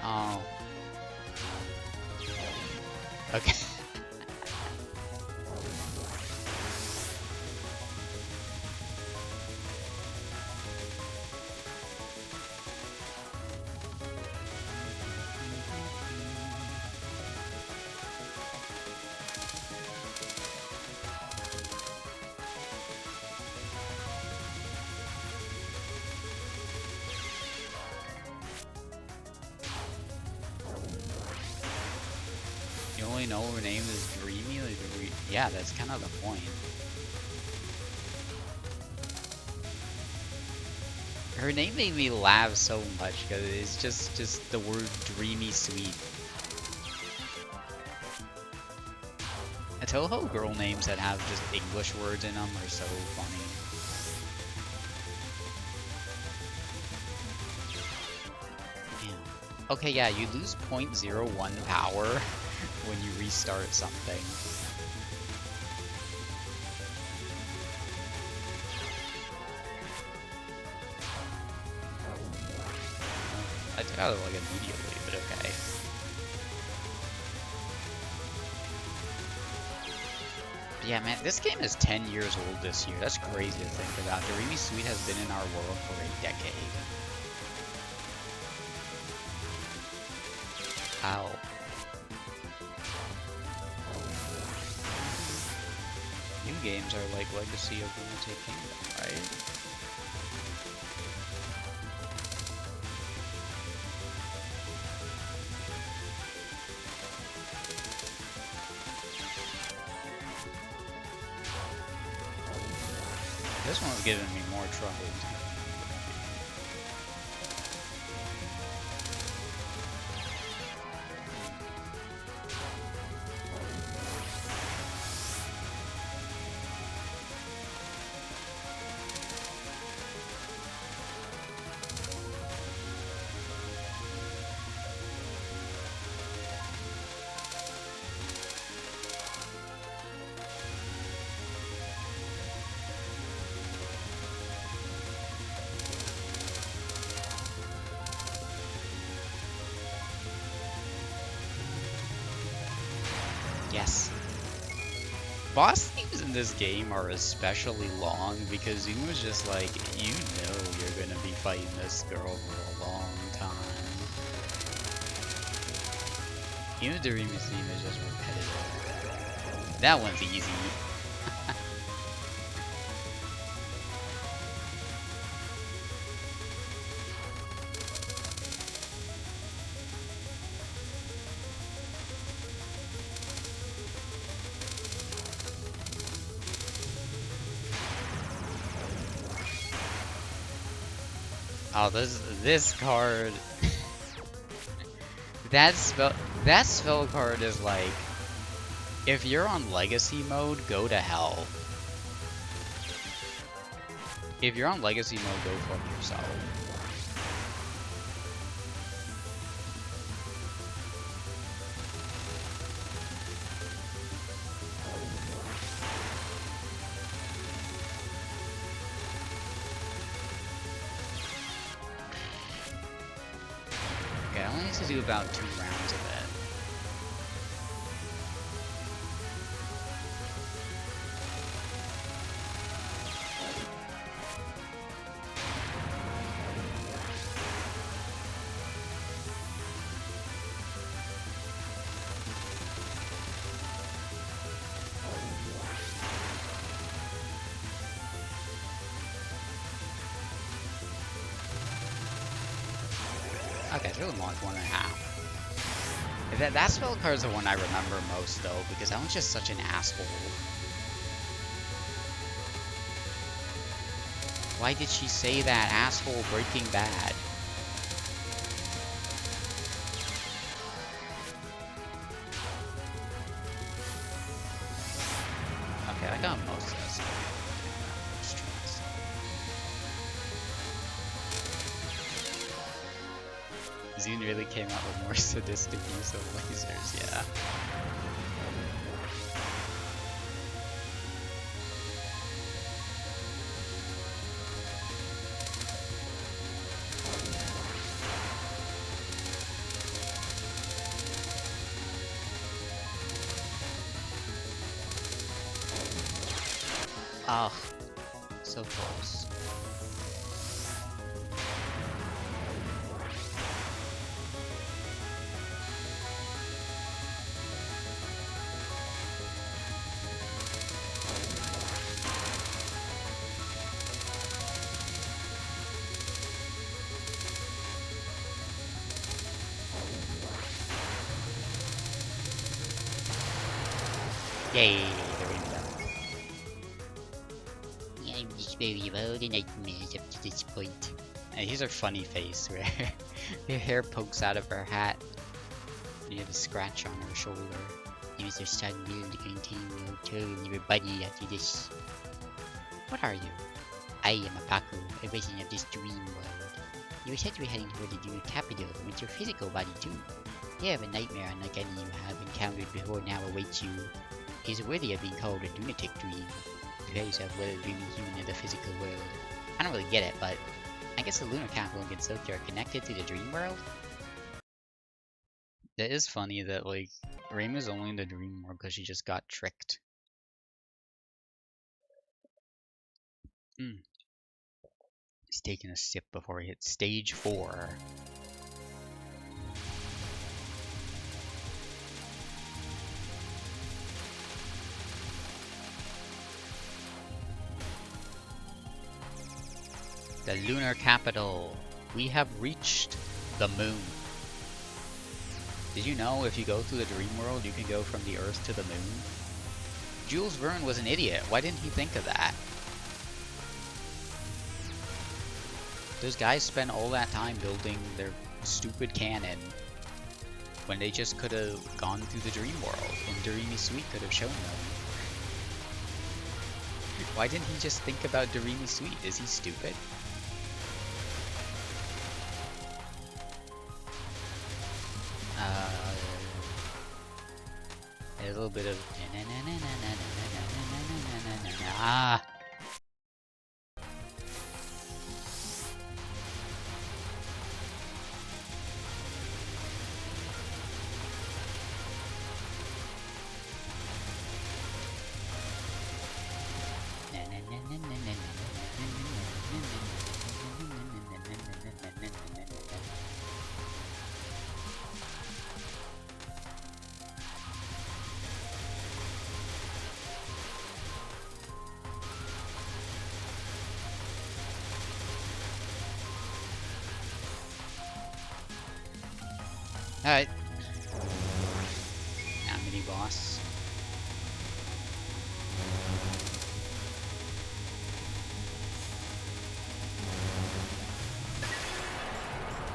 Oh. Okay. You only know her name is Dreamy? Like, yeah, that's kind of the point. Her name made me laugh so much because it's just the word dreamy sweet. A Touhou girl names that have just English words in them are so funny. Yeah. Okay, yeah, you lose 0.01 power when you restart something. I took out like immediately, but okay. But yeah, man, this game is 10 years old this year. That's crazy to think about. Dreamy Sweet has been in our world for a decade. Ow. New games are like Legacy of Lunatic Kingdom, right? This one's giving me more trouble. Yes. Boss themes in this game are especially long because Zuma's just like, you know you're gonna be fighting this girl for a long time. Even the Dreamy theme is just repetitive. That one's easy. Oh, this card. that spell card is like, if you're on Legacy mode, go to hell. If you're on Legacy mode, go fuck yourself. Okay, I only need to do about 2 rounds of it. Okay, it's really more like 1.5. That spell card is the one I remember most, though, because that one's just such an asshole. Why did she say that? Asshole Breaking Bad. Okay, I got most of this. Let's try this. Zune really came out with more sadistic use of lasers, yeah. Oh, so close. Yay, the rainbow. I'm just very well the nightmares up to this point. And here's her funny face where her hair pokes out of her hat. And you have a scratch on her shoulder. It was their son will to continue telling everybody after this. What are you? I am a Baku, a resident of this dream world. You were said to be heading toward the lunar capital with your physical body too. You have a nightmare unlike any you have encountered before now awaits you. It is worthy of being called a lunatic dream. Prepare yourself well dreaming human of the physical world. I don't really get it, but I guess the lunar capital and Gensokyo are connected to the dream world? It is funny that, like, Reima's only in the dream world because she just got tricked. He's taking a sip before he hits stage 4. The lunar capital. We have reached the moon. Did you know if you go through the dream world, you can go from the Earth to the moon? Jules Verne was an idiot. Why didn't he think of that? Those guys spent all that time building their stupid cannon when they just could have gone through the dream world and Doremi Sweet could have shown them. Why didn't he just think about Doremi Sweet? Is he stupid? A little bit of ah. Alright. Now mini boss.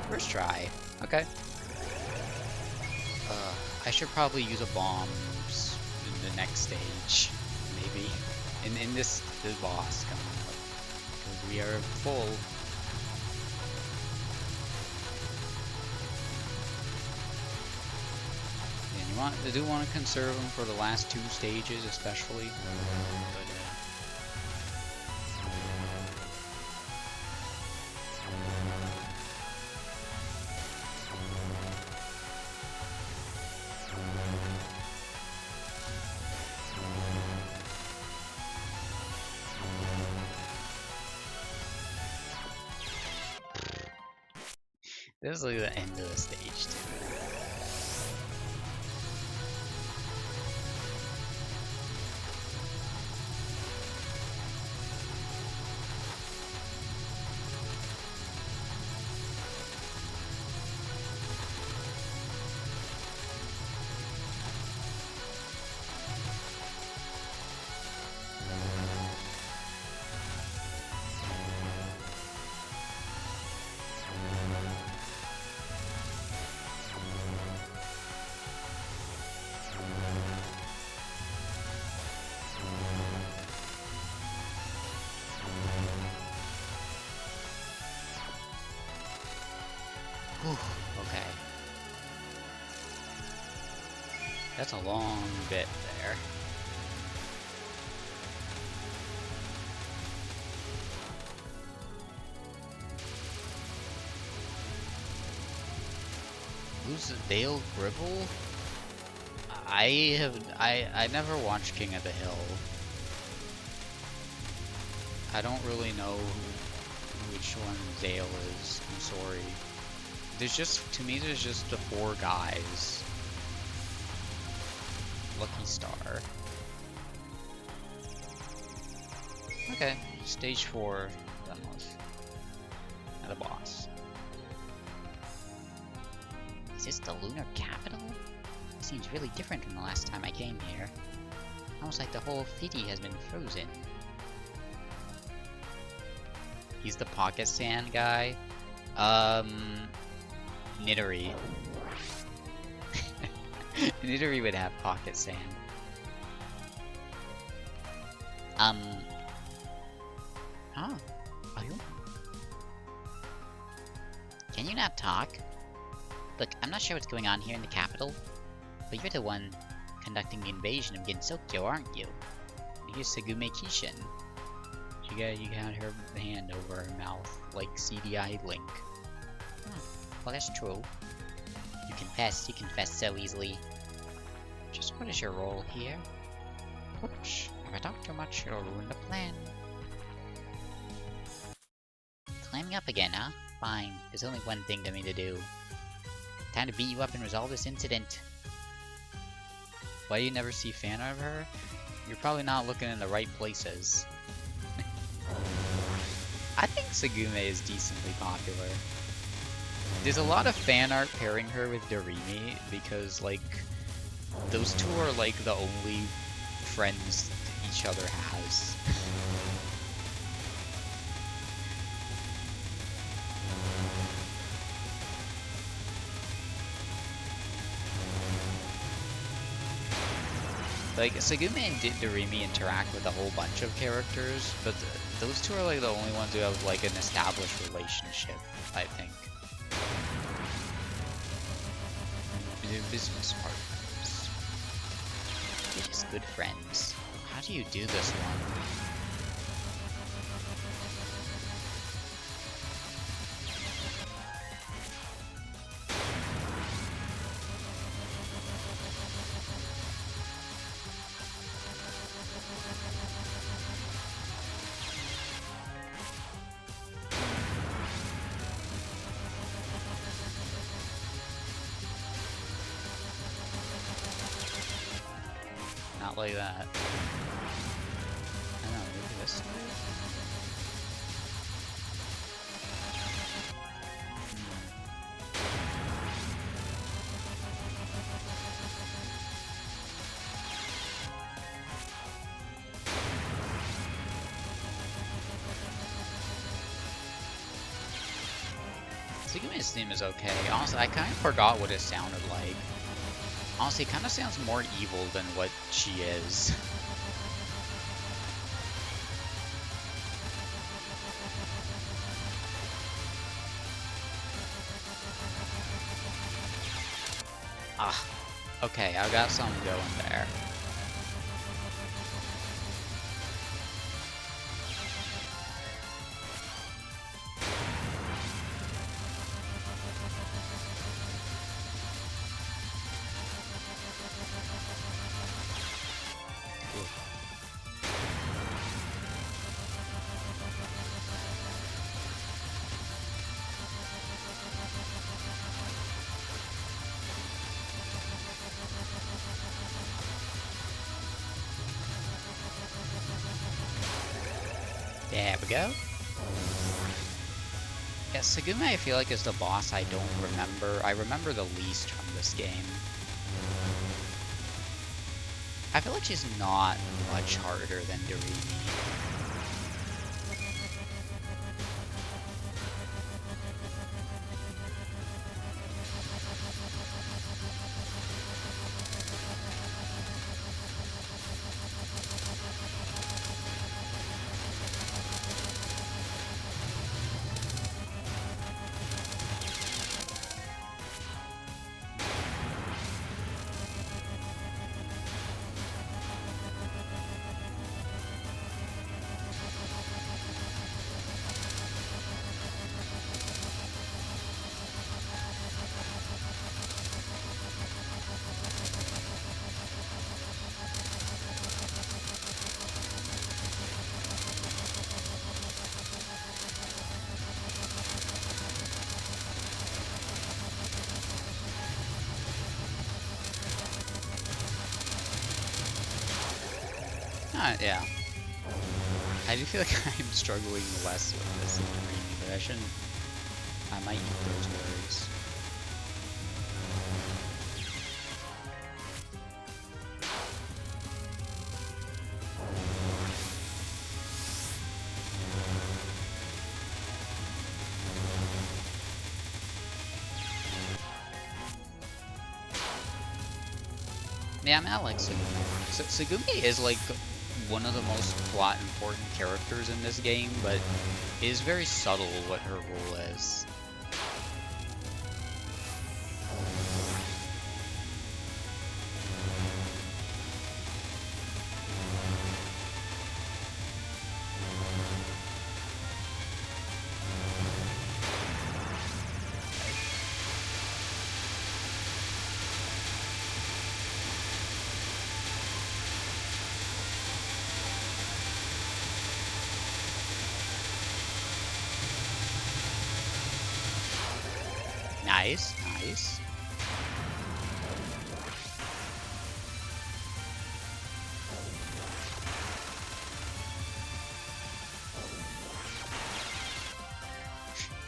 First try. Okay. I should probably use a bomb in the next stage. Maybe. In this boss coming up. Because we are full. I do want to conserve them for the last 2 stages, especially. But, this is like the end of the stage, too. Whew, okay. That's a long bit there. Who's Dale Gribble? I never watched King of the Hill. I don't really know which one Dale is. I'm sorry. To me there's just the 4 guys. Lucky Star. Okay, stage 4 done with. And the boss. Is this the lunar capital? It seems really different from the last time I came here. Almost like the whole city has been frozen. He's the pocket sand guy. Nidori. Nidori would have pocket sand. Huh? Are you? Can you not talk? Look, I'm not sure what's going on here in the capital, but you're the one conducting the invasion of Gensokyo, aren't you? Here's Sagume Kishin. You got her hand over her mouth, like CDI Link. Well, that's true. You confess so easily. Just what is your role here? Oops, if I talk too much, it'll ruin the plan. Climbing up again, huh? Fine, there's only one thing for me to do. Time to beat you up and resolve this incident. Why do you never see fan art of her? You're probably not looking in the right places. I think Sagume is decently popular. There's a lot of fan art pairing her with Doremi because, like, those two are like the only friends each other has. Like, Sagume and Doremi interact with a whole bunch of characters, but those two are like the only ones who have like an established relationship, I think. They're business partners. They're just good friends. How do you do this one? Not like that. I don't know, maybe this way? Sagume's theme is okay. Honestly, I kind of forgot what it sounded like. Honestly, it kind of sounds more evil than what she is. Ah, okay, I got something going there. There we go. Yeah, Sagume I feel like is the boss I don't remember. I remember the least from this game. I feel like she's not much harder than Doremi. Yeah. I do feel like I'm struggling less with this than Dreamy, but I shouldn't. I might eat those words. Yeah, I mean, I like Tsugumi. Tsugumi is like one of the most plot important characters in this game, but it is very subtle what her role is. Nice, nice.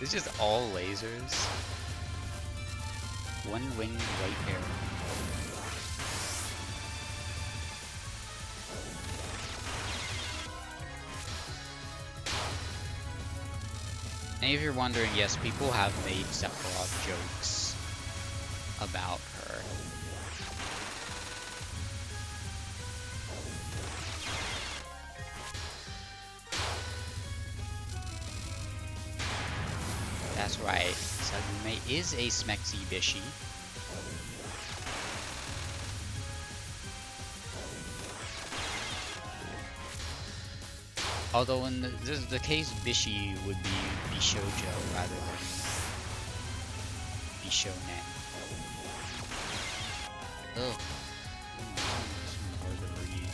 It's just all lasers. One winged white arrow. And if you're wondering, yes, people have made Sephiroth jokes about her. That's right, Sagume is a Smexy Bishi. Although in the case, Bishi would be Bishojo rather than Bishonen. Ugh. This one's hard to read.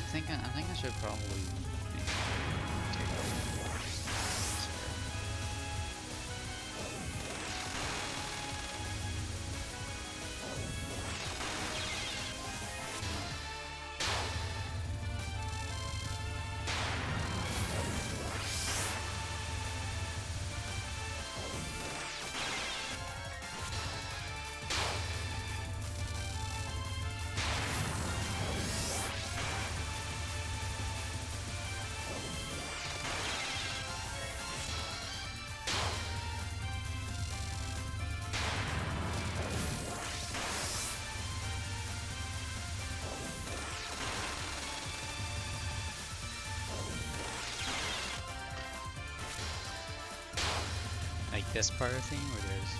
I think I should probably take off. Like this part of thing, where there's...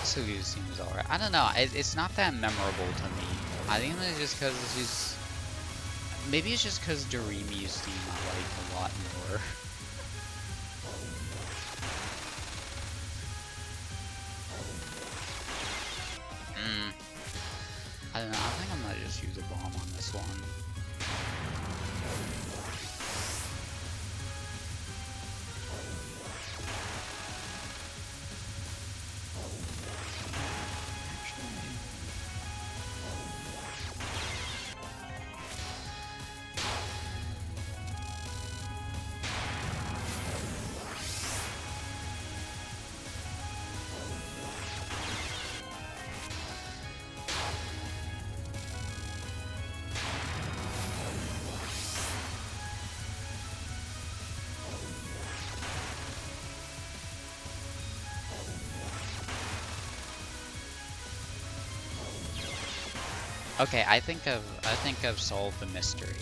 Sugu seems alright. I don't know, it's not that memorable to me. I think it's just because she's... Maybe it's just because Doremi's theme I like a lot more. I don't know, I think I'm gonna just use a bomb on this one. Okay, I think I've solved the mystery.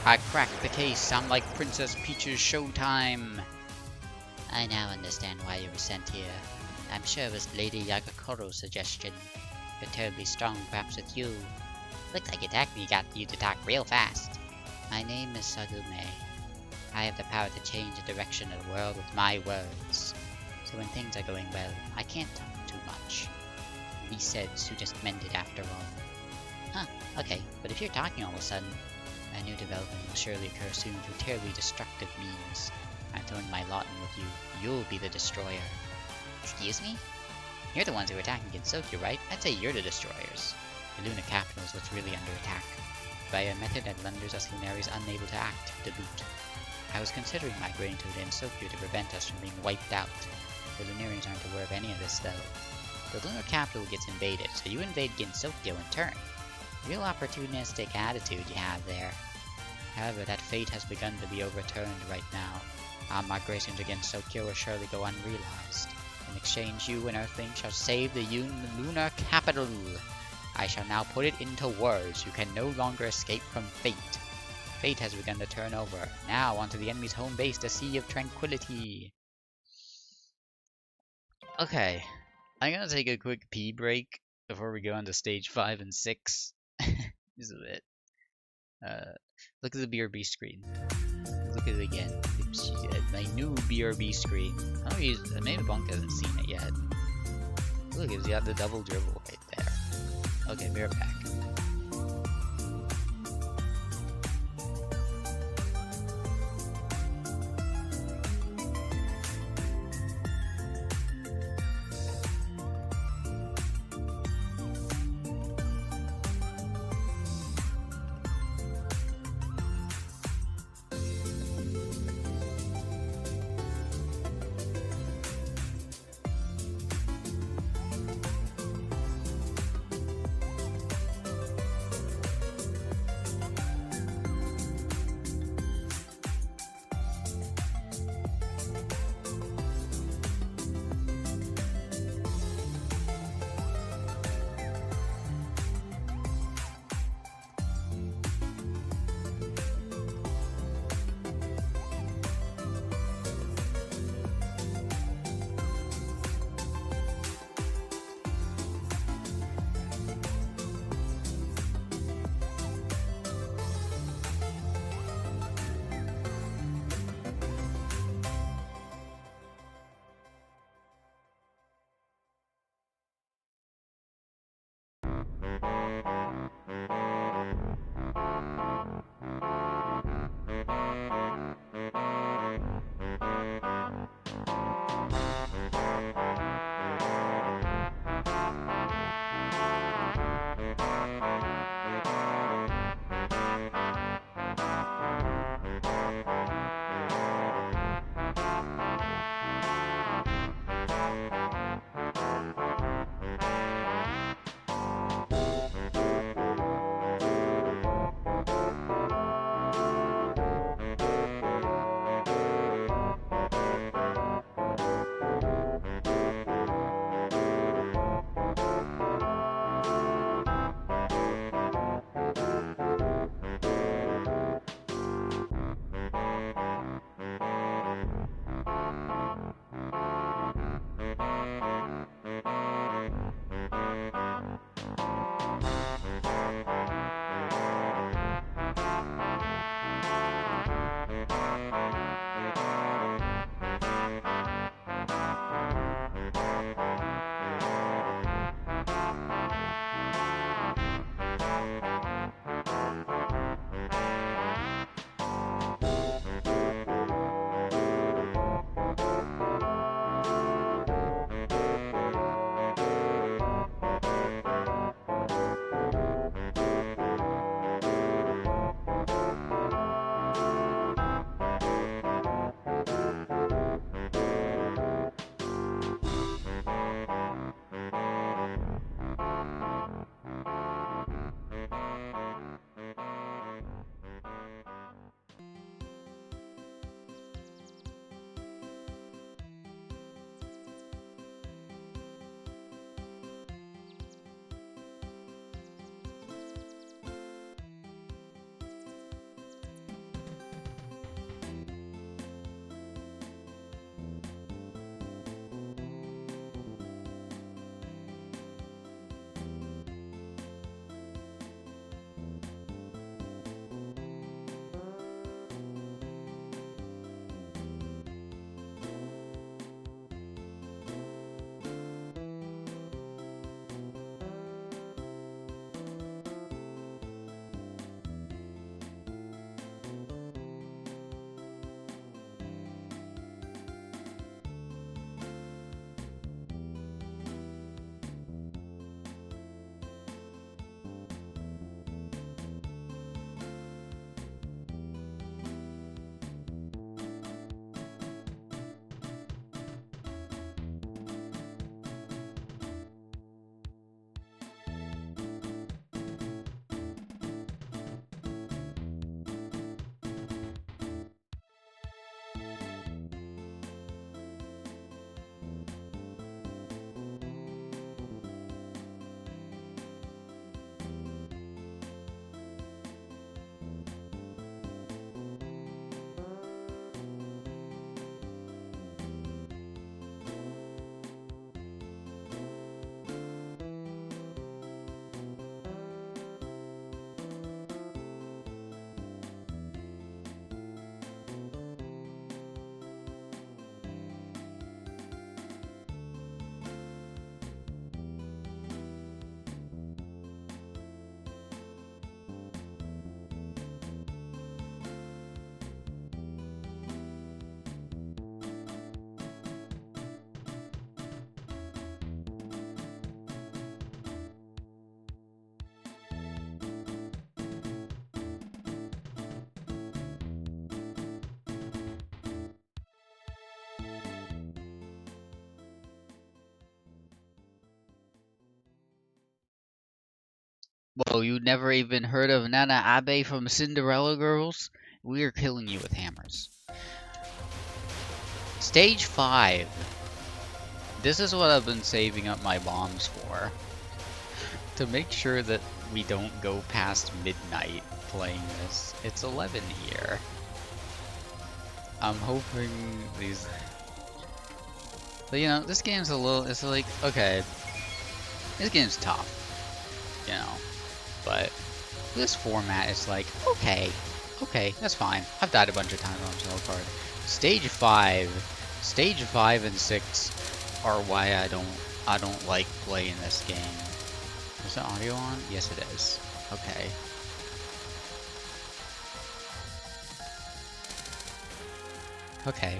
I cracked the case. I'm like Princess Peach's showtime. I now understand why you were sent here. I'm sure it was Lady Yagakoro's suggestion. You're terribly strong, perhaps with you. Looks like it actually got you to talk real fast. My name is Sagume. I have the power to change the direction of the world with my words. So when things are going well, I can't talk too much. He said Sue just meant it after all. Huh, okay, but if you're talking all of a sudden, a new development will surely occur soon through terribly destructive means. I'm throwing my lot in with you. You'll be the destroyer. Excuse me? You're the ones who were attacking Gensokyo, right? I'd say you're the destroyers. The Luna capital is what's really under attack. By a method that renders us Lunaries unable to act, to boot. I was considering migrating to Gensokyo to prevent us from being wiped out. The Lunarians aren't aware of any of this, though. The Lunar capital gets invaded, so you invade Gensokyo in turn. Real opportunistic attitude you have there. However, that fate has begun to be overturned right now. Our migrations against Gensokyo will surely go unrealized. In exchange, you and Earthlings shall save the Lunar capital. I shall now put it into words. You can no longer escape from fate. Fate has begun to turn over. Now onto the enemy's home base, the Sea of Tranquility. Okay, I'm gonna take a quick pee break before we go on to stage 5 and 6. Just a bit. Look at the BRB screen. Look at it again. My new BRB screen. Oh, maybe Bonk hasn't seen it yet. Look, it's got the double dribble right there. Okay, we're back. Whoa, you never even heard of Nana Abe from Cinderella Girls? We're killing you with hammers. Stage 5. This is what I've been saving up my bombs for. To make sure that we don't go past midnight playing this. It's 11 here. I'm hoping these... But you know, this game's a little... It's like, okay. This game's tough. You know. But this format is like, okay. Okay, that's fine. I've died a bunch of times on Solo Card. Stage 5. Stage 5 and 6 are why I don't like playing this game. Is the audio on? Yes, it is. Okay. Okay.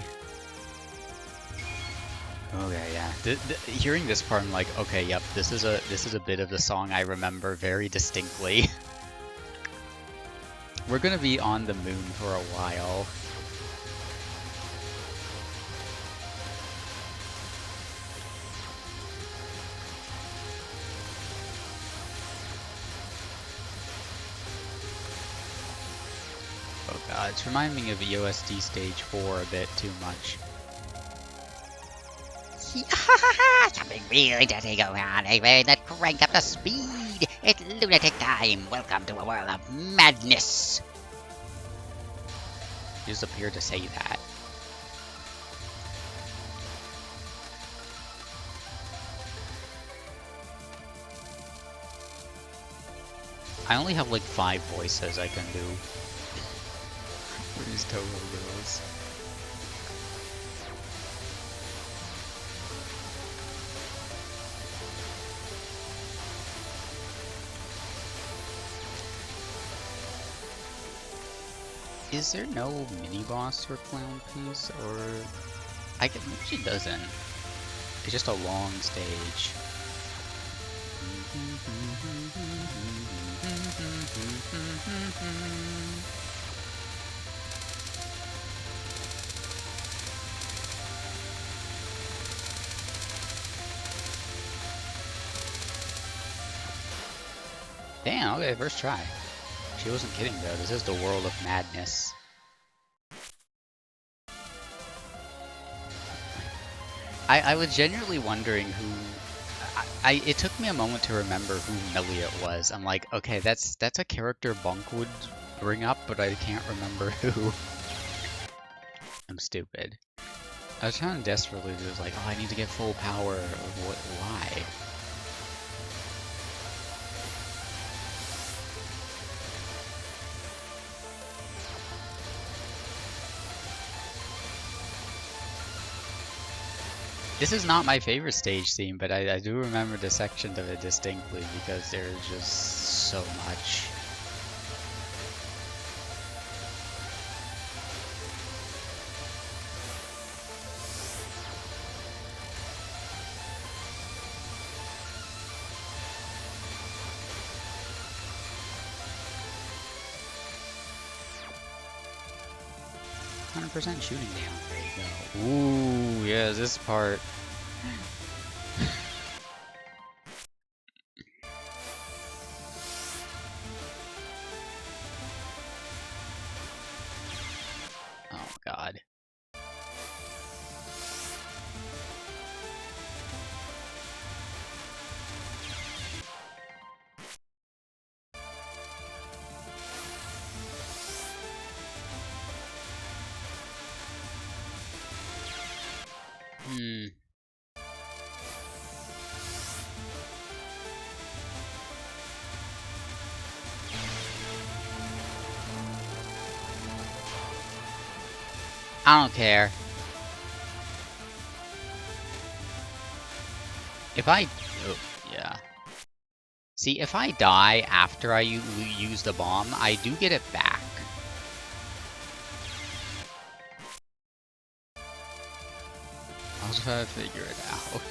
Okay, yeah. Hearing this part, I'm like, okay, yep. This is a bit of the song I remember very distinctly. We're gonna be on the moon for a while. Oh god, it's reminding me of EOSD Stage 4 a bit too much. Something really dirty going on, eh? Let's crank up the speed. It's lunatic time. Welcome to a world of madness. You just appeared to say that. I only have like 5 voices I can do for these Touhou girls. Is there no mini-boss for Clown Piece, or... maybe she doesn't. It's just a long stage. Damn, okay, first try. She wasn't kidding though, this is the world of madness. I was genuinely wondering who... it took me a moment to remember who Milliot was. I'm like, okay, that's a character Bunk would bring up, but I can't remember who. I'm stupid. I was trying desperately to just like, oh, I need to get full power. Why? 'This is not my favorite stage theme, but I do remember the sections of it distinctly because there's just so much. % shooting down. There you go. Ooh, yeah, this part. Oh god. I don't care. If I... Oh, yeah. See, if I die after I use the bomb, I do get it back. I was trying to figure it out.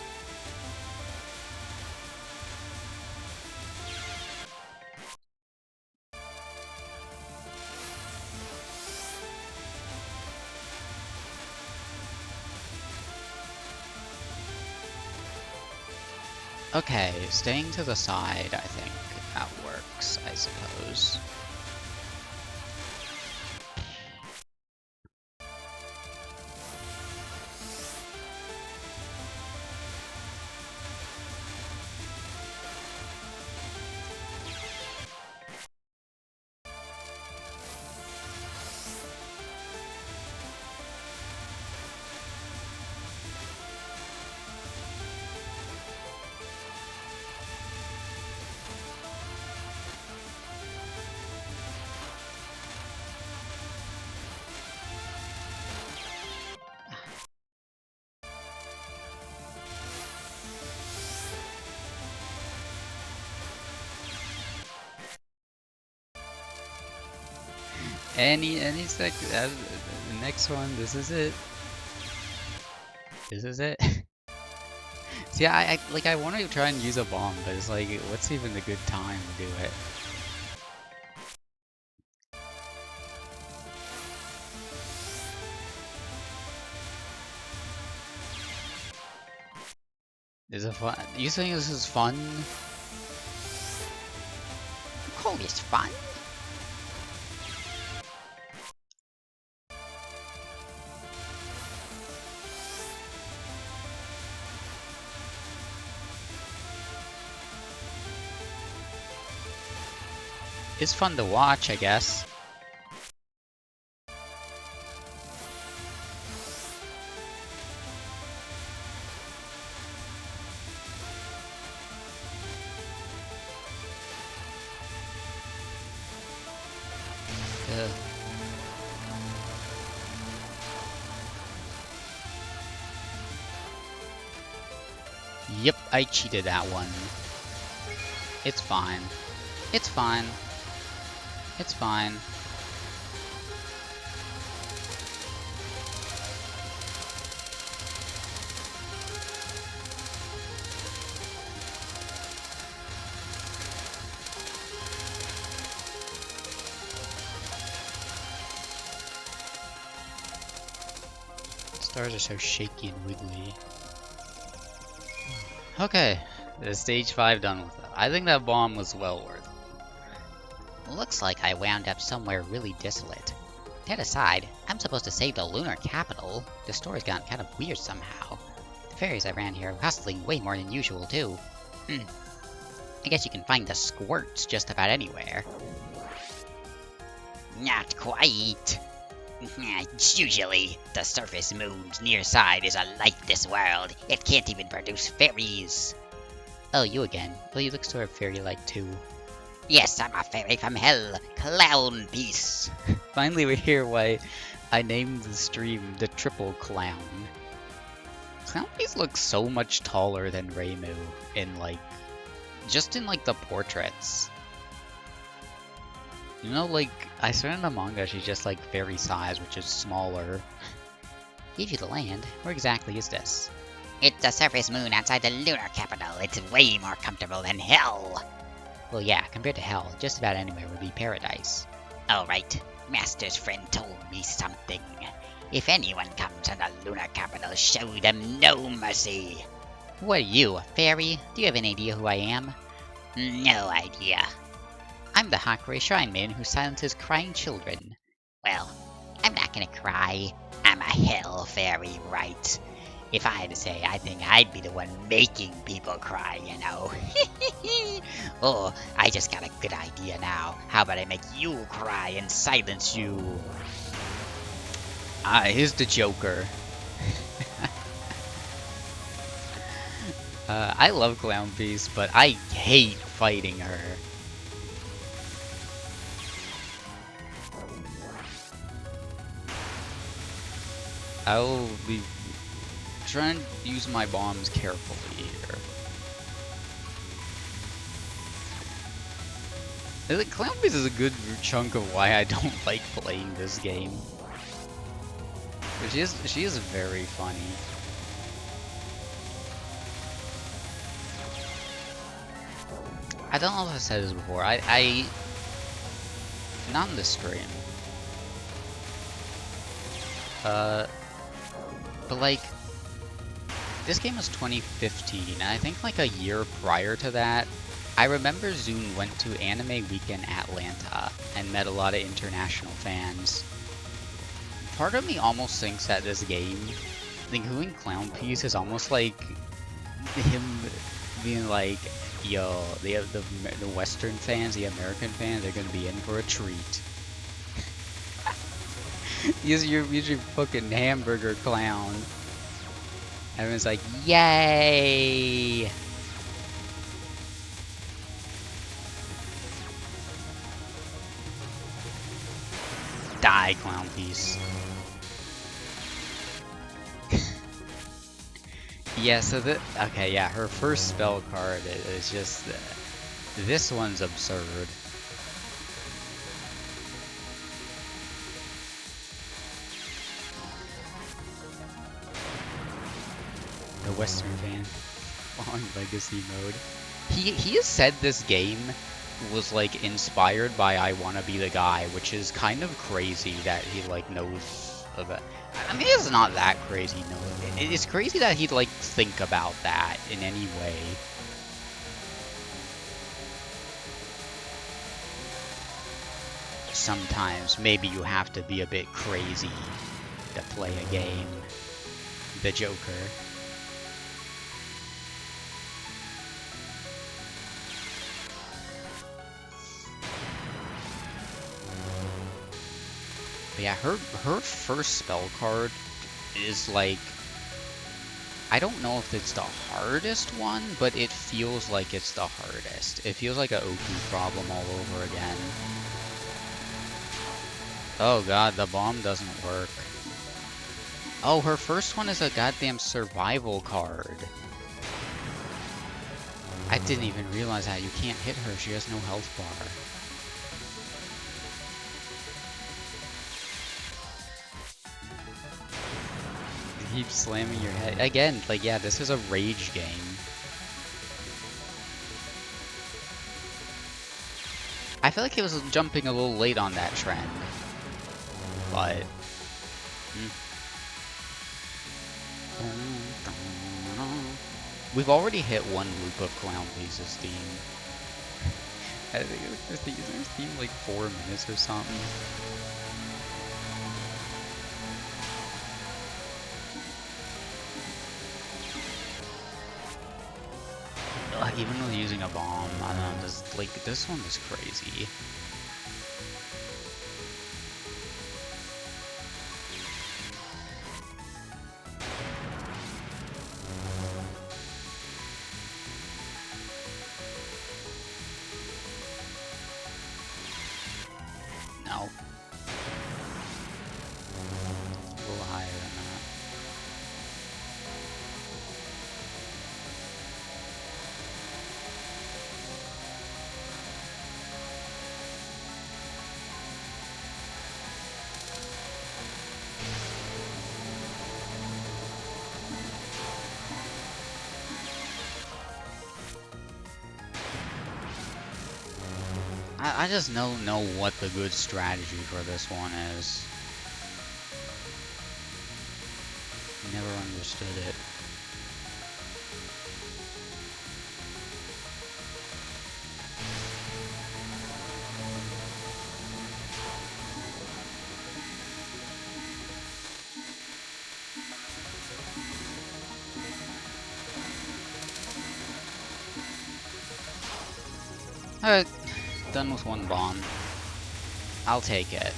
Okay, staying to the side, I think that works. works, I suppose. Any sec, the next one, this is it. This is it. See, I want to try and use a bomb, but it's like, what's even a good time to do it? Is it fun? You think this is fun? You call this fun? It's fun to watch, I guess. Yep, I cheated that one. It's fine. It's fine. It's fine. Stars are so shaky and wiggly. Okay, the stage 5 done with it. I think that bomb was well worth it. Looks like I wound up somewhere really desolate. That aside, I'm supposed to save the lunar capital. The story's gotten kind of weird somehow. The fairies around here are hustling way more than usual, too. I guess you can find the squirts just about anywhere. Not quite. Usually, the surface moon's near side is a lifeless world. It can't even produce fairies. Oh, you again. Well, you look sort of fairy-like, too. Yes, I'm a fairy from hell. Clown piece. Finally, we hear why I named the stream the Triple Clown. Clown Piece looks so much taller than Reimu in, like, just in, like, the portraits. You know, like, I saw in the manga she's just, like, fairy size, which is smaller. Give you the land. Where exactly is this? It's the surface moon outside the lunar capital. It's way more comfortable than hell. Well, yeah, compared to hell, just about anywhere would be paradise. Alright, Master's friend told me something. If anyone comes on the lunar capital, show them no mercy. What are you, a fairy? Do you have an idea who I am? No idea. I'm the Hakure Shrine Man who silences crying children. Well, I'm not gonna cry. I'm a hell fairy, right? If I had to say, I think I'd be the one making people cry, you know. Oh, I just got a good idea now. How about I make you cry and silence you? Here's the Joker. I love Clown Piece, but I hate fighting her. I'll be trying to use my bombs carefully here. The Clown Piece is a good chunk of why I don't like playing this game. But she is very funny. I don't know if I said this before. I not in the stream. But like, this game was 2015, and I think like a year prior to that, I remember Zune went to Anime Week in Atlanta and met a lot of international fans. Part of me almost thinks that this game, the Gooing Clown Piece, is almost like him being like, yo, the Western fans, the American fans, they're gonna be in for a treat. He's your fucking hamburger clown. Everyone's like, yay! Die, clown piece. Yeah, so okay, yeah, her first spell card is just, this one's absurd. The Western fan on Legacy mode. He has said this game was like inspired by I Wanna Be the Guy, which is kind of crazy that he like knows about. I mean, it's not that crazy. No, it's crazy that he'd like think about that in any way. Sometimes maybe you have to be a bit crazy to play a game. The Joker. But yeah, her first spell card is like, I don't know if it's the hardest one, but it feels like it's the hardest. It feels like a OP problem all over again. Oh god, the bomb doesn't work. Oh, her first one is a goddamn survival card. I didn't even realize that. You can't hit her, she has no health bar. Keep slamming your head. Again, like, yeah, this is a rage game. I feel like it was jumping a little late on that trend. But... We've already hit one loop of Clown Piece's theme. I think it's theme like 4 minutes or something. Even with using a bomb, I don't know, this one is crazy. No. A little higher than that. I just don't know what the good strategy for this one is. Never understood it. Alright, done with one bomb. I'll take it.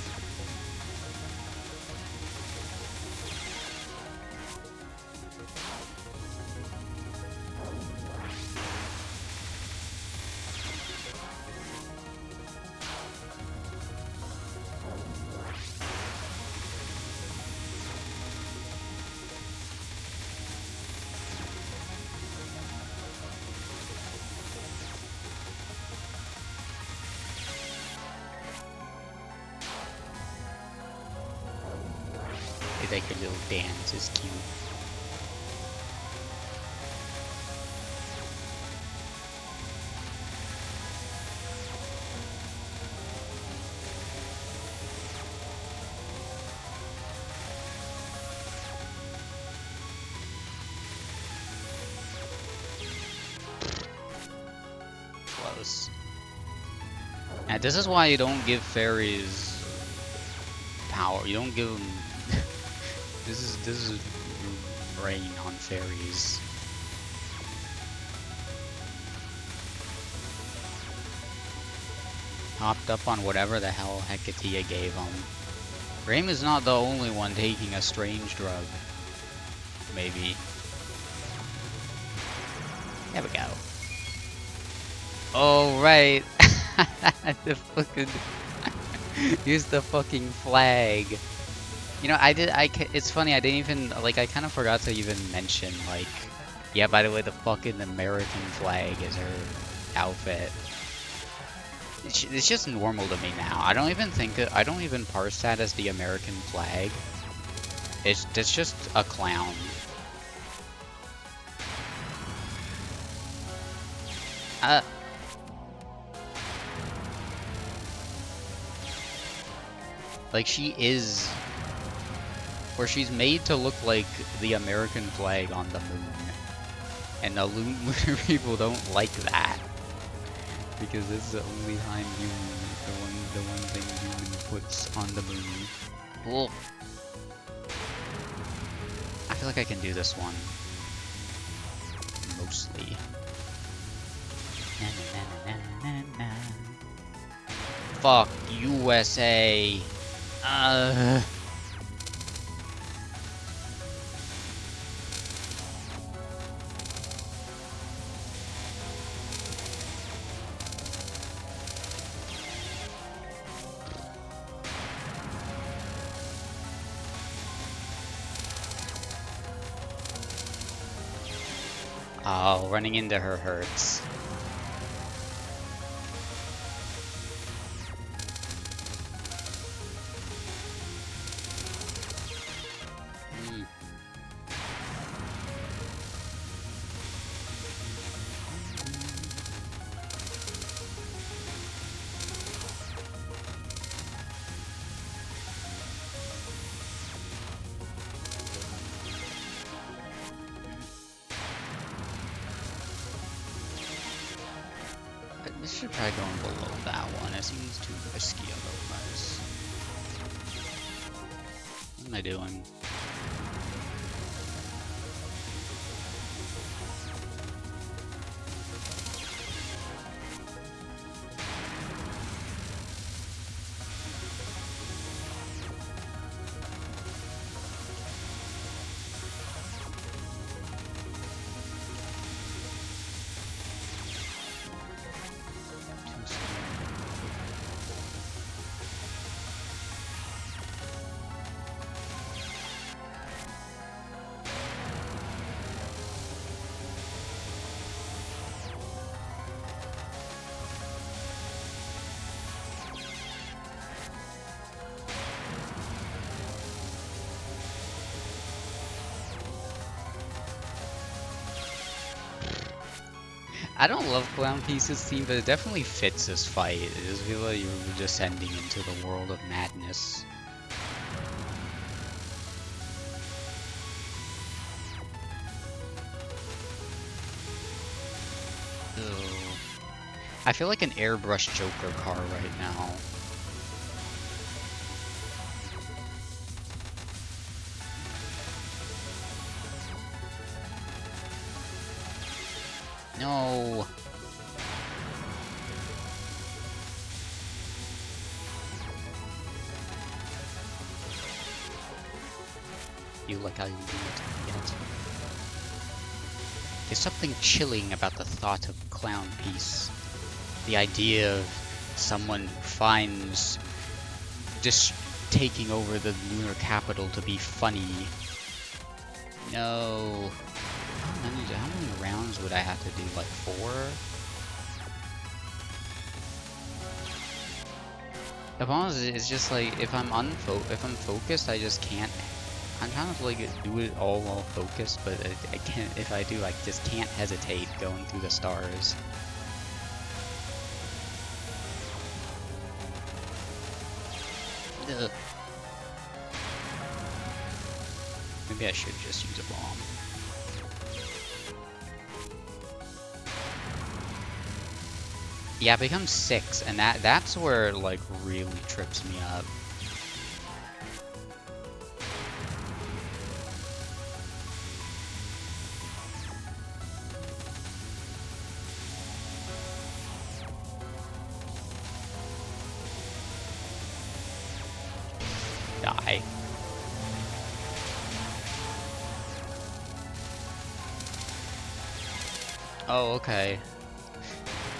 Like a little dance is cute. Well, close. And this is why you don't give fairies power. You don't give them. This is rain on fairies. Hopped up on whatever the hell Hecatea gave him. Rain is not the only one taking a strange drug. Maybe. There we go. Oh right. The fucking. Use the fucking flag. You know, it's funny, I didn't even, like, I kind of forgot to even mention, like, yeah, by the way, the fucking American flag is her outfit. It's just normal to me now. I don't even parse that as the American flag. It's just a clown. Like, she is, or she's made to look like the American flag on the moon. And the lunar people don't like that. Because it's the only time the one thing human puts on the moon. Cool. I feel like I can do this one. Mostly. Na, na, na, na, na, na. Fuck USA. Oh, running into her hurts. This should try going below that one. It seems too risky otherwise. What am I doing? I don't love Clown Pieces theme, but it definitely fits this fight. It just feels like you're descending into the world of madness. Ugh. I feel like an airbrush Joker car right now. No. You like how you do it yet? There's something chilling about the thought of Clown Piece. The idea of someone who finds just taking over the lunar capital to be funny. No. How many rounds would I have to do? Like 4? The problem is, it's just like if I'm focused, I just can't. I'm trying to like do it all while focused, but I can't. If I do, I just can't hesitate going through the stars. Ugh. Maybe I should just use a bomb. Yeah, it becomes 6, and that's where it, like, really trips me up. Die. Oh, okay.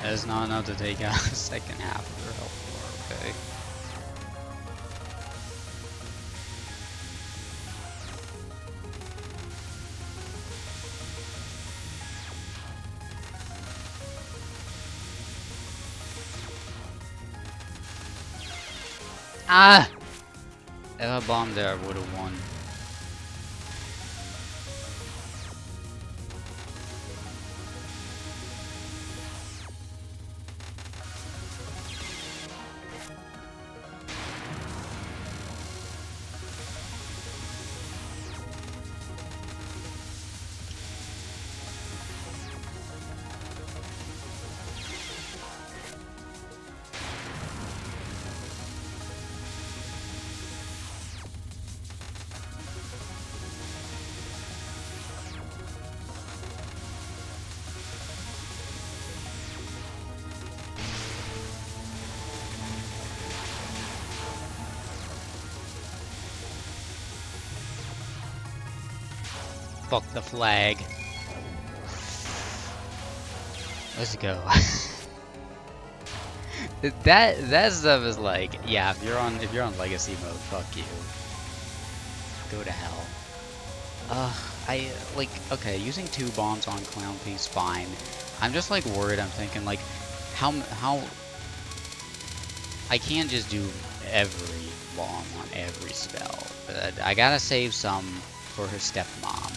That's not enough to take out the second half of their health bar, okay. Ah! If I bombed there, I would have won. Fuck the flag. Let's go. that stuff is like, yeah, if you're on legacy mode, fuck you. Go to hell. I like, okay, using 2 bombs on Clown Piece, fine. I'm just like worried. I'm thinking like, how I can't just do every bomb on every spell. I gotta save some for her stepmom.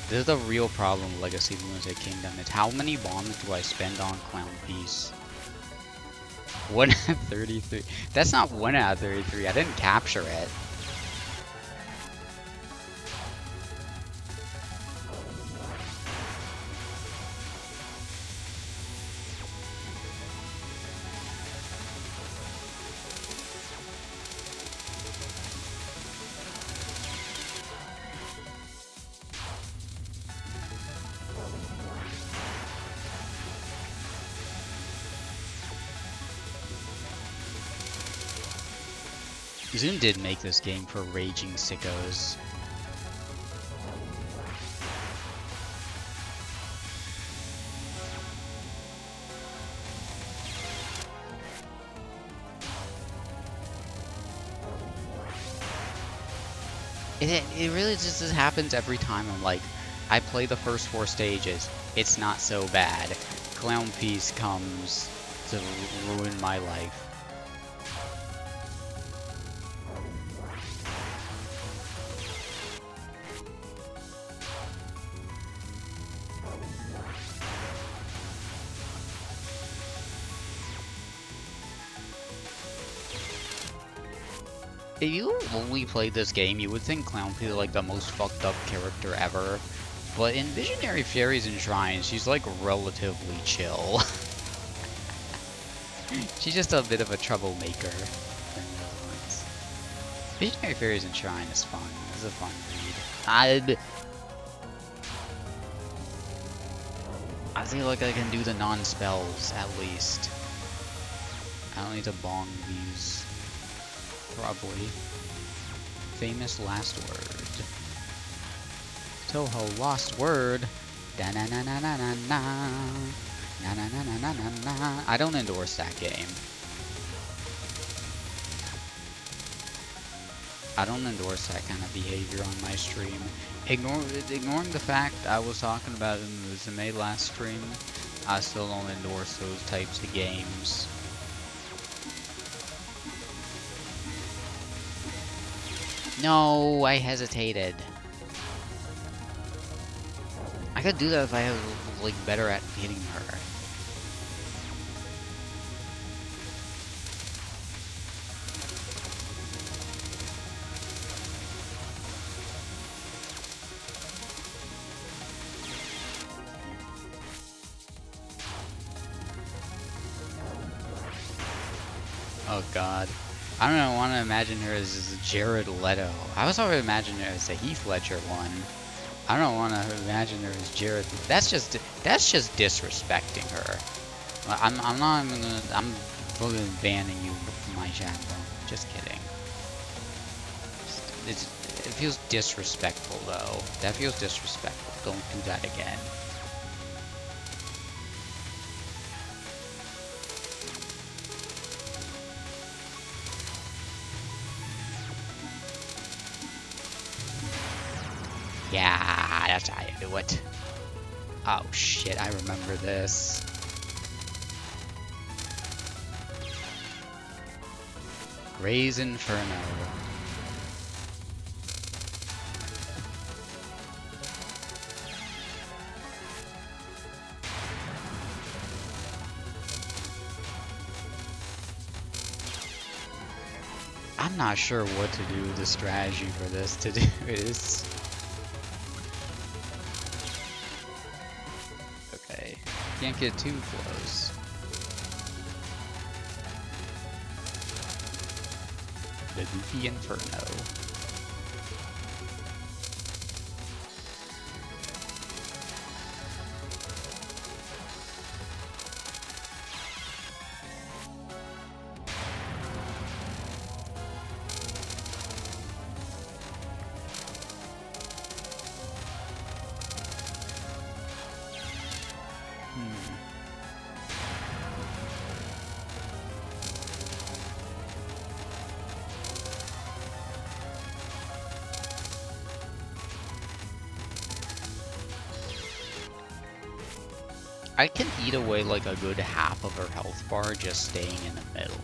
This is the real problem with Legacy Lunatic Kingdom. It's how many bombs do I spend on Clown Piece? 1 out of 33. That's not 1 out of 33. I didn't capture it. Zoom did make this game for raging sickos. It really just happens every time. I'm like, I play the first 4 stages, it's not so bad. Clown Piece comes to ruin my life. If you only played this game, you would think Clown Piece is like the most fucked up character ever. But in Visionary Fairies and Shrines, she's like relatively chill. She's just a bit of a troublemaker. Visionary Fairies and Shrine is fun. It's a fun read. I feel like I can do the non-spells, at least. I don't need to bong these. Probably. Famous last word. Touhou lost word. Da na na na na na na. Na na na na na na na. I don't endorse that game. I don't endorse that kind of behavior on my stream. Ignoring the fact I was talking about it in the Zime last stream, I still don't endorse those types of games. No, I hesitated. I could do that if I was like better at hitting her. Oh god. I don't want to imagine her as Jared Leto. I was already imagining her as the Heath Ledger one. I don't want to imagine her as Jared. That's just disrespecting her. I'm fully banning you from my channel. Just kidding. It feels disrespectful though. That feels disrespectful. Don't do that again. Yeah, that's how you do it. Oh shit, I remember this. Gray's Inferno. I'm not sure what to do with the strategy for this to do is. Okay, can't get too close. The Goofy Inferno. I can eat away like a good half of her health bar just staying in the middle.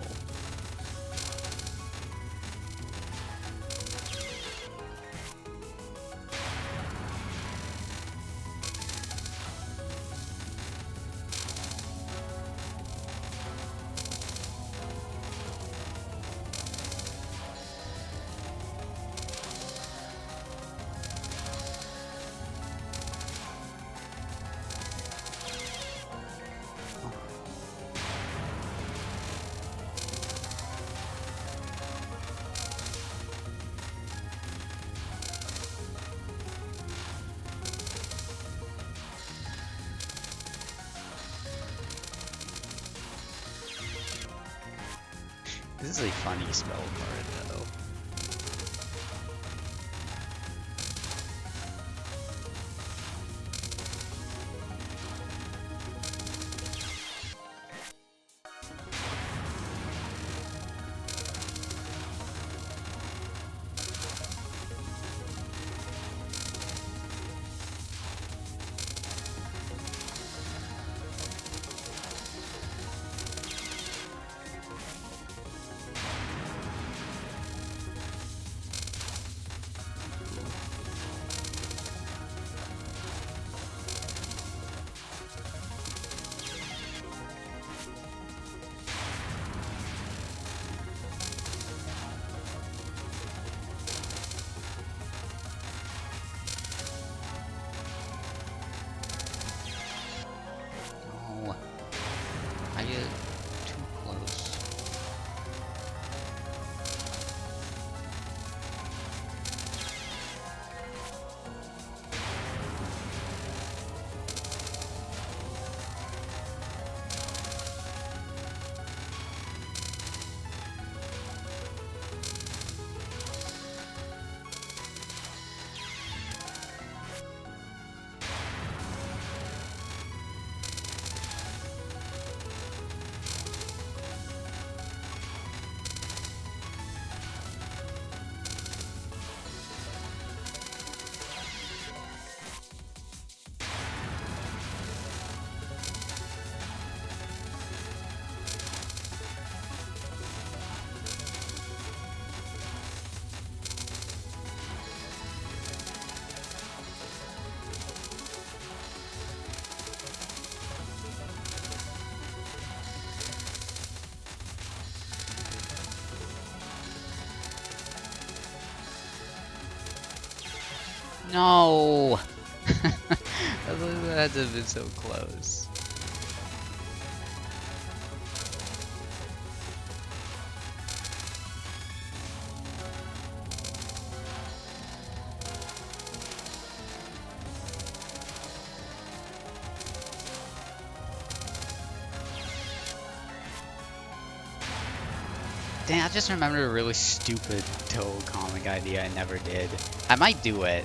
This is a funny spell card, though. Oh, I get too close. No! That had to have been so close. Damn, I just remembered a really stupid Touhou comic idea I never did. I might do it.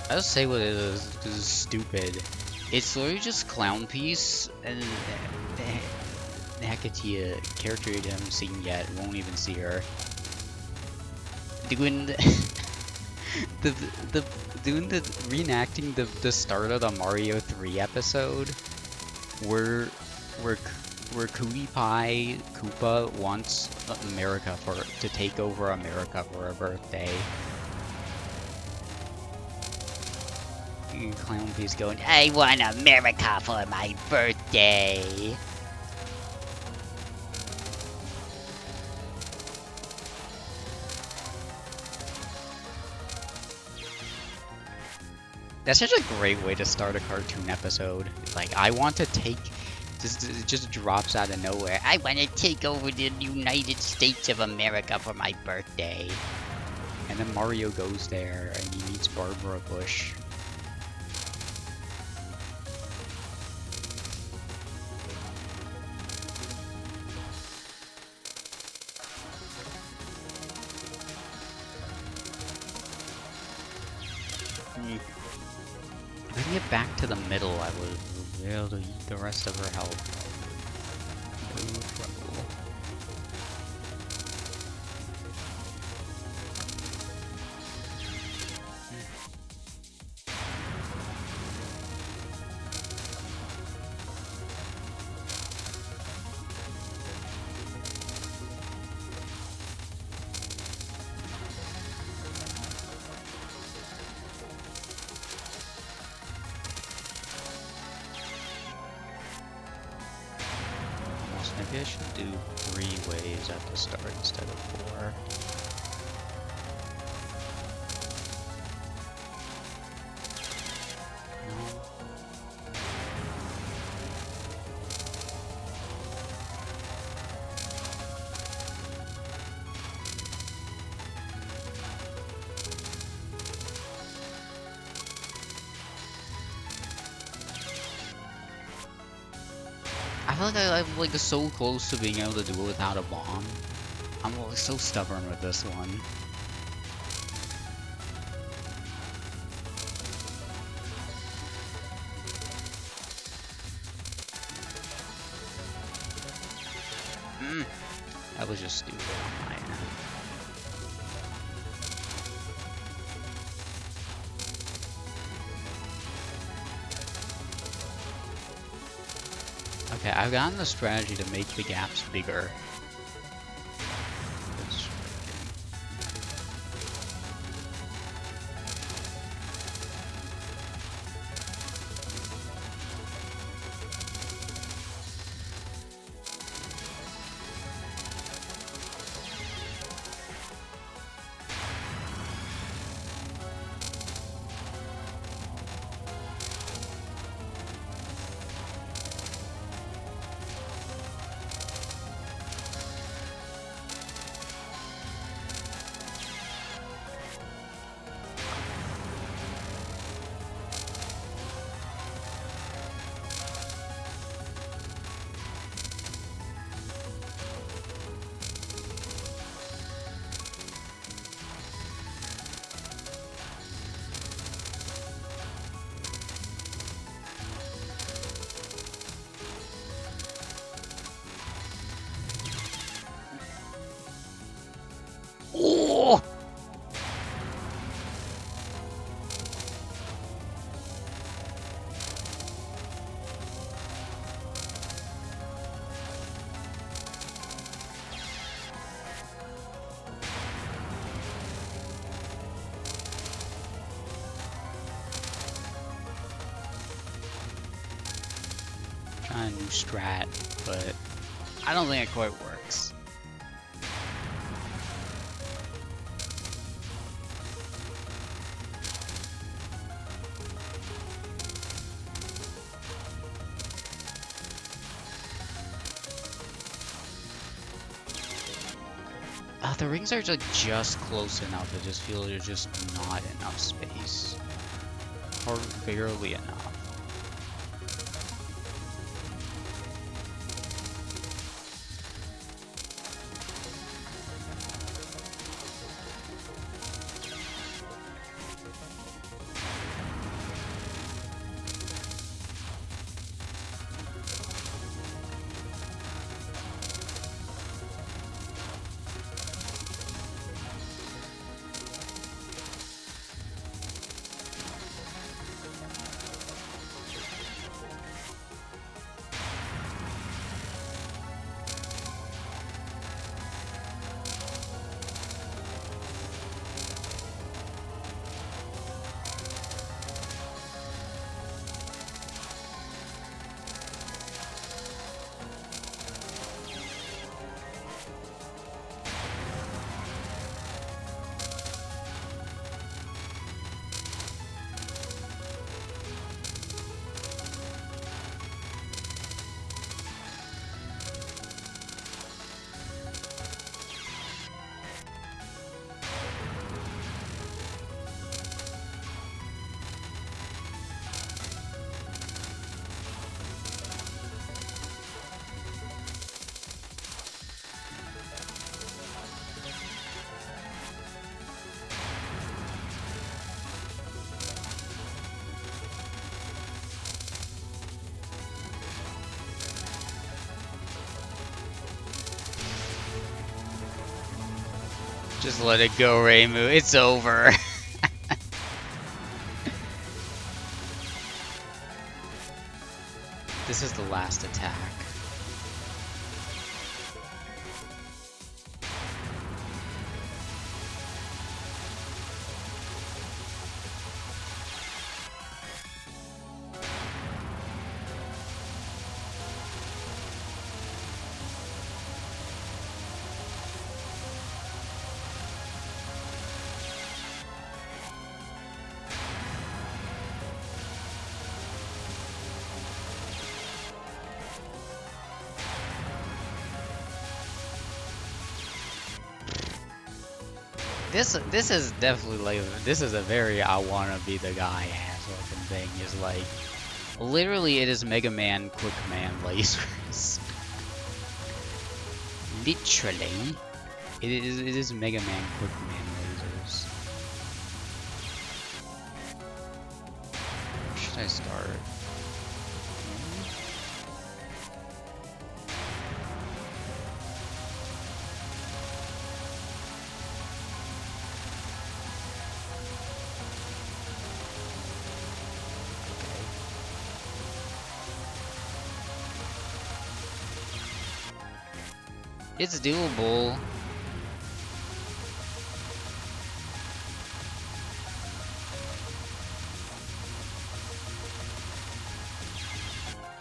I'll say what it is, because it's stupid. It's literally just Clown Piece, and Hecate, a character you haven't seen yet, won't even see her. Doing reenacting the start of the Mario 3 episode, where Cootie Pie Koopa wants America to take over America for her birthday. Clown Piece going, I want America for my birthday. that's such a great way to start a cartoon episode. Like, I want to take, it just drops out of nowhere. I want to take over the United States of America for my birthday. And then Mario goes there and he meets Barbara Bush. If I can get back to the middle, I would be able to eat the rest of her health. No trouble. Maybe I should do 3 waves at the start instead of 4. No. I feel like I'm like so close to being able to do it without a bomb. I'm like so stubborn with this one. That was just stupid on my end. Okay, I've gotten the strategy to make the gaps bigger. It's oh! Trying a new strat, but I don't think it quite works. The rings are just close enough. I just feel there's just not enough space. Or barely enough. Just let it go, Reimu. It's over. This is the last attack. This is definitely like, this is a very I wanna be the guy ass looking thing. Is like, literally it is Mega Man Quick Man lasers. Literally, it is Mega Man Quick Man lasers. Where should I start? It's doable.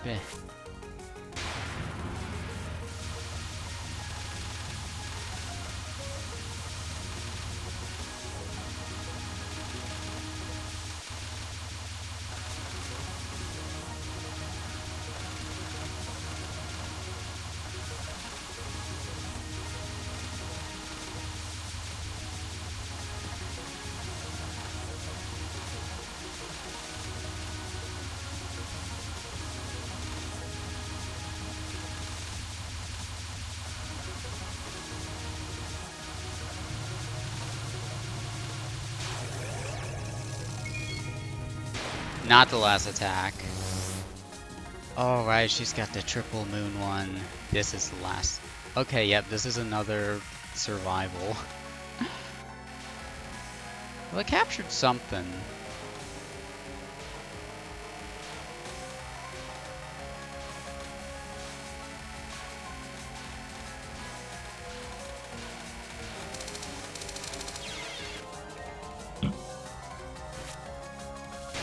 Bleh. Not the last attack. Oh right, she's got the triple moon one. This is the last. Okay, yep, this is another survival. Well, I captured something.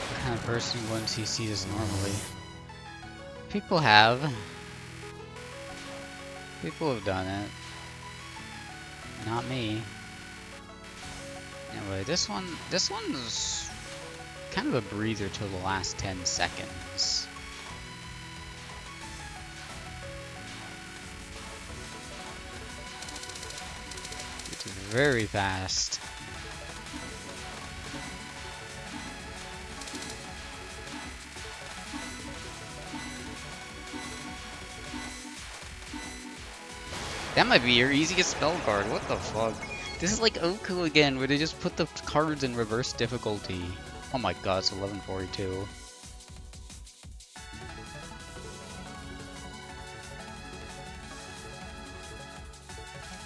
What kind of person wouldn't CC this normally? People have. People have done it. Not me. Anyway, this one's kind of a breather till the last 10 seconds. It's very fast. That might be your easiest spell card. What the fuck? This is like Oku again, where they just put the cards in reverse difficulty. Oh my god, it's 1142.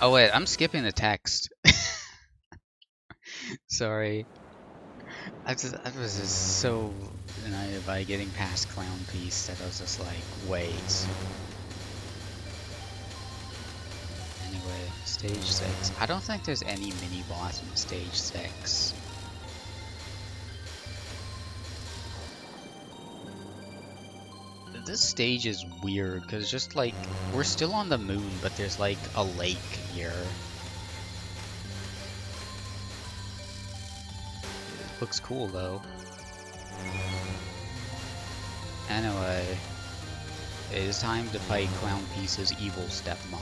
Oh wait, I'm skipping the text. Sorry. I was just so united by getting past Clown Piece that I was just like, wait. Anyway, stage 6. I don't think there's any mini boss in stage 6. This stage is weird because just like we're still on the moon, but there's like a lake here. It looks cool though. Anyway, it is time to fight Clown Piece's evil stepmom.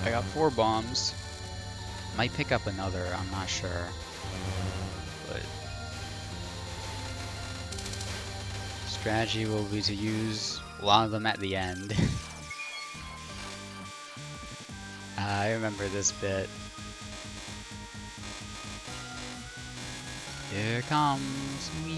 I got 4 bombs. Might pick up another, I'm not sure. But strategy will be to use a lot of them at the end. I remember this bit. Here comes me.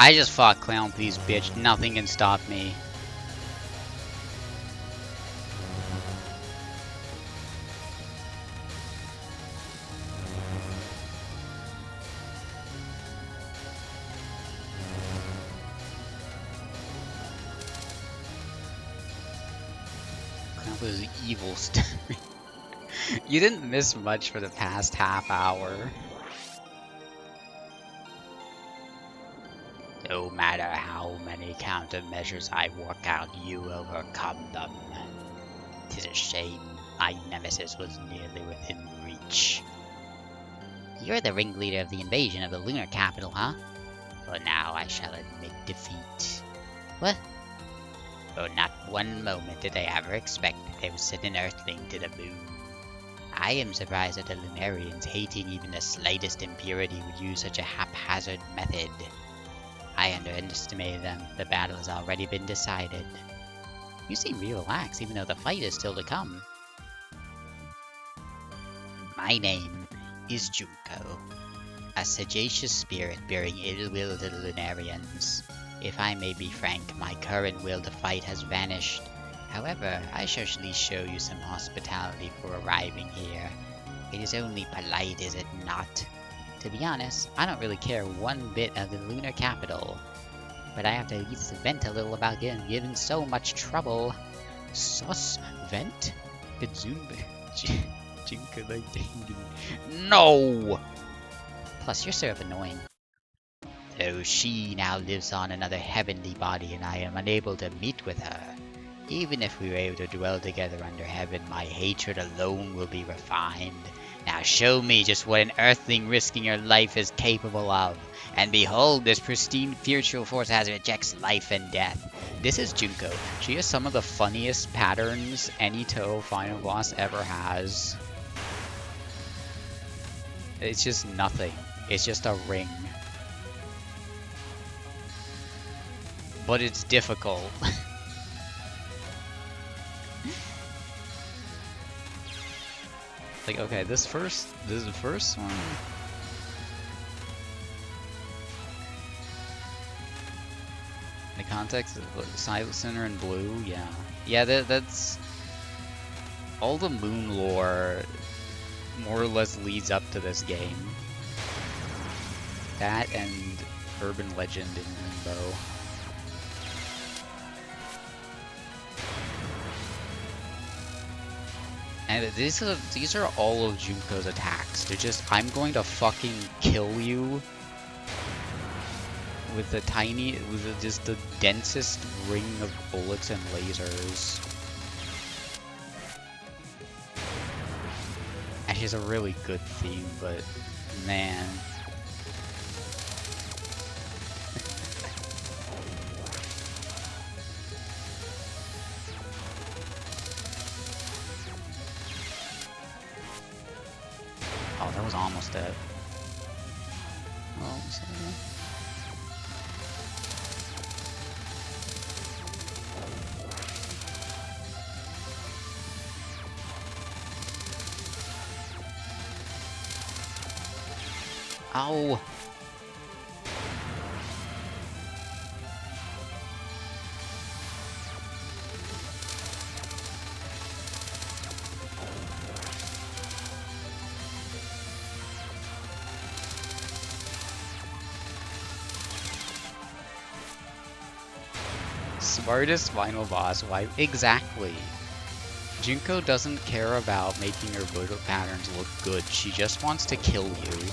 I just fought Clown Piece, bitch. Nothing can stop me. Clown Piece is evil stuff. You didn't miss much for the past half hour. No matter how many countermeasures I work out, you overcome them. 'Tis a shame my nemesis was nearly within reach. You're the ringleader of the invasion of the lunar capital, huh? For now I shall admit defeat. What? For not one moment did I ever expect that they would send an Earthling to the moon. I am surprised that the Lunarians, hating even the slightest impurity, would use such a haphazard method. I underestimated them. The battle has already been decided. You seem real relaxed, even though the fight is still to come. My name is Junko, a sagacious spirit bearing ill will to the Lunarians. If I may be frank, my current will to fight has vanished. However, I shall at least show you some hospitality for arriving here. It is only polite, is it not? To be honest, I don't really care one bit of the lunar capital. But I have to at least vent a little about getting given so much trouble. Sus? Vent? No! Plus, you're sort of annoying. Though she now lives on another heavenly body and I am unable to meet with her. Even if we were able to dwell together under heaven, my hatred alone will be refined. Now show me just what an Earthling risking her life is capable of. And behold, this pristine spiritual force has rejects life and death. This is Junko. She has some of the funniest patterns any Touhou final boss ever has. It's just nothing. It's just a ring. But it's difficult. Like, okay, this is the first one. The context of Silent Center in blue, yeah. Yeah, that's... all the moon lore more or less leads up to this game. That and urban legend in Limbo. And these are all of Junko's attacks. They're just, I'm going to fucking kill you with just the densest ring of bullets and lasers. Actually, it's a really good theme, but man. Oh, that was almost dead. Oh, sorry. Ow! Smartest final boss, why? Exactly. Junko doesn't care about making her bullet patterns look good, she just wants to kill you.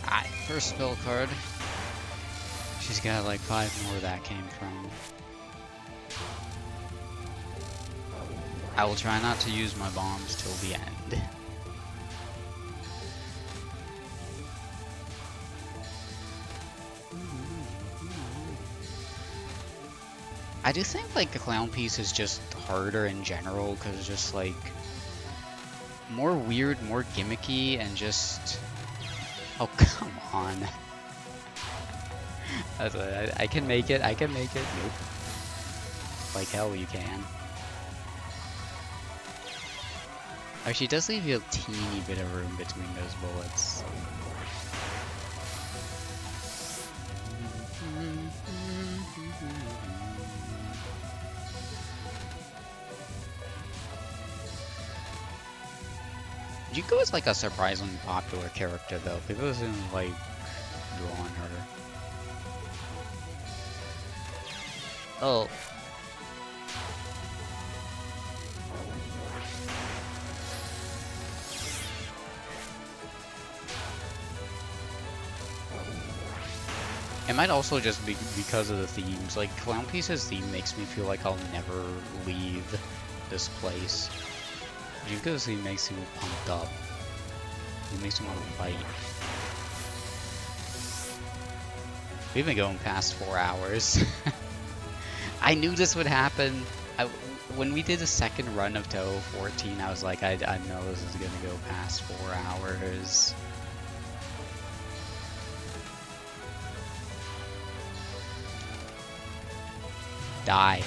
Alright, first spell card. She's got like 5 more that came from. I will try not to use my bombs till the end. I do think like the clown piece is just harder in general because it's just like more weird, more gimmicky, and just Oh, come on. That's I can make it. I can make it. Nope. Like hell you can. Actually, it does leave you a teeny bit of room between those bullets. Yuko is like a surprisingly popular character though. People seem like drawn her. Oh. It might also just be because of the themes. Like, Clown Piece's theme makes me feel like I'll never leave this place. Junko's theme makes me pumped up. It makes me want to fight. We've been going past 4 hours. I knew this would happen. When we did the second run of Touhou 14, I was like, I know this is gonna go past 4 hours. Die.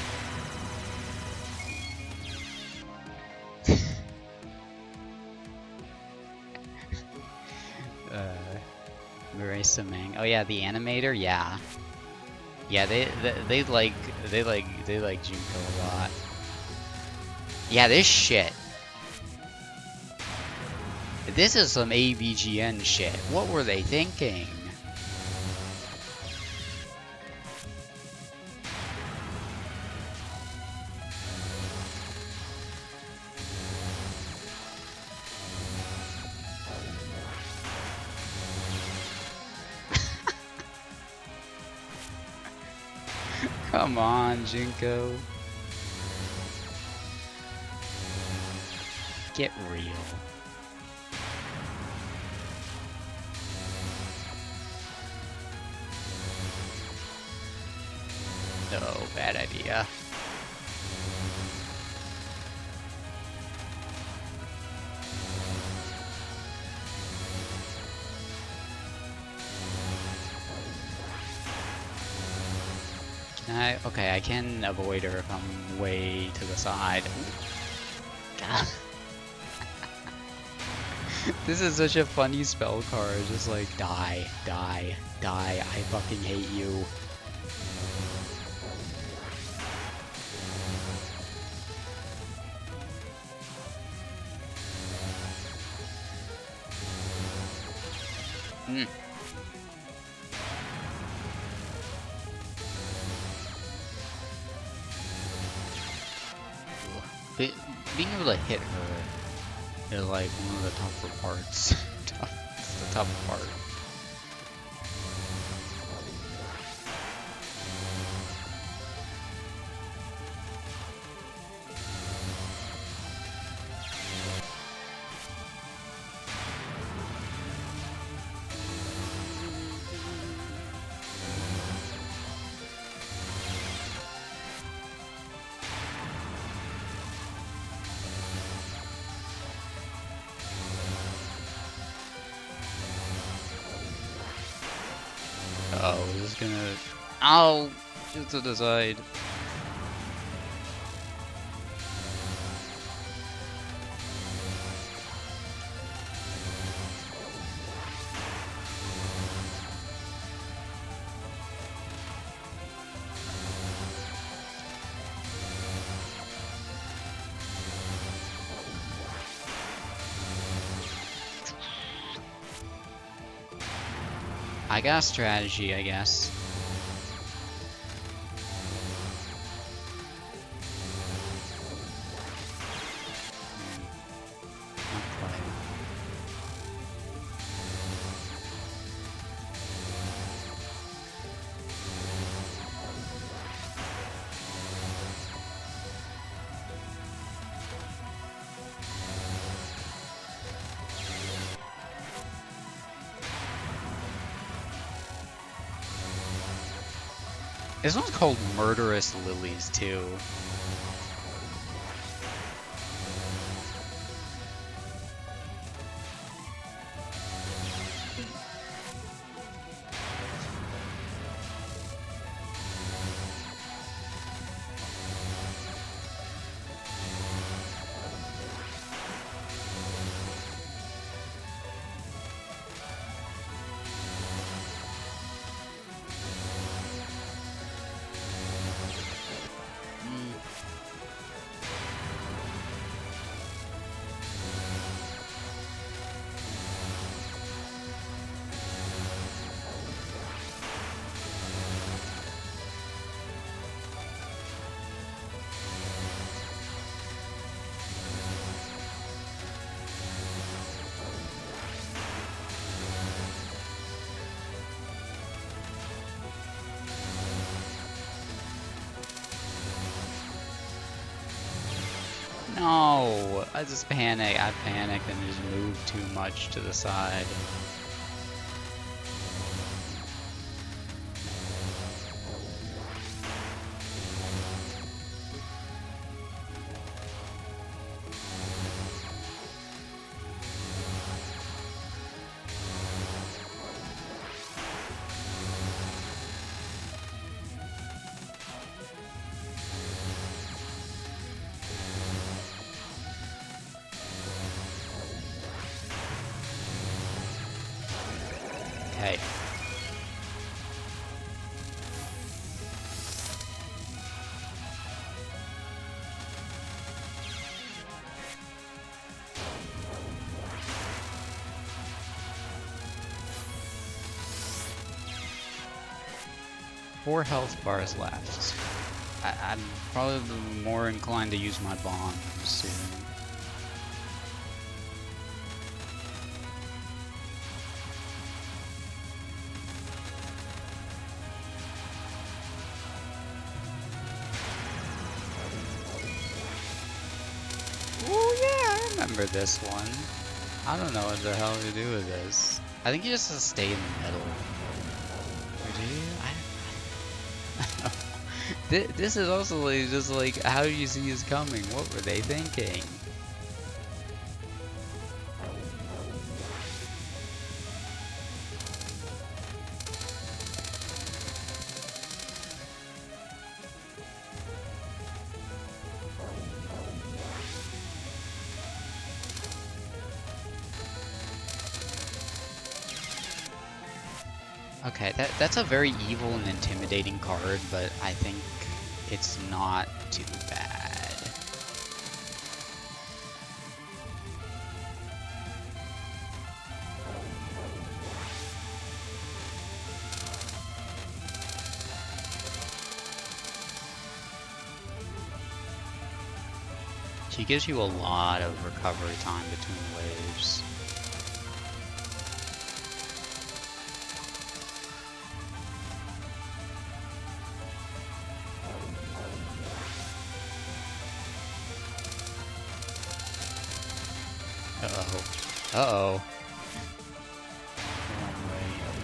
Marisa Meng. Oh yeah, the animator. Yeah. Yeah, they like Junko a lot. Yeah, this shit. This is some AVGN shit. What were they thinking? Come on, Junko. Get real. No, bad idea. Okay, I can avoid her if I'm way to the side. God. This is such a funny spell card. Just like, die, die, die. I fucking hate you. Being able to hit her is like one of the tougher parts. It's the tough part. Oh, this is gonna... Ow! Just to the side. I got a strategy, I guess. Not quite. This one's called Murderous Lilies, too. No! I just panicked. I panicked and just moved too much to the side. Okay. Four health bars left. I'm probably more inclined to use my bombs soon. Oh yeah, I remember this one. I don't know what the hell to do with this. I think you just have to stay in the middle. Or do you? This is also like, just like, how do you see us coming? What were they thinking? Okay, that's a very evil and intimidating card, but I think it's not too bad. She gives you a lot of recovery time between waves. Uh-oh. Uh-oh. Wrong way.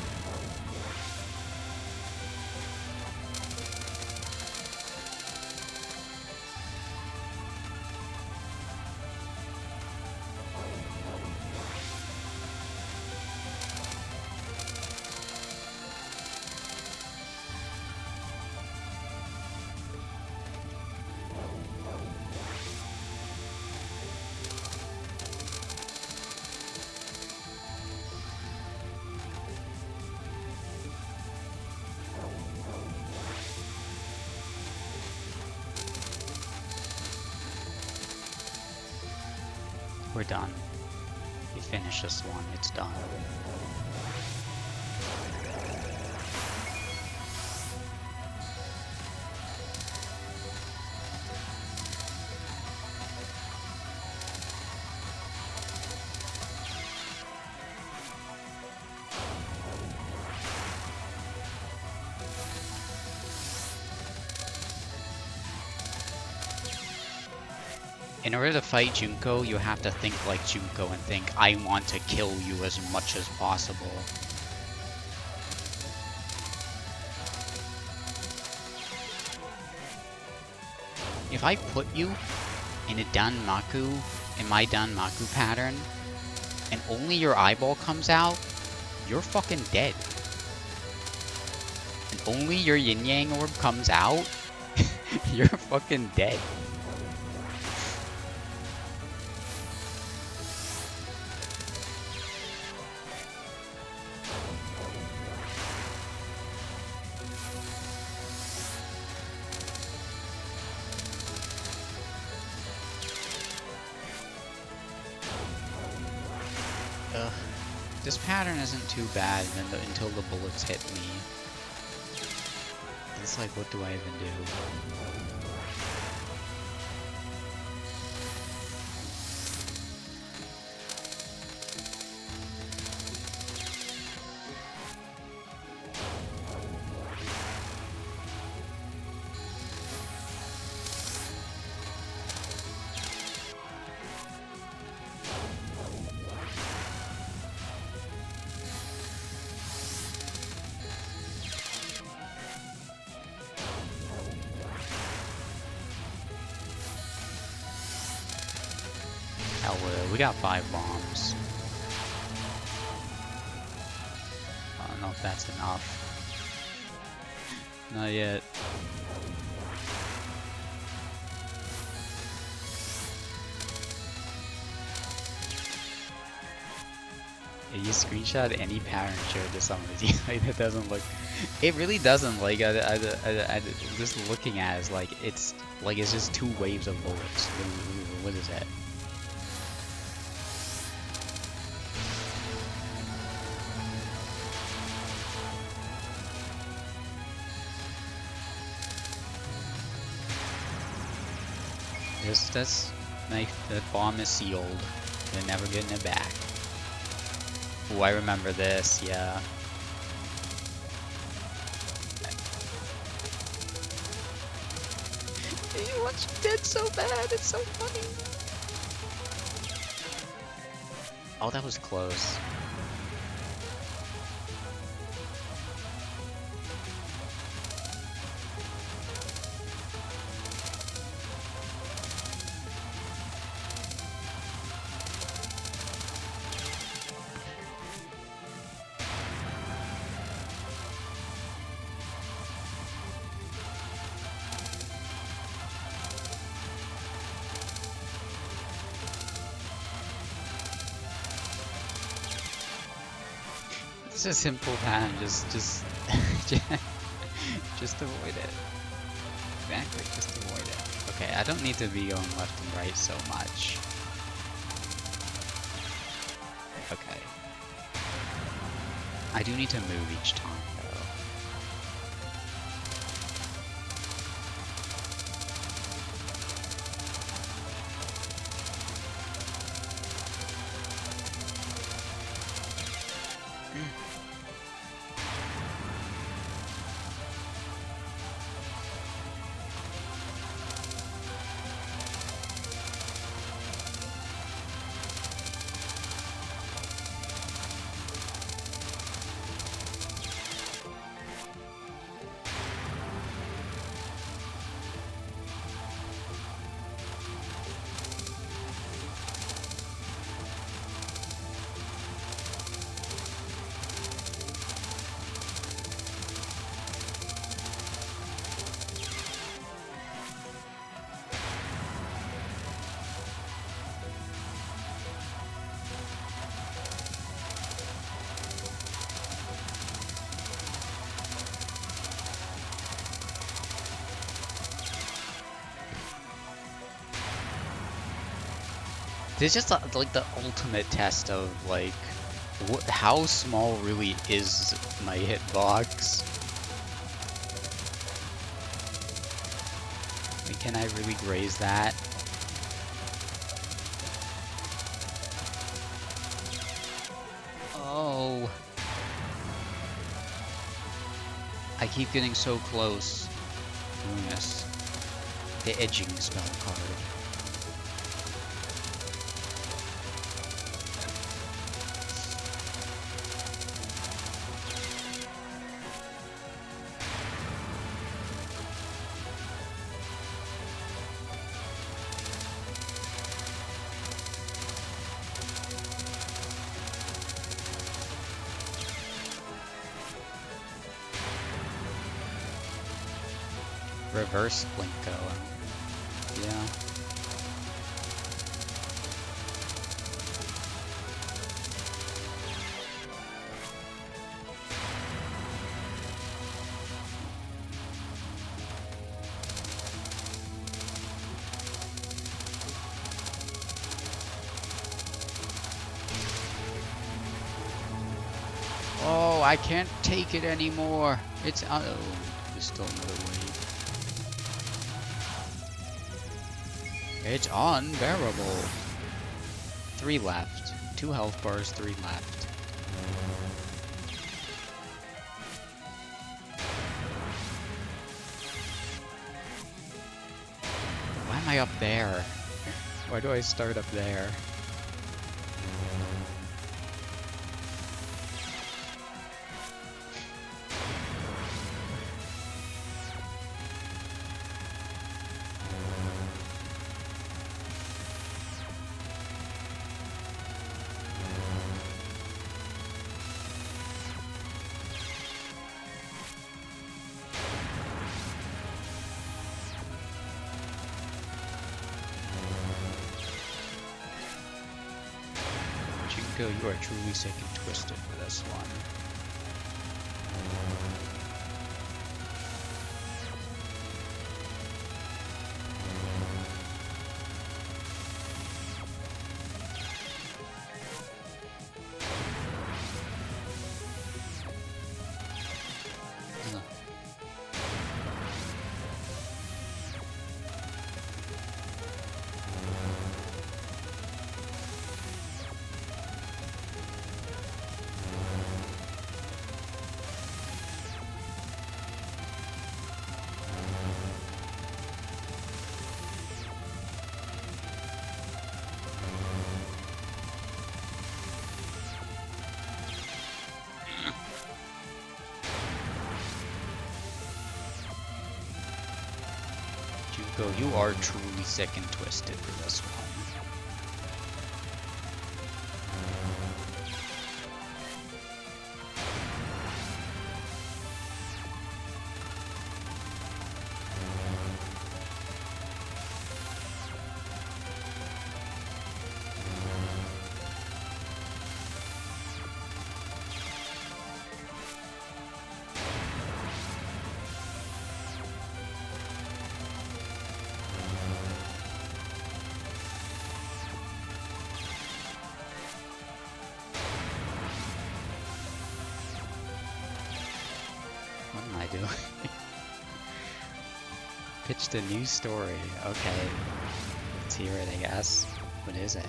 We're done. We finished this one. It's done. In order to fight Junko, you have to think like Junko and think, I want to kill you as much as possible. If I put you in a Danmaku, in my Danmaku pattern, and only your eyeball comes out, you're fucking dead. And only your yin yang orb comes out, you're fucking dead. Ugh. This pattern isn't too bad until the bullets hit me. It's like, what do I even do? we got 5 bombs. I don't know if that's enough. Not yet. Yeah, you screenshot any pattern showed to somebody. Like, that doesn't look. It really doesn't. Like, just looking at it, is like it's just 2 waves of bullets. What is that? That's nice. The bomb is sealed. They're never getting it back. Oh, I remember this. Yeah. He wants you dead so bad. It's so funny. Oh, that was close. It's a simple plan, just just avoid it. Exactly, just avoid it. Okay, I don't need to be going left and right so much. Okay. I do need to move each time, though. This is just like the ultimate test of like how small really is my hitbox. Like, can I really graze that? Oh, I keep getting so close. Yes, the edging spell card. Reverse Blinko. Yeah. Oh, I can't take it anymore. It's oh, there's still another wave. It's unbearable. 3 left. 2 health bars, 3 left. Why am I up there? Why do I start up there? Junko, you are truly sick and twisted for this one. Junko, you are truly sick and twisted for this one. What am I doing? Pitched a new story. Okay. Let's hear it, I guess. What is it?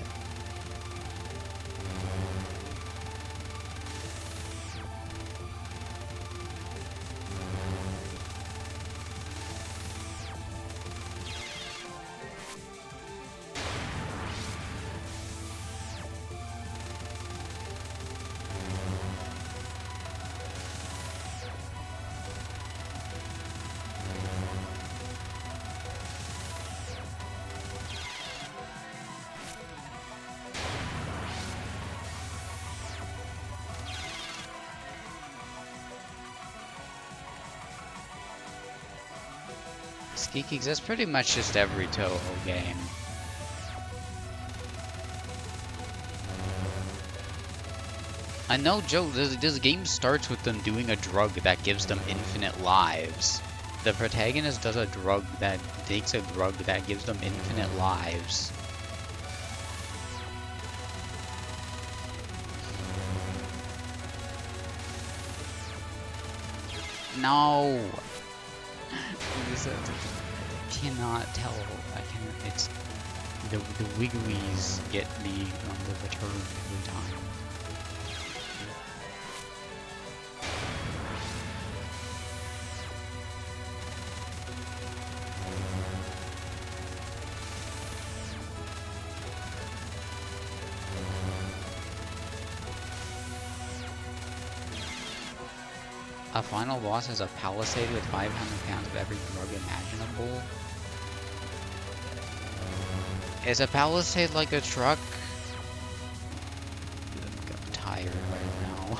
Geekies, that's pretty much just every Touhou game. I know, Joe, this game starts with them doing a drug that gives them infinite lives. The protagonist does a drug that takes a drug that gives them infinite lives. No! I cannot tell. I cannot. It's the wigglies get me on the return every time. A final boss has a palisade with 500 pounds of every drug imaginable. Is a palisade like a truck? I'm tired right now.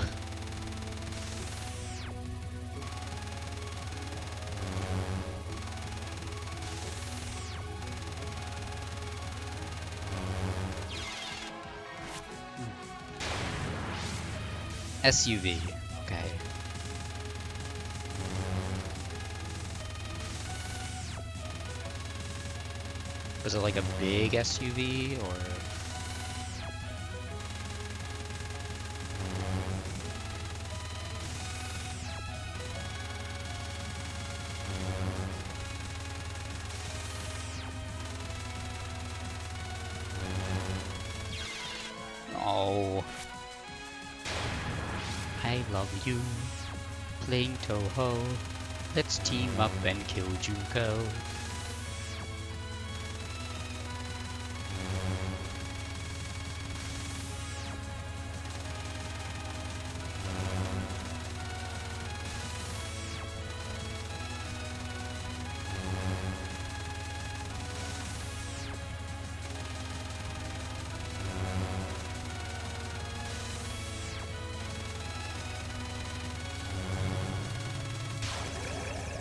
SUV, okay. Was it like a big SUV or? Oh. I love you. Playing Touhou. Let's team up and kill Junko.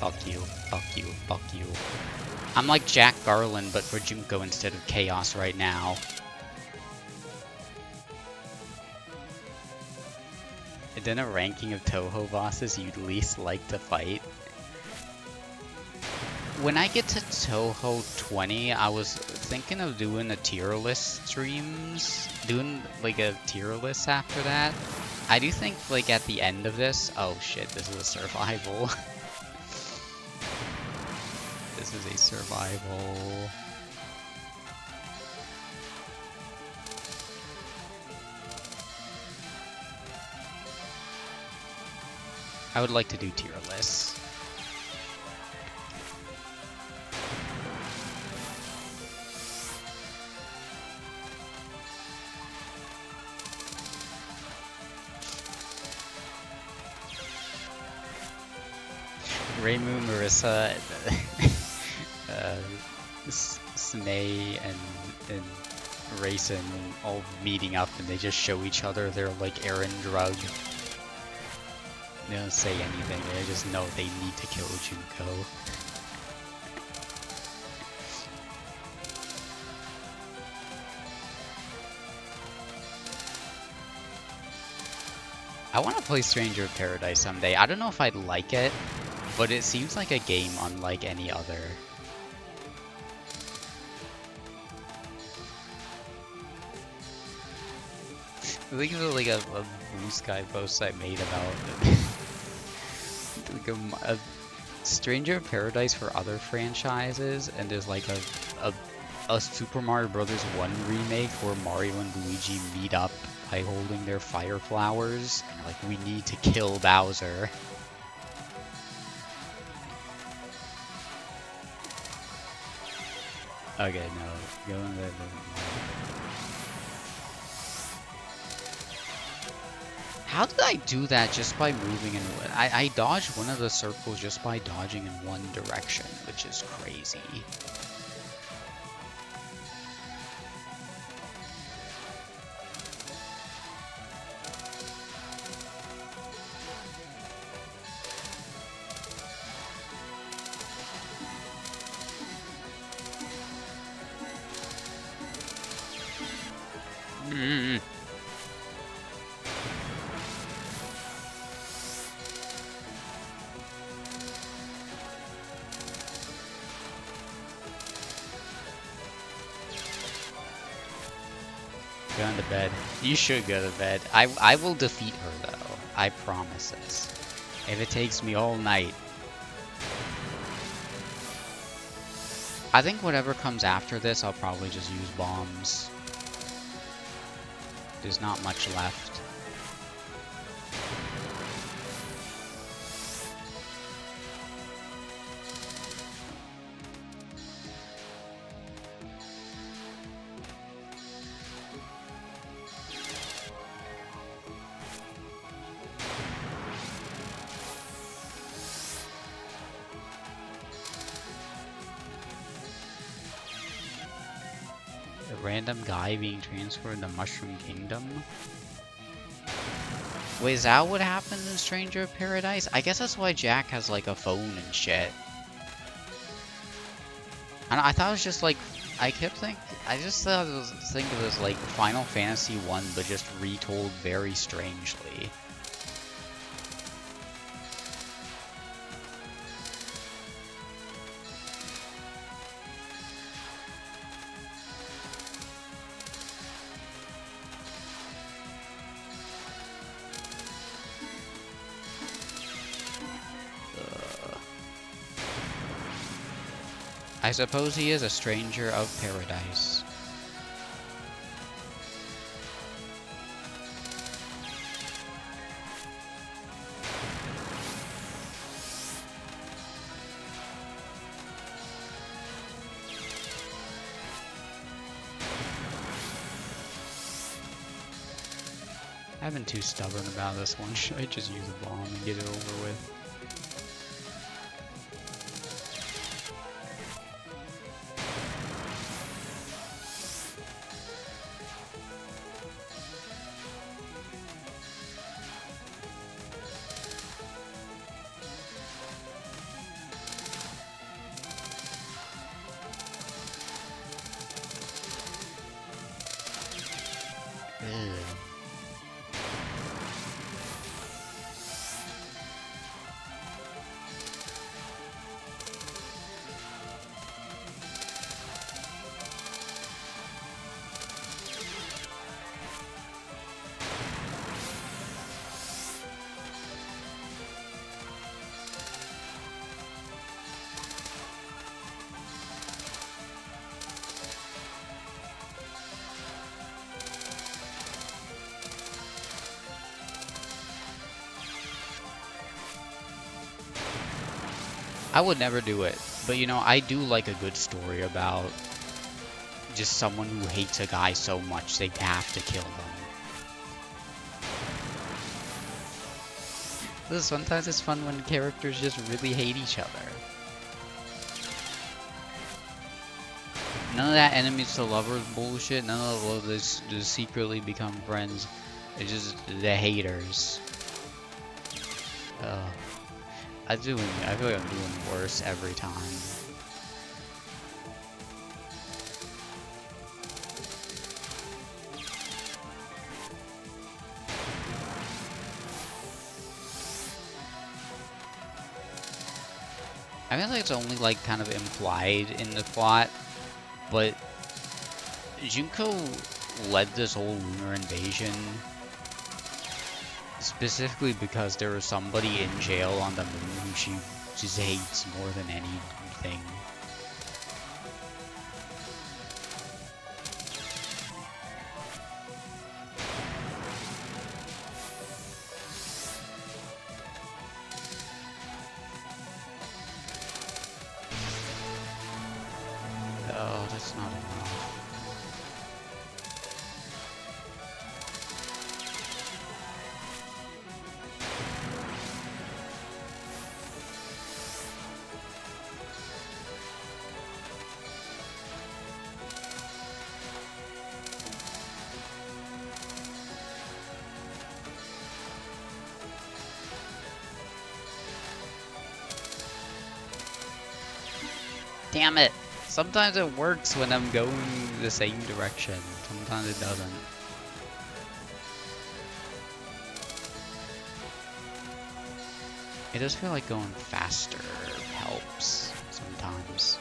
Fuck you, fuck you, fuck you. I'm like Jack Garland, but for Junko instead of Chaos right now. done a ranking of Touhou bosses you'd least like to fight. When I get to Touhou 20, I was thinking of doing a tier list streams, doing like a tier list after that. I do think like at the end of this, oh shit, this is a survival. This is a survival. I would like to do tier lists. Reimu, Marissa, Snay, and Raisin all meeting up, and they just show each other their like errand drug. They don't say anything, they just know they need to kill Junko. I want to play Stranger of Paradise someday. I don't know if I'd like it, but it seems like a game unlike any other. I think it was like a Blue Sky post I made about like a Stranger of Paradise for other franchises, and there's like a Super Mario Brothers 1 remake where Mario and Luigi meet up by holding their fire flowers. And like, we need to kill Bowser. Okay, no, go in there. How did I do that just by moving in? I dodged one of the circles just by dodging in one direction, which is crazy. Go to bed. You should go to bed. I will defeat her though. I promise this. If it takes me all night. I think whatever comes after this, I'll probably just use bombs. There's not much left. Random guy being transferred in the Mushroom Kingdom? Wait, is that what happened in Stranger of Paradise? I guess that's why Jack has like a phone and shit. I thought it was just like, I just thought it was thinking it was like Final Fantasy 1, but just retold very strangely. I suppose he is a stranger of paradise. I've been too stubborn about this one. Should I just use a bomb and get it over with? I would never do it, but you know, I do like a good story about just someone who hates a guy so much they have to kill them. Sometimes it's fun when characters just really hate each other. None of that enemies to lovers bullshit. None of this just secretly become friends. It's just the haters. I feel like I'm doing worse every time. I feel like it's only like kind of implied in the plot, but Junko led this whole lunar invasion specifically because there was somebody in jail on the moon who she just hates more than anything. Oh, that's not enough. Damn it! Sometimes it works when I'm going the same direction. Sometimes it doesn't. It does feel like going faster helps sometimes.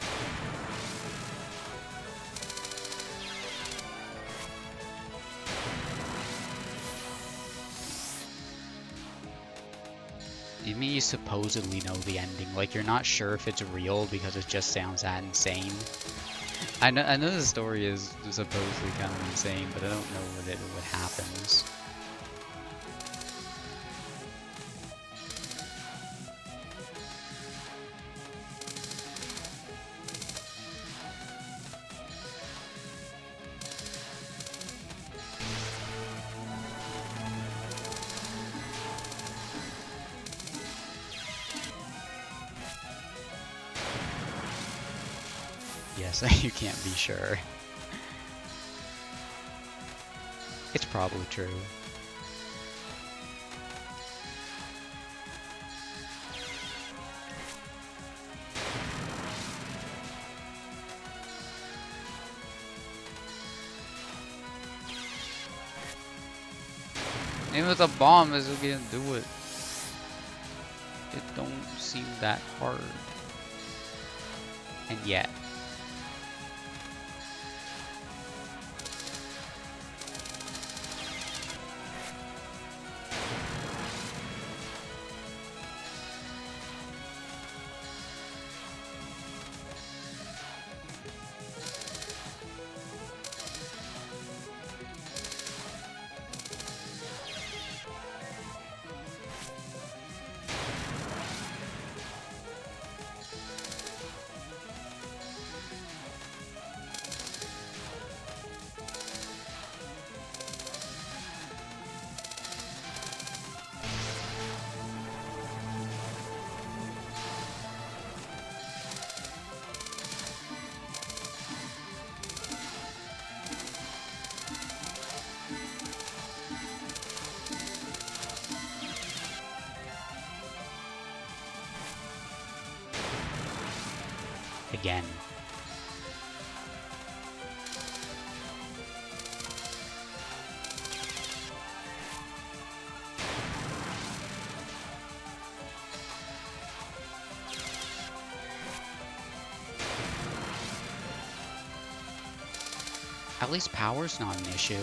You mean you supposedly know the ending, like you're not sure if it's real because it just sounds that insane? I know the story is supposedly kind of insane, but I don't know what happens. Yes, you can't be sure. It's probably true. Even with a bomb, is it gonna do it? It don't seem that hard. And yet. Again. At least power's not an issue.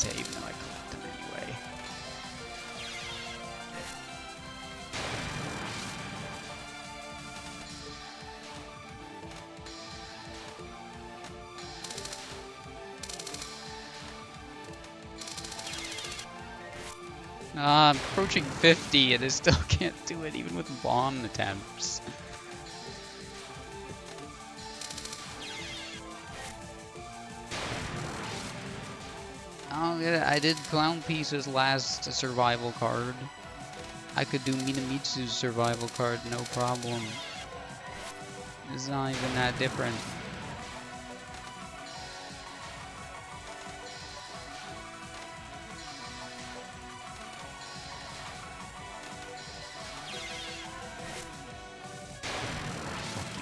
Even though I collect them anyway. I'm approaching 50 and I still can't do it even with bomb attempts. Oh yeah, I did Clown Piece's last survival card. I could do Minamitsu's survival card, no problem. It's not even that different.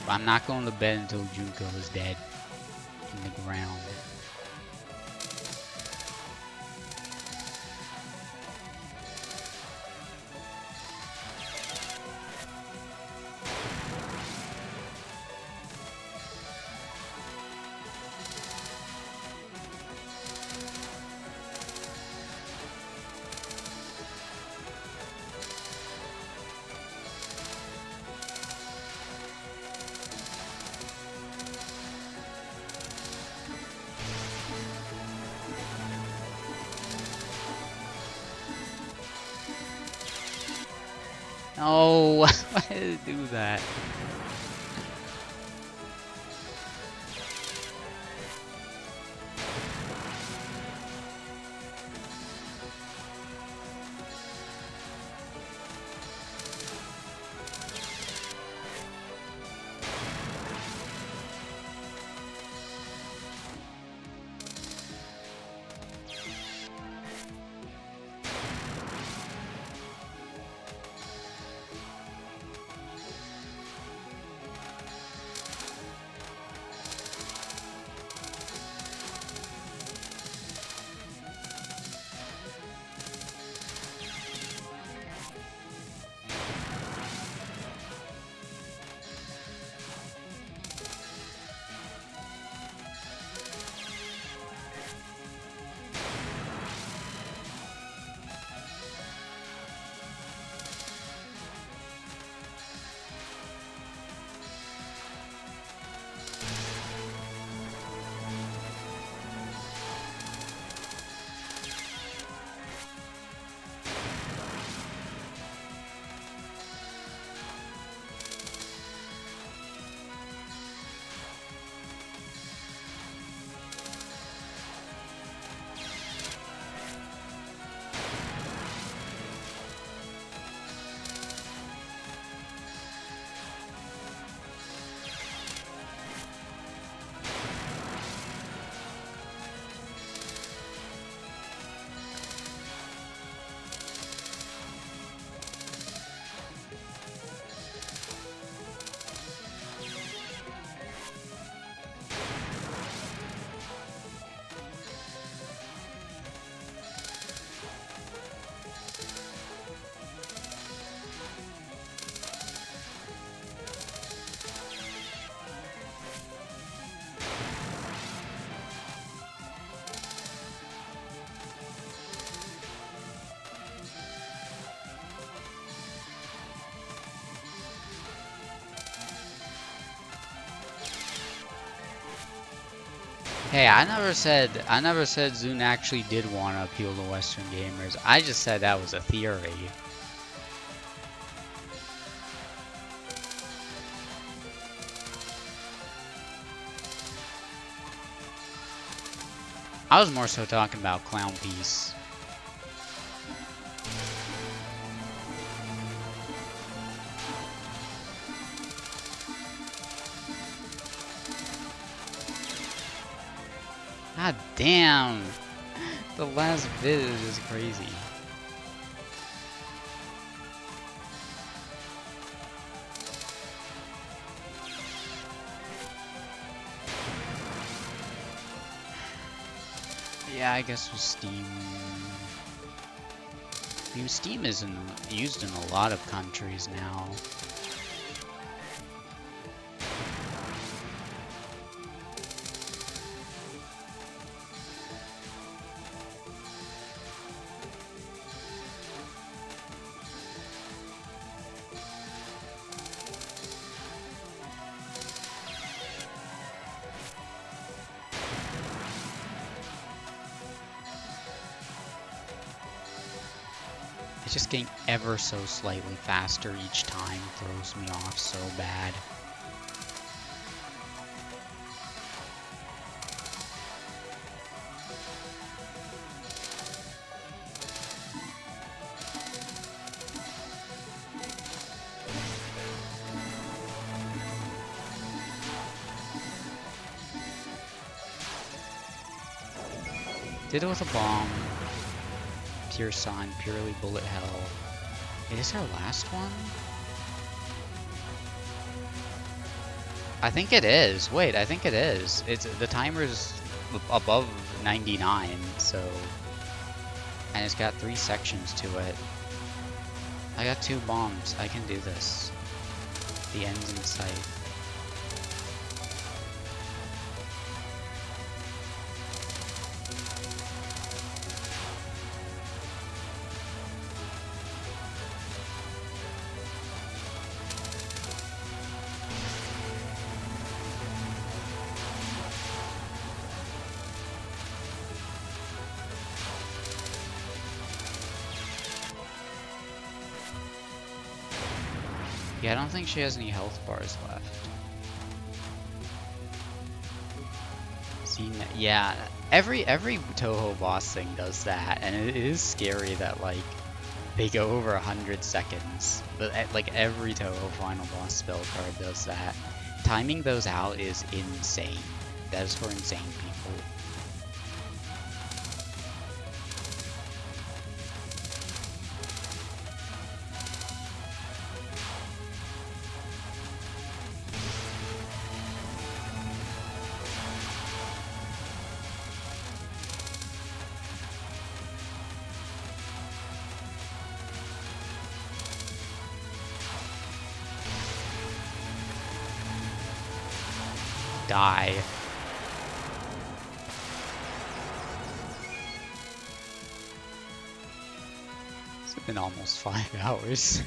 I'm not going to bed until Junko is dead in the ground. Oh, why did it do that? Hey, I never said Zune actually did want to appeal to Western gamers. I just said that was a theory. I was more so talking about Clown Piece. God damn! The last vid is just crazy. Yeah, I guess with Steam. I mean, Steam isn't used in a lot of countries now. It's just getting ever so slightly faster each time throws me off so bad. Did it with a bomb. Pure sign, purely bullet hell. Is this our last one? I think it is. Wait, I think it is. It's the timer's above 99, so and it's got 3 sections to it. I got 2 bombs. I can do this. The end's in sight. Yeah, I don't think she has any health bars left. See, yeah, every Touhou boss thing does that, and it is scary that like they go over 100 seconds. But like every Touhou final boss spell card does that. Timing those out is insane. That is for insane people. Die. It's been almost 5 hours.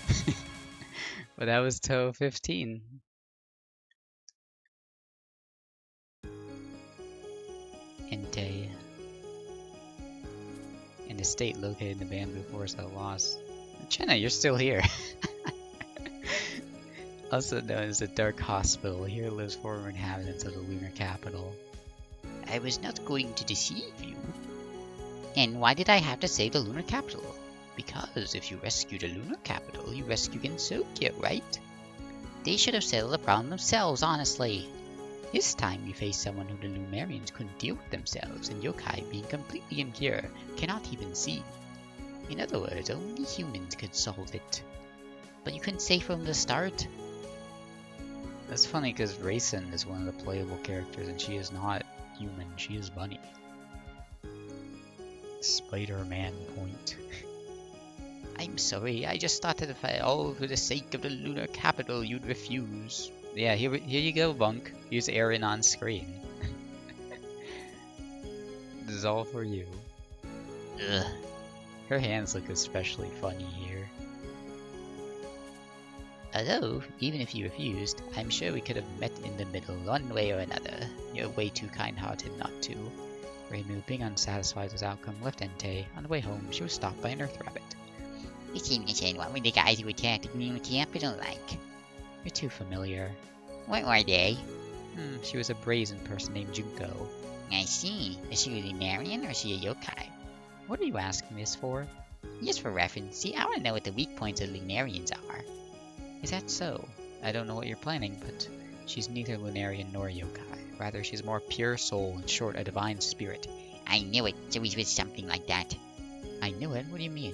But that was Touhou 15. Entei. An estate located in the bamboo forest at Lost. Chenna, you're still here. Also known as the Dark Hospital, here lives former inhabitants of the lunar capital. I was not going to deceive you. And why did I have to save the lunar capital? Because if you rescue the lunar capital, you rescue Gensokyo, right? They should have settled the problem themselves, honestly. This time we face someone who the Lumerians couldn't deal with themselves, and yokai, being completely impure, cannot even see. In other words, only humans could solve it. But you couldn't say from the start? That's funny because Raisin is one of the playable characters and she is not human, she is bunny. Spider-Man point. I'm sorry, I just thought that if all for the sake of the lunar capital you'd refuse. Yeah, here you go, Bunk. Here's Aaron on screen. This is all for you. Ugh. Her hands look especially funny here. Although, even if you refused, I'm sure we could have met in the middle one way or another. You're way too kind-hearted not to. Reimu, being unsatisfied with his outcome, left Entei. On the way home, she was stopped by an earth rabbit. Listen, what were the guys who attacked the lunar capital like? You're too familiar. What were they? She was a brazen person named Junko. I see. Is she a Lunarian or is she a yokai? What are you asking this for? Just for reference, see, I want to know what the weak points of Lunarians are. Is that so? I don't know what you're planning, but she's neither Lunarian nor yokai. Rather, she's more pure soul, in short, a divine spirit. I knew it. It's always with something like that. I knew it? What do you mean?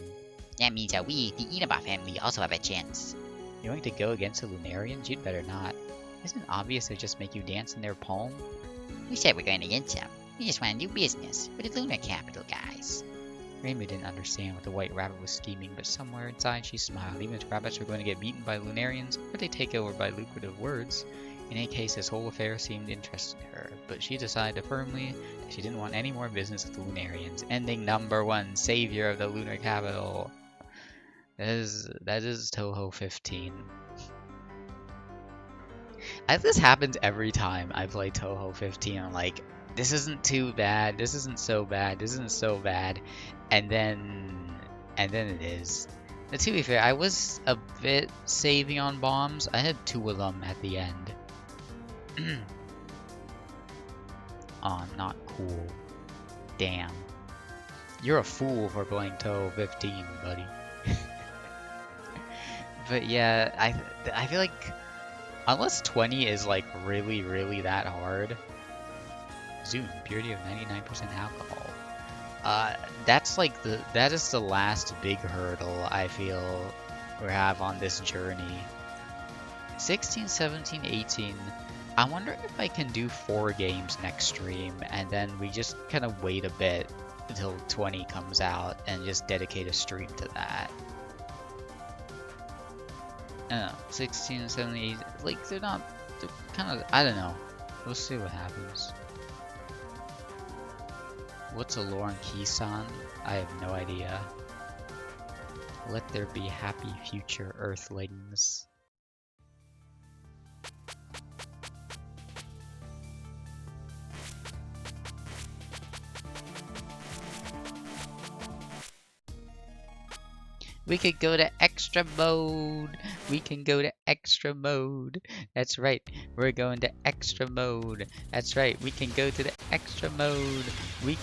That means that we, the Inaba family, also have a chance. You're going to go against the Lunarians? You'd better not. Isn't it obvious they just make you dance in their palm? We said we're going against them. We just want to do business with the lunar capital guys. Reimu didn't understand what the white rabbit was scheming, but somewhere inside she smiled. Even if rabbits were going to get beaten by Lunarians, or they take over by lucrative words. In any case, this whole affair seemed interesting to her, but she decided firmly that she didn't want any more business with the Lunarians. Ending #1, savior of the lunar capital. That is Touhou 15. This happens every time I play Touhou 15. I'm like, this isn't too bad, this isn't so bad, this isn't so bad, and then it is. To be fair, I was a bit saving on bombs. I had 2 of them at the end. Aw, not cool. Damn. You're a fool for playing Touhou 15, buddy. But yeah, I feel like unless 20 is like really that hard. Zoom, purity of 99% alcohol. That is the last big hurdle I feel we have on this journey. 16, 17, 18. I wonder if I can do 4 games next stream and then we just kind of wait a bit until 20 comes out and just dedicate a stream to that. 16, 17, like they're kind of, I don't know. We'll see what happens. What's a Lauren Keyson? I have no idea. Let there be happy future Earthlings. We could go to extra mode. We can go to extra mode. That's right. We're going to extra mode. That's right. We can go to the extra mode. We